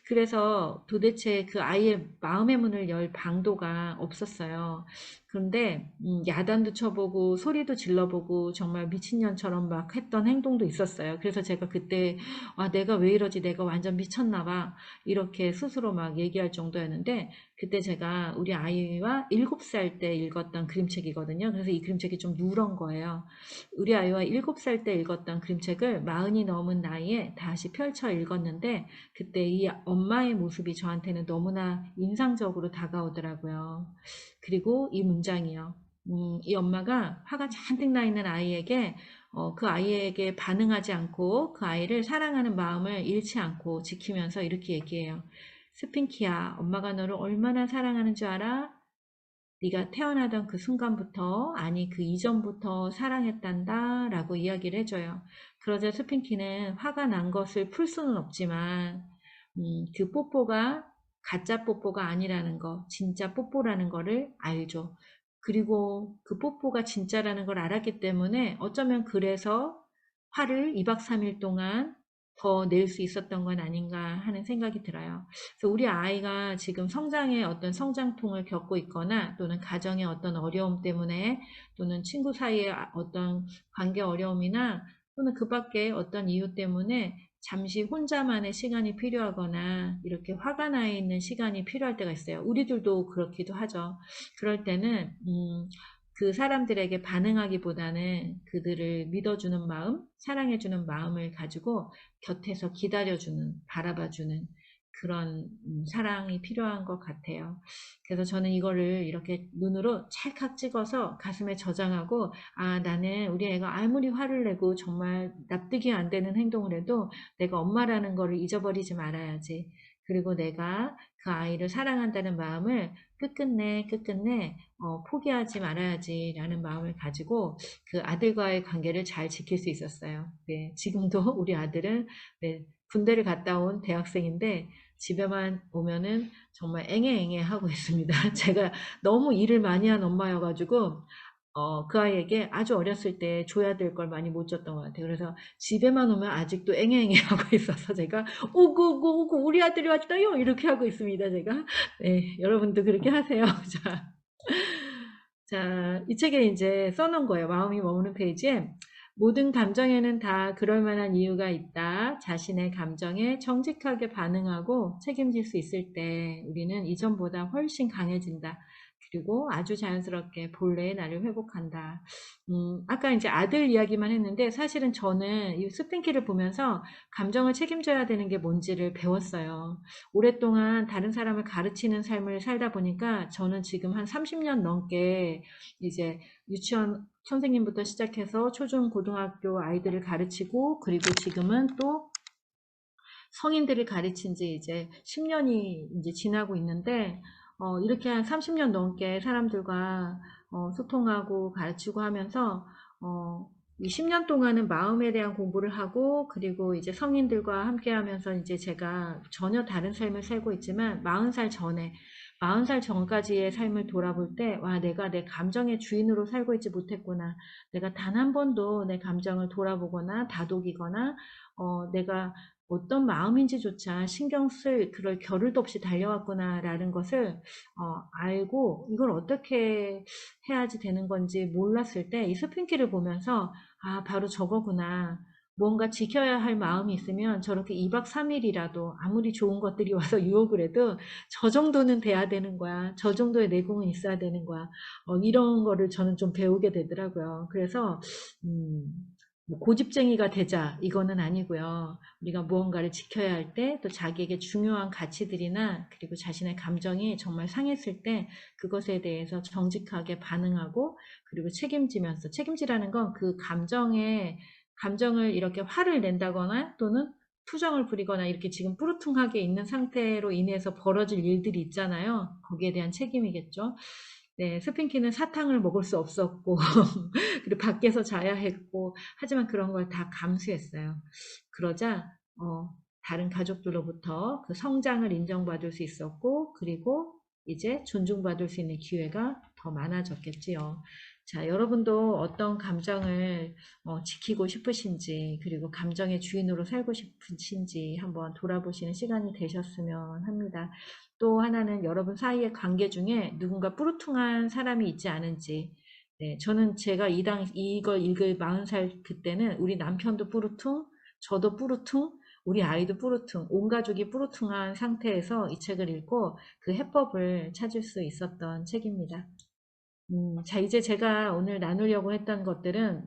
그래서 도대체 그 아이의 마음의 문을 열 방도가 없었어요. 그런데 야단도 쳐보고 소리도 질러보고 정말 미친년처럼 막 했던 행동도 있었어요. 그래서 제가 그때 내가 왜 이러지? 내가 완전 미쳤나 봐. 이렇게 스스로 막 얘기할 정도였는데, 그때 제가 우리 아이와 7살 때 읽었던 그림책이거든요. 그래서 이 그림책이 좀 누런 거예요. 우리 아이와 7살 때 읽었던 그림책을 40이 넘은 나이에 다시 펼쳐 읽었는데, 그때 이 엄마의 모습이 저한테는 너무나 인상적으로 다가오더라고요. 그리고 이 문장이요. 이 엄마가 화가 잔뜩 나 있는 아이에게 그 아이에게 반응하지 않고 그 아이를 사랑하는 마음을 잃지 않고 지키면서 이렇게 얘기해요. 스핑키야, 엄마가 너를 얼마나 사랑하는 줄 알아? 네가 태어나던 그 순간부터, 아니 그 이전부터 사랑했단다 라고 이야기를 해줘요. 그러자 스핑키는 화가 난 것을 풀 수는 없지만 그 뽀뽀가 가짜 뽀뽀가 아니라는 거, 진짜 뽀뽀라는 거를 알죠. 그리고 그 뽀뽀가 진짜라는 걸 알았기 때문에 어쩌면 그래서 화를 2박 3일 동안 더 낼 수 있었던 건 아닌가 하는 생각이 들어요. 그래서 우리 아이가 지금 성장의 어떤 성장통을 겪고 있거나 또는 가정의 어떤 어려움 때문에 또는 친구 사이의 어떤 관계 어려움이나 또는 그 밖에 어떤 이유 때문에 잠시 혼자만의 시간이 필요하거나 이렇게 화가 나 있는 시간이 필요할 때가 있어요. 우리들도 그렇기도 하죠. 그럴 때는 그 사람들에게 반응하기보다는 그들을 믿어주는 마음, 사랑해주는 마음을 가지고 곁에서 기다려주는, 바라봐주는 그런 사랑이 필요한 것 같아요. 그래서 저는 이거를 이렇게 눈으로 찰칵 찍어서 가슴에 저장하고, 나는 우리 애가 아무리 화를 내고 정말 납득이 안 되는 행동을 해도 내가 엄마라는 거를 잊어버리지 말아야지. 그리고 내가 그 아이를 사랑한다는 마음을 끝끝내 포기하지 말아야지라는 마음을 가지고 그 아들과의 관계를 잘 지킬 수 있었어요. 네, 지금도 우리 아들은 군대를 갔다 온 대학생인데 집에만 오면은 정말 앵애앵애 하고 있습니다. 제가 너무 일을 많이 한 엄마여가지고 그 아이에게 아주 어렸을 때 줘야 될 걸 많이 못 줬던 것 같아요. 그래서 집에만 오면 아직도 앵앵앵애 하고 있어서 제가 오구 우리 아들이 왔다요 이렇게 하고 있습니다. 제가 네, 여러분도 그렇게 하세요. 자, 이 책에 이제 써놓은 거예요. 마음이 머무는 페이지에 모든 감정에는 다 그럴 만한 이유가 있다. 자신의 감정에 정직하게 반응하고 책임질 수 있을 때 우리는 이전보다 훨씬 강해진다. 그리고 아주 자연스럽게 본래의 나를 회복한다. 아까 이제 아들 이야기만 했는데 사실은 저는 이 스핑키를 보면서 감정을 책임져야 되는 게 뭔지를 배웠어요. 오랫동안 다른 사람을 가르치는 삶을 살다 보니까 저는 지금 한 30년 넘게 이제 유치원 선생님부터 시작해서 초중 고등학교 아이들을 가르치고 그리고 지금은 또 성인들을 가르친 지 이제 10년이 이제 지나고 있는데, 이렇게 한 30년 넘게 사람들과 소통하고 가르치고 하면서, 이 10년 동안은 마음에 대한 공부를 하고, 그리고 이제 성인들과 함께 하면서 이제 제가 전혀 다른 삶을 살고 있지만, 40살 전까지의 삶을 돌아볼 때, 와, 내가 내 감정의 주인으로 살고 있지 못했구나. 내가 단 한 번도 내 감정을 돌아보거나 다독이거나, 내가 어떤 마음인지조차 신경 쓸 그럴 겨를도 없이 달려왔구나라는 것을 알고 이걸 어떻게 해야지 되는 건지 몰랐을 때 이 스핑키를 보면서 아, 바로 저거구나. 뭔가 지켜야 할 마음이 있으면 저렇게 2박 3일이라도 아무리 좋은 것들이 와서 유혹을 해도 저 정도는 돼야 되는 거야. 저 정도의 내공은 있어야 되는 거야. 이런 거를 저는 좀 배우게 되더라고요. 그래서 뭐 고집쟁이가 되자 이거는 아니고요. 우리가 무언가를 지켜야 할 때 또 자기에게 중요한 가치들이나 그리고 자신의 감정이 정말 상했을 때 그것에 대해서 정직하게 반응하고 그리고 책임지라는 건 그 감정을 이렇게 화를 낸다거나 또는 투정을 부리거나 이렇게 지금 뿌르퉁하게 있는 상태로 인해서 벌어질 일들이 있잖아요. 거기에 대한 책임이겠죠. 네, 스핑키는 사탕을 먹을 수 없었고 그리고 밖에서 자야 했고 하지만 그런 걸 다 감수했어요. 그러자 다른 가족들로부터 그 성장을 인정받을 수 있었고 그리고 이제 존중받을 수 있는 기회가 더 많아졌겠지요. 자, 여러분도 어떤 감정을 지키고 싶으신지 그리고 감정의 주인으로 살고 싶으신지 한번 돌아보시는 시간이 되셨으면 합니다. 또 하나는 여러분 사이의 관계 중에 누군가 뿌르퉁한 사람이 있지 않은지. 네, 저는 제가 이걸 읽을 40살 그때는 우리 남편도 뿌르퉁, 저도 뿌르퉁, 우리 아이도 뿌르퉁, 온 가족이 뿌르퉁한 상태에서 이 책을 읽고 그 해법을 찾을 수 있었던 책입니다. 자, 이제 제가 오늘 나누려고 했던 것들은,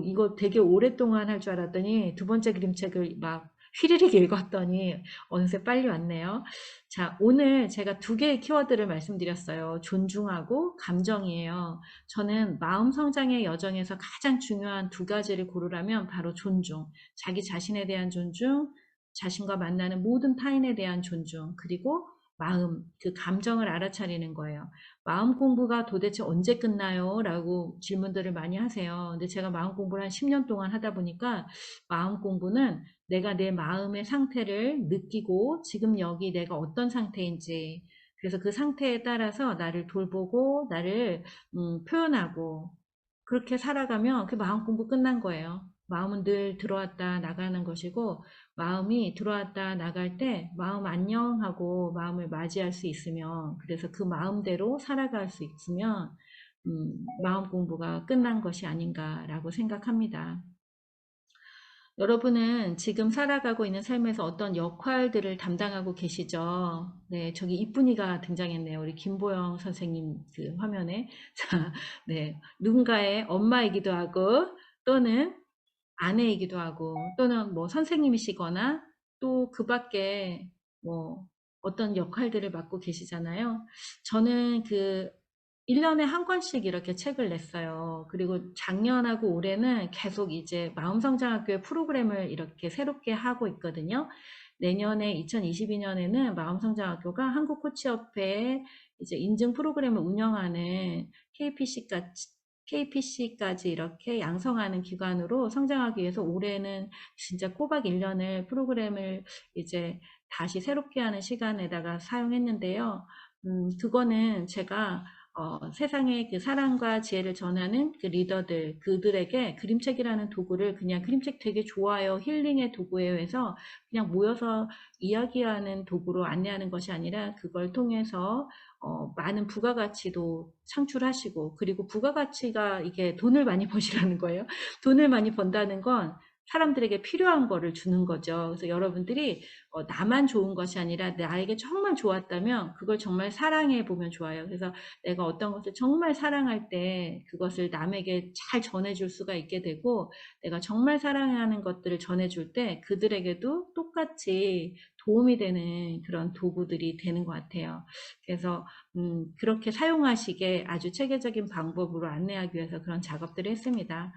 이거 되게 오랫동안 할 줄 알았더니 두 번째 그림책을 막 휘리릭 읽었더니 어느새 빨리 왔네요. 자, 오늘 제가 두 개의 키워드를 말씀드렸어요. 존중하고 감정이에요. 저는 마음 성장의 여정에서 가장 중요한 두 가지를 고르라면 바로 존중, 자기 자신에 대한 존중, 자신과 만나는 모든 타인에 대한 존중, 그리고 마음, 그 감정을 알아차리는 거예요. 마음 공부가 도대체 언제 끝나요? 라고 질문들을 많이 하세요. 근데 제가 마음 공부를 한 10년 동안 하다 보니까 마음 공부는 내가 내 마음의 상태를 느끼고 지금 여기 내가 어떤 상태인지 그래서 그 상태에 따라서 나를 돌보고 나를 표현하고 그렇게 살아가면 그 마음 공부 끝난 거예요. 마음은 늘 들어왔다 나가는 것이고 마음이 들어왔다 나갈 때 마음 안녕하고 마음을 맞이할 수 있으면 그래서 그 마음대로 살아갈 수 있으면 마음 공부가 끝난 것이 아닌가라고 생각합니다. 여러분은 지금 살아가고 있는 삶에서 어떤 역할들을 담당하고 계시죠? 네, 저기 이쁜이가 등장했네요. 우리 김보영 선생님 그 화면에. 자, 네, 누군가의 엄마이기도 하고 또는 아내이기도 하고 또는 뭐 선생님이시거나 또 그 밖에 뭐 어떤 역할들을 맡고 계시잖아요. 저는 그 1년에 한 권씩 이렇게 책을 냈어요. 그리고 작년하고 올해는 계속 이제 마음성장학교의 프로그램을 이렇게 새롭게 하고 있거든요. 내년에 2022년에는 마음성장학교가 한국코치협회에 이제 인증 프로그램을 운영하는 KPC까지 이렇게 양성하는 기관으로 성장하기 위해서 올해는 진짜 꼬박 1년을 프로그램을 이제 다시 새롭게 하는 시간에다가 사용했는데요. 그거는 제가 세상에 그 사랑과 지혜를 전하는 그 리더들, 그들에게 그림책이라는 도구를 그냥 그림책 되게 좋아요, 힐링의 도구예요 해서 그냥 모여서 이야기하는 도구로 안내하는 것이 아니라 그걸 통해서 많은 부가가치도 창출하시고 그리고 부가가치가 이게 돈을 많이 버시라는 거예요. 돈을 많이 번다는 건 사람들에게 필요한 거를 주는 거죠. 그래서 여러분들이 나만 좋은 것이 아니라 나에게 정말 좋았다면 그걸 정말 사랑해 보면 좋아요. 그래서 내가 어떤 것을 정말 사랑할 때 그것을 남에게 잘 전해줄 수가 있게 되고, 내가 정말 사랑하는 것들을 전해줄 때 그들에게도 똑같이 도움이 되는 그런 도구들이 되는 것 같아요. 그래서 그렇게 사용하시게 아주 체계적인 방법으로 안내하기 위해서 그런 작업들을 했습니다.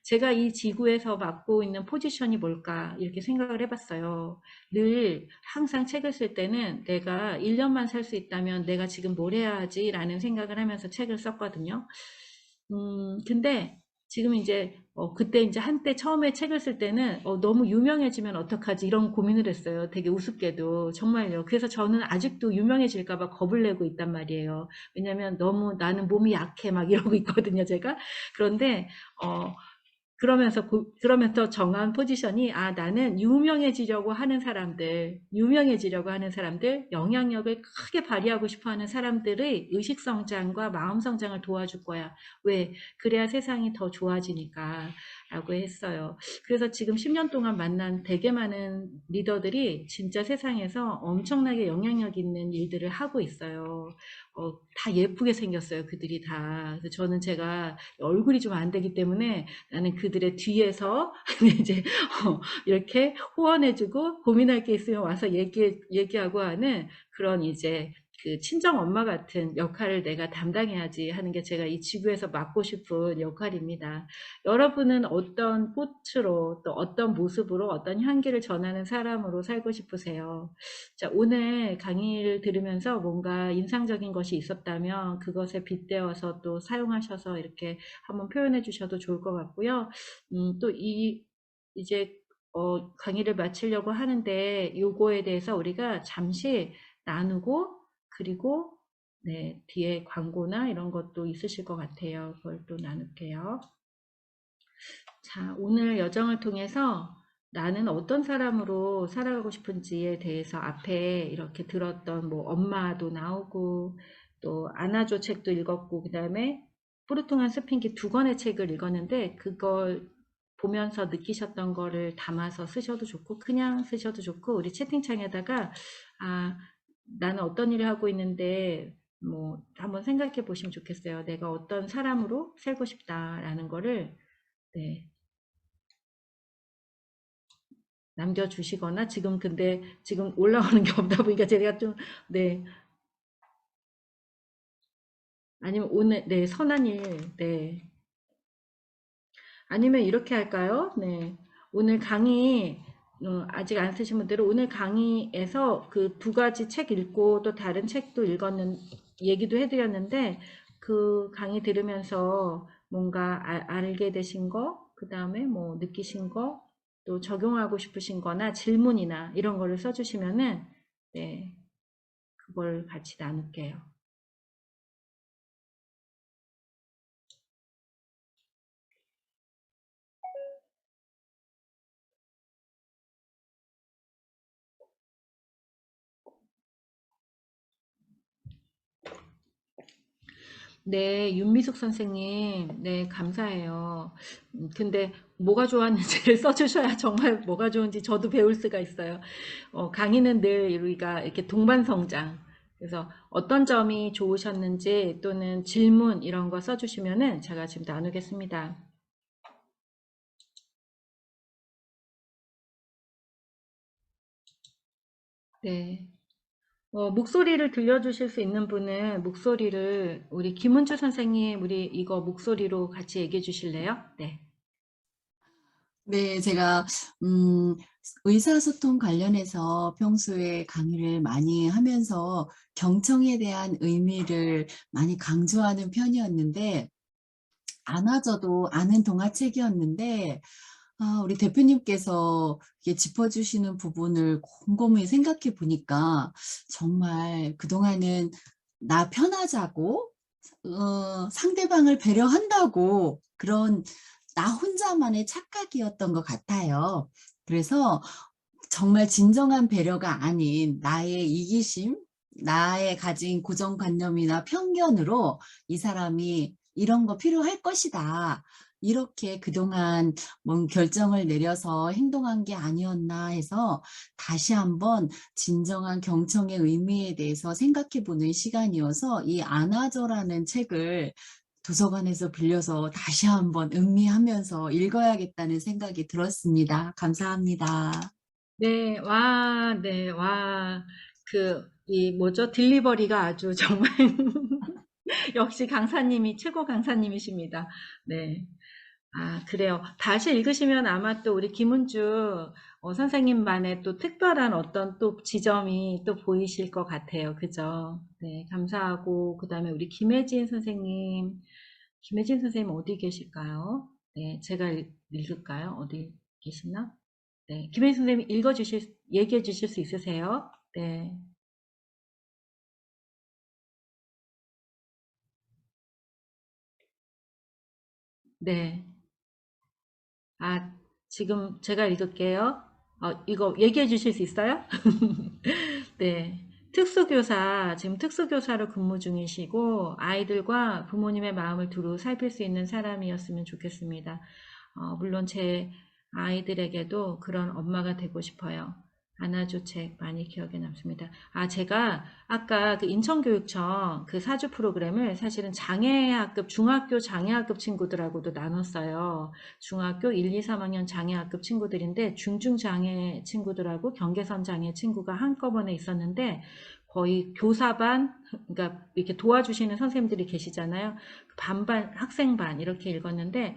제가 이 지구에서 맡고 있는 포지션이 뭘까 이렇게 생각을 해봤어요. 늘 항상 책을 쓸 때는 내가 1년만 살 수 있다면 내가 지금 뭘 해야 하지? 라는 생각을 하면서 책을 썼거든요. 근데 지금 이제 그때 이제 한때 처음에 책을 쓸 때는 너무 유명해지면 어떡하지 이런 고민을 했어요. 되게 우습게도 정말요. 그래서 저는 아직도 유명해질까 봐 겁을 내고 있단 말이에요. 왜냐면 너무 나는 몸이 약해 막 이러고 있거든요, 제가. 그런데 그러면서 정한 포지션이, 나는 유명해지려고 하는 사람들, 영향력을 크게 발휘하고 싶어 하는 사람들의 의식 성장과 마음 성장을 도와줄 거야. 왜? 그래야 세상이 더 좋아지니까. 라고 했어요. 그래서 지금 10년 동안 만난 되게 많은 리더들이 진짜 세상에서 엄청나게 영향력 있는 일들을 하고 있어요. 다 예쁘게 생겼어요, 그들이 다. 그래서 저는 제가 얼굴이 좀 안 되기 때문에 나는 그들의 뒤에서 이제 이렇게 후원해주고 고민할 게 있으면 와서 얘기하고 하는 그런 이제 그 친정 엄마 같은 역할을 내가 담당해야지 하는 게 제가 이 지구에서 맡고 싶은 역할입니다. 여러분은 어떤 꽃으로 또 어떤 모습으로 어떤 향기를 전하는 사람으로 살고 싶으세요? 자, 오늘 강의를 들으면서 뭔가 인상적인 것이 있었다면 그것에 빗대어서 또 사용하셔서 이렇게 한번 표현해 주셔도 좋을 것 같고요. 또 이제 강의를 마치려고 하는데 요거에 대해서 우리가 잠시 나누고, 그리고 네, 뒤에 광고나 이런 것도 있으실 것 같아요. 그걸 또 나눌게요. 자, 오늘 여정을 통해서 나는 어떤 사람으로 살아가고 싶은지에 대해서 앞에 이렇게 들었던 뭐 엄마도 나오고 또 안아줘 책도 읽었고, 그 다음에 푸르퉁한 스fin기 2권의 책을 읽었는데 그걸 보면서 느끼셨던 거를 담아서 쓰셔도 좋고 그냥 쓰셔도 좋고, 우리 채팅창에다가 나는 어떤 일을 하고 있는데 뭐 한번 생각해 보시면 좋겠어요. 내가 어떤 사람으로 살고 싶다라는 거를 네, 남겨주시거나, 근데 지금 올라오는 게 없다 보니까 제가 좀, 네, 아니면 오늘, 네, 선한 일, 네. 아니면 이렇게 할까요? 네. 오늘 강의, 아직 안 쓰신 분들은 오늘 강의에서 그 2가지 책 읽고 또 다른 책도 얘기도 해드렸는데, 그 강의 들으면서 뭔가 알게 되신 거, 그 다음에 뭐 느끼신 거, 또 적용하고 싶으신 거나 질문이나 이런 거를 써주시면은, 네, 그걸 같이 나눌게요. 네, 윤미숙 선생님, 네, 감사해요. 근데 뭐가 좋았는지를 써주셔야 정말 뭐가 좋은지 저도 배울 수가 있어요. 강의는 늘 우리가 이렇게 동반성장. 그래서 어떤 점이 좋으셨는지 또는 질문 이런 거 써주시면은 제가 지금 나누겠습니다. 네. 목소리를 들려주실 수 있는 분은 목소리를, 우리 김은주 선생님, 우리 이거 목소리로 같이 얘기해 주실래요? 네. 네, 제가 의사소통 관련해서 평소에 강의를 많이 하면서 경청에 대한 의미를 많이 강조하는 편이었는데, 안아줘도 아는 동화책이었는데, 우리 대표님께서 이렇게 짚어주시는 부분을 곰곰이 생각해 보니까 정말 그동안은 나 편하자고 상대방을 배려한다고 그런 나 혼자만의 착각이었던 것 같아요. 그래서 정말 진정한 배려가 아닌 나의 이기심, 나의 가진 고정관념이나 편견으로 이 사람이 이런 거 필요할 것이다. 이렇게 그동안 뭔 결정을 내려서 행동한 게 아니었나 해서 다시 한번 진정한 경청의 의미에 대해서 생각해 보는 시간이어서 이 안아줘라는 책을 도서관에서 빌려서 다시 한번 음미하면서 읽어야겠다는 생각이 들었습니다. 감사합니다. 네, 와, 네, 와. 이 뭐죠? 딜리버리가 아주 정말 역시 강사님이 최고 강사님이십니다. 네. 아, 그래요. 다시 읽으시면 아마 또 우리 김은주 선생님만의 또 특별한 어떤 또 지점이 또 보이실 것 같아요. 그죠? 네, 감사하고, 그 다음에 우리 김혜진 선생님 어디 계실까요? 네, 제가 읽을까요? 어디 계시나? 네, 김혜진 선생님 얘기해 주실 수 있으세요? 네. 네. 아, 지금 제가 읽을게요. 이거 얘기해 주실 수 있어요? 네. 지금 특수교사로 근무 중이시고, 아이들과 부모님의 마음을 두루 살필 수 있는 사람이었으면 좋겠습니다. 물론 제 아이들에게도 그런 엄마가 되고 싶어요. 안아줘 책 많이 기억에 남습니다. 제가 아까 그 인천교육청 그 사주 프로그램을 사실은 중학교 장애학급 친구들하고도 나눴어요. 중학교 1, 2, 3학년 장애학급 친구들인데 중증장애 친구들하고 경계선 장애 친구가 한꺼번에 있었는데 거의 교사반, 그러니까 이렇게 도와주시는 선생님들이 계시잖아요. 반반, 학생반 이렇게 읽었는데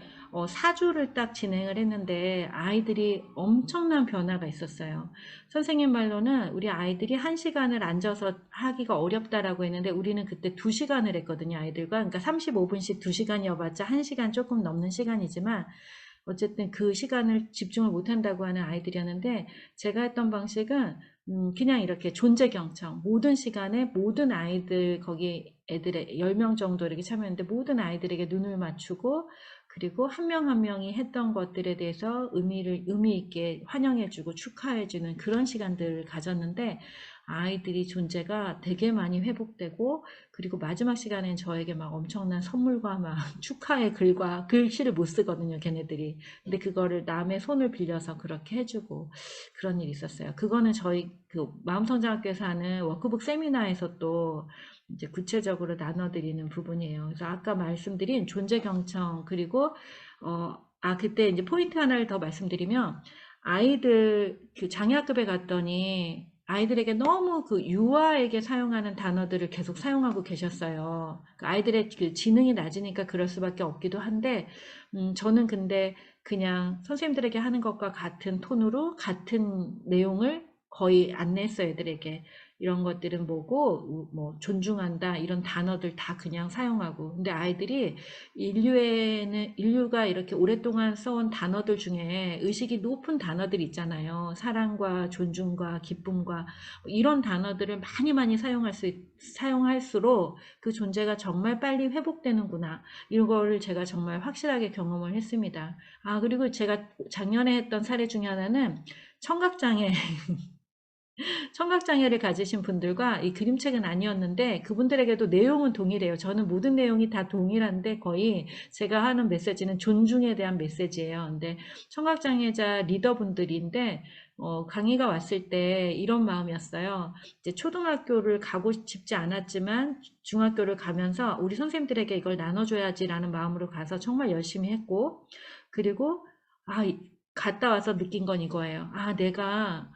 사주를 딱 진행을 했는데 아이들이 엄청난 변화가 있었어요. 선생님 말로는 우리 아이들이 1시간을 앉아서 하기가 어렵다라고 했는데 우리는 그때 2시간을 했거든요, 아이들과. 그러니까 35분씩 2시간이어봤자 1시간 조금 넘는 시간이지만 어쨌든 그 시간을 집중을 못한다고 하는 아이들이었는데 제가 했던 방식은 그냥 이렇게 존재 경청, 모든 시간에 모든 아이들, 거기 애들의 10명 정도 이렇게 참여했는데 모든 아이들에게 눈을 맞추고 그리고 한 명 한 명이 했던 것들에 대해서 의미 있게 환영해주고 축하해주는 그런 시간들을 가졌는데 아이들이 존재가 되게 많이 회복되고 그리고 마지막 시간엔 저에게 막 엄청난 선물과 막 축하의 글씨를 못 쓰거든요, 걔네들이. 근데 그거를 남의 손을 빌려서 그렇게 해주고 그런 일이 있었어요. 그거는 저희 그 마음성장학교에서 하는 워크북 세미나에서 또 이제 구체적으로 나눠드리는 부분이에요. 그래서 아까 말씀드린 존재 경청 그리고 그때 이제 포인트 하나를 더 말씀드리면 아이들 그 장애학급에 갔더니 아이들에게 너무 그 유아에게 사용하는 단어들을 계속 사용하고 계셨어요. 그 아이들의 그 지능이 낮으니까 그럴 수밖에 없기도 한데, 저는 근데 그냥 선생님들에게 하는 것과 같은 톤으로 같은 내용을 거의 안냈어요, 애들에게. 이런 것들은 뭐고, 뭐, 존중한다, 이런 단어들 다 그냥 사용하고. 근데 아이들이 인류가 이렇게 오랫동안 써온 단어들 중에 의식이 높은 단어들이 있잖아요. 사랑과 존중과 기쁨과 이런 단어들을 많이 사용할수록 그 존재가 정말 빨리 회복되는구나. 이거를 제가 정말 확실하게 경험을 했습니다. 그리고 제가 작년에 했던 사례 중에 하나는 청각장애 청각장애를 가지신 분들과 이 그림책은 아니었는데 그분들에게도 내용은 동일해요. 저는 모든 내용이 다 동일한데 거의 제가 하는 메시지는 존중에 대한 메시지예요. 근데 청각장애자 리더분들인데 강의가 왔을 때 이런 마음이었어요. 이제 초등학교를 가고 싶지 않았지만 중학교를 가면서 우리 선생님들에게 이걸 나눠줘야지라는 마음으로 가서 정말 열심히 했고 그리고 갔다 와서 느낀 건 이거예요. 내가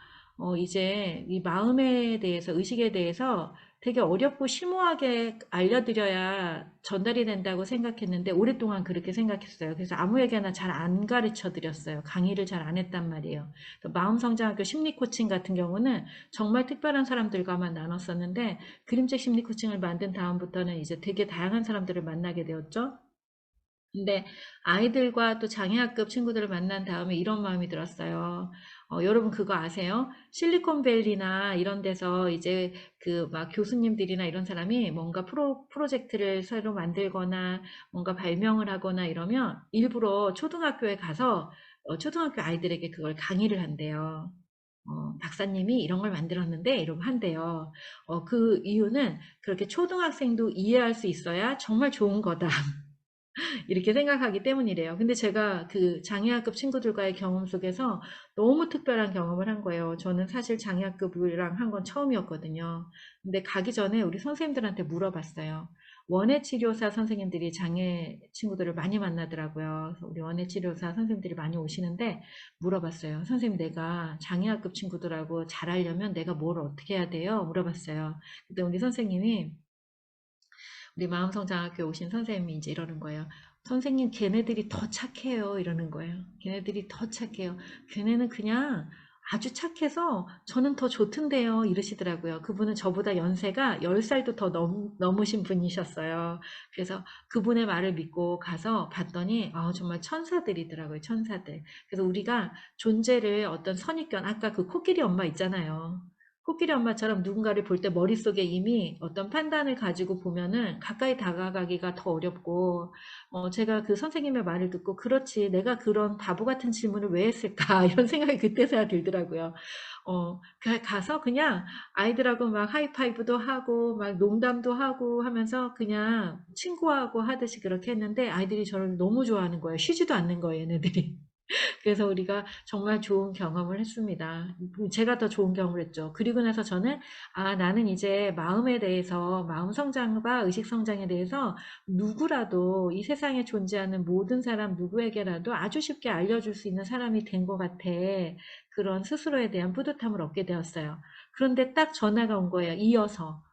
이제 이 마음에 대해서, 의식에 대해서 되게 어렵고 심오하게 알려드려야 전달이 된다고 생각했는데 오랫동안 그렇게 생각했어요. 그래서 아무에게나 잘 안 가르쳐 드렸어요. 강의를 잘 안 했단 말이에요. 마음성장학교 심리코칭 같은 경우는 정말 특별한 사람들과만 나눴었는데 그림책 심리코칭을 만든 다음부터는 이제 되게 다양한 사람들을 만나게 되었죠. 근데 아이들과 또 장애학급 친구들을 만난 다음에 이런 마음이 들었어요. 여러분 그거 아세요? 실리콘밸리나 이런 데서 이제 그 막 교수님들이나 이런 사람이 뭔가 프로젝트를 새로 만들거나 뭔가 발명을 하거나 이러면 일부러 초등학교에 가서 초등학교 아이들에게 그걸 강의를 한대요. 박사님이 이런 걸 만들었는데 이러면 한대요. 그 이유는 그렇게 초등학생도 이해할 수 있어야 정말 좋은 거다. 이렇게 생각하기 때문이래요. 근데 제가 그 장애아급 친구들과의 경험 속에서 너무 특별한 경험을 한 거예요. 저는 사실 장애아급이랑 한 건 처음이었거든요. 근데 가기 전에 우리 선생님들한테 물어봤어요. 원예치료사 선생님들이 장애 친구들을 많이 만나더라고요. 그래서 우리 원예치료사 선생님들이 많이 오시는데 물어봤어요. 선생님, 내가 장애아급 친구들하고 잘하려면 내가 뭘 어떻게 해야 돼요? 물어봤어요. 그때 우리 선생님이, 우리 마음성장학교 오신 선생님이 이제 이러는 거예요. 선생님, 걔네들이 더 착해요. 이러는 거예요. 걔네들이 더 착해요. 걔네는 그냥 아주 착해서 저는 더 좋던데요. 이러시더라고요. 그분은 저보다 연세가 10살도 더 넘으신 분이셨어요. 그래서 그분의 말을 믿고 가서 봤더니 정말 천사들이더라고요. 천사들. 그래서 우리가 존재를 어떤 선입견, 아까 그 코끼리 엄마 있잖아요. 코끼리 엄마처럼 누군가를 볼 때 머릿속에 이미 어떤 판단을 가지고 보면은 가까이 다가가기가 더 어렵고, 제가 그 선생님의 말을 듣고, 그렇지, 내가 그런 바보 같은 질문을 왜 했을까, 이런 생각이 그때서야 들더라고요. 가서 그냥 아이들하고 막 하이파이브도 하고, 막 농담도 하고 하면서 그냥 친구하고 하듯이 그렇게 했는데, 아이들이 저를 너무 좋아하는 거예요. 쉬지도 않는 거예요, 얘네들이. 그래서 우리가 정말 좋은 경험을 했습니다. 제가 더 좋은 경험을 했죠. 그리고 나서 저는 나는 이제 마음에 대해서, 마음 성장과 의식 성장에 대해서 누구라도 이 세상에 존재하는 모든 사람 누구에게라도 아주 쉽게 알려줄 수 있는 사람이 된 것 같아. 그런 스스로에 대한 뿌듯함을 얻게 되었어요. 그런데 딱 전화가 온 거예요. 이어서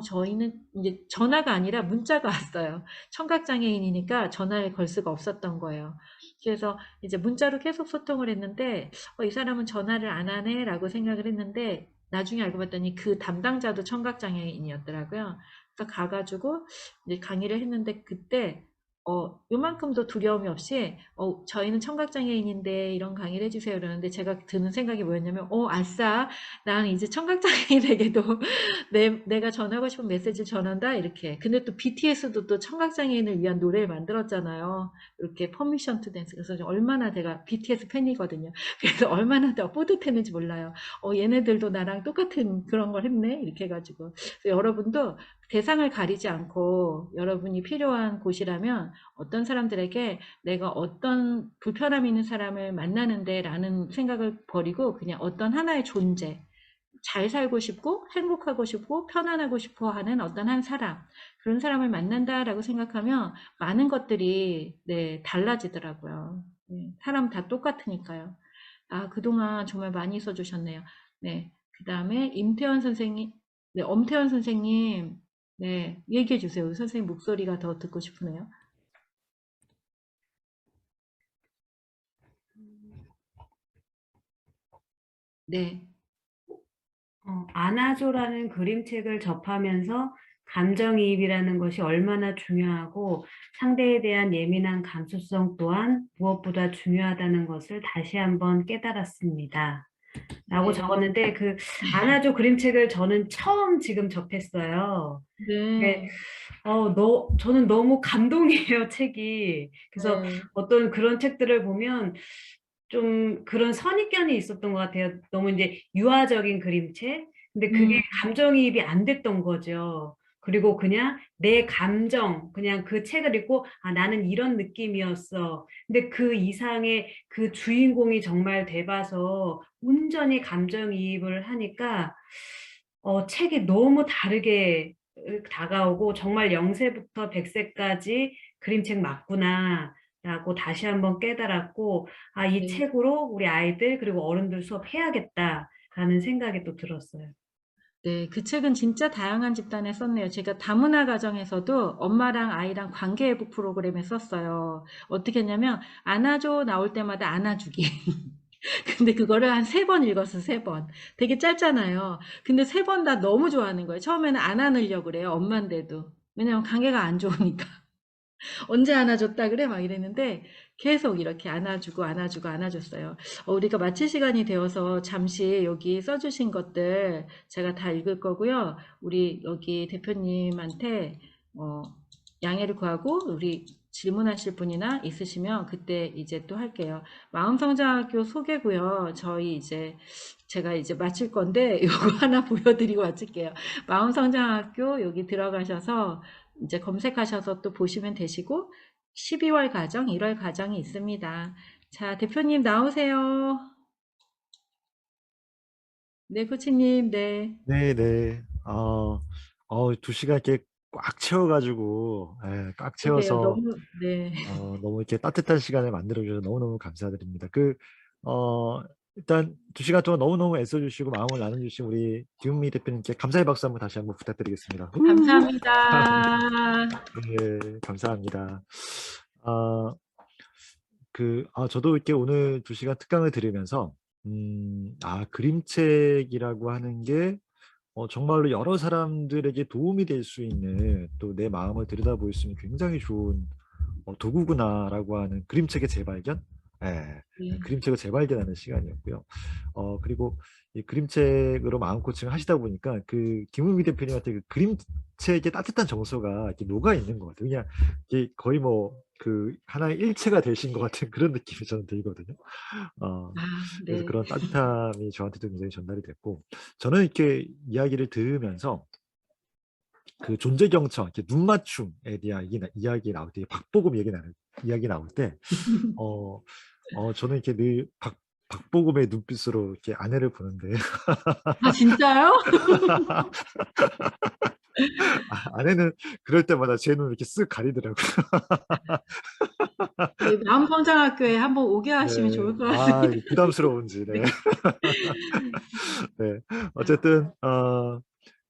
저희는 이제 전화가 아니라 문자가 왔어요. 청각장애인이니까 전화를 걸 수가 없었던 거예요. 그래서 이제 문자로 계속 소통을 했는데 이 사람은 전화를 안 하네 라고 생각을 했는데 나중에 알고 봤더니 그 담당자도 청각장애인이었더라고요. 그래서 가가지고 이제 강의를 했는데 그때 요만큼도 두려움이 없이 저희는 청각장애인인데 이런 강의를 해주세요 그러는데 제가 드는 생각이 뭐였냐면 아싸, 난 이제 청각장애인에게도 내가 전하고 싶은 메시지를 전한다 이렇게. 근데 또 BTS도 또 청각장애인을 위한 노래를 만들었잖아요. 이렇게 퍼미션 투 댄스. 그래서 얼마나 제가 BTS 팬이거든요. 그래서 얼마나 더 뿌듯했는지 몰라요. 얘네들도 나랑 똑같은 그런 걸 했네 이렇게 해가지고. 그래서 여러분도 대상을 가리지 않고 여러분이 필요한 곳이라면 어떤 사람들에게 내가 어떤 불편함이 있는 사람을 만나는데 라는 생각을 버리고 그냥 어떤 하나의 존재, 잘 살고 싶고 행복하고 싶고 편안하고 싶어 하는 어떤 한 사람, 그런 사람을 만난다라고 생각하면 많은 것들이 달라지더라고요. 사람 다 똑같으니까요. 그동안 정말 많이 써주셨네요. 네, 그 다음에 임태원 선생님, 네, 엄태원 선생님, 네, 얘기해 주세요. 선생님 목소리가 더 듣고 싶으네요. 네. 안아줘라는 그림책을 접하면서 감정이입이라는 것이 얼마나 중요하고 상대에 대한 예민한 감수성 또한 무엇보다 중요하다는 것을 다시 한번 깨달았습니다. 라고 네. 적었는데 그 안아줘 그림책을 저는 처음 지금 접했어요. 네. 저는 너무 감동이에요, 책이. 그래서 네. 어떤 그런 책들을 보면 좀 그런 선입견이 있었던 것 같아요. 너무 이제 유아적인 그림책. 근데 그게 감정이입이 안 됐던 거죠. 그리고 그냥 내 감정, 그냥 그 책을 읽고, 나는 이런 느낌이었어. 근데 그 이상의 그 주인공이 정말 돼봐서 온전히 감정이입을 하니까, 책이 너무 다르게 다가오고, 정말 0세부터 100세까지 그림책 맞구나. 라고 다시 한번 깨달았고, 이 네. 책으로 우리 아이들 그리고 어른들 수업해야겠다라는 생각이 또 들었어요. 네, 그 책은 진짜 다양한 집단에 썼네요. 제가 다문화 가정에서도 엄마랑 아이랑 관계회복 프로그램에 썼어요. 어떻게 했냐면 안아줘 나올 때마다 안아주기. 근데 그거를 한 3번 읽었어, 3번. 되게 짧잖아요. 근데 3번 다 너무 좋아하는 거예요. 처음에는 안 안으려고 그래요, 엄마인데도. 왜냐면 관계가 안 좋으니까. 언제 안아줬다 그래? 막 이랬는데 계속 이렇게 안아줬어요. 우리가 마칠 시간이 되어서 잠시 여기 써주신 것들 제가 다 읽을 거고요. 우리 여기 대표님한테 양해를 구하고 우리 질문하실 분이나 있으시면 그때 이제 또 할게요. 마음성장학교 소개고요. 저희 이제 제가 이제 마칠 건데 요거 하나 보여드리고 마칠게요. 마음성장학교 여기 들어가셔서 이제 검색하셔서 또 보시면 되시고 12월 과정, 1월 과정이 있습니다. 자, 대표님 나오세요. 네, 코치님, 네. 네네. 2시간 이렇게 꽉 채워가지고, 예, 꽉 그러게요. 채워서, 너무, 네. 너무 이렇게 따뜻한 시간을 만들어주셔서 너무너무 감사드립니다. 일단 2시간 동안 너무너무 애써주시고 마음을 나눠주신 우리 김은미 대표님께 감사의 박수 한번 다시 한번 부탁드리겠습니다. 감사합니다. 네, 감사합니다. 저도 이렇게 오늘 2시간 특강을 들으면서, 그림책이라고 하는 게 정말로 여러 사람들에게 도움이 될 수 있는 또 내 마음을 들여다볼 수 있는 굉장히 좋은 도구구나라고 하는 그림책의 재발견? 예, 네. 그림책을 재발견하는 시간이었고요. 그리고 이 그림책으로 마음 코칭을 하시다 보니까 그 김은미 대표님한테 그 그림책의 따뜻한 정서가 이렇게 녹아 있는 것 같아요. 그냥 이게 거의 뭐 그 하나의 일체가 되신 것 같은 그런 느낌이 저는 들거든요. 그래서 네. 그런 따뜻함이 저한테도 굉장히 전달이 됐고, 저는 이렇게 이야기를 들으면서 그 존재 경청, 이렇게 눈 맞춤에 대한 이야기 나올 때, 박보검 이야기 나올 때, 저는 이렇게 늘 박보검의 눈빛으로 이렇게 아내를 보는데, 아, 진짜요? 아내는 그럴 때마다 제 눈을 이렇게 쓱 가리더라고요. 네, 마음성장학교에 한번 오게 하시면 네. 좋을 것 같습니다. 부담스러운지, 네. 네. 어쨌든,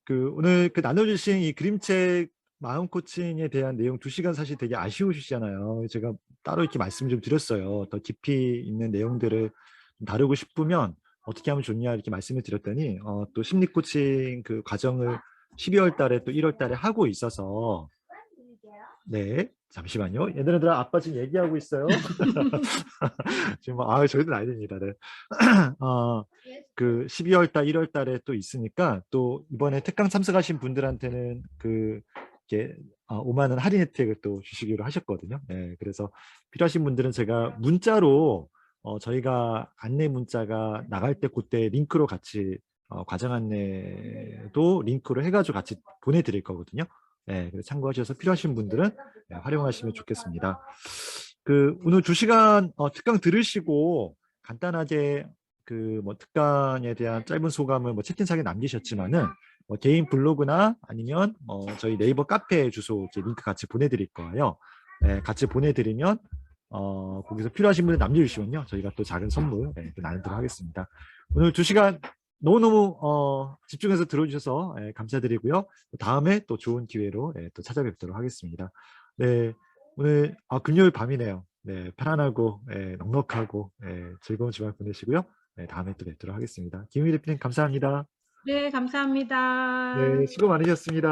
오늘 나눠주신 이 그림책 마음 코칭에 대한 내용 2시간 사실 되게 아쉬우시잖아요. 제가 따로 이렇게 말씀 좀 드렸어요. 더 깊이 있는 내용들을 좀 다루고 싶으면 어떻게 하면 좋냐 이렇게 말씀을 드렸더니, 또 심리 코칭 그 과정을 12월 달에 또 1월 달에 하고 있어서, 네, 잠시만요. 얘들아, 아빠 지금 얘기하고 있어요. 지금 저희는 아닙니다. 네. 12월 달, 1월 달에 또 있으니까 또 이번에 특강 참석하신 분들한테는 이렇게 5만 원 할인 혜택을 또 주시기로 하셨거든요. 네, 그래서 필요하신 분들은 제가 문자로 저희가 안내 문자가 나갈 때 그때 링크로 같이 과정 안내도 링크로 해가지고 같이 보내드릴 거거든요. 네, 그래서 참고하셔서 필요하신 분들은 네, 활용하시면 좋겠습니다. 오늘 2시간 특강 들으시고 간단하게 특강에 대한 짧은 소감을 채팅창에 남기셨지만은 개인 블로그나 아니면 저희 네이버 카페 주소 이렇게 링크 같이 보내드릴 거예요. 네, 같이 보내드리면 거기서 필요하신 분들 남겨주시면요 저희가 또 작은 선물 또 나누도록 하겠습니다. 오늘 2시간 너무너무 집중해서 들어주셔서 감사드리고요. 다음에 또 좋은 기회로 또 찾아뵙도록 하겠습니다. 네, 오늘 금요일 밤이네요. 네, 편안하고 넉넉하고 즐거운 주말 보내시고요. 네, 다음에 또 뵙도록 하겠습니다. 김은미 대표님 감사합니다. 네, 감사합니다. 네, 수고 많으셨습니다.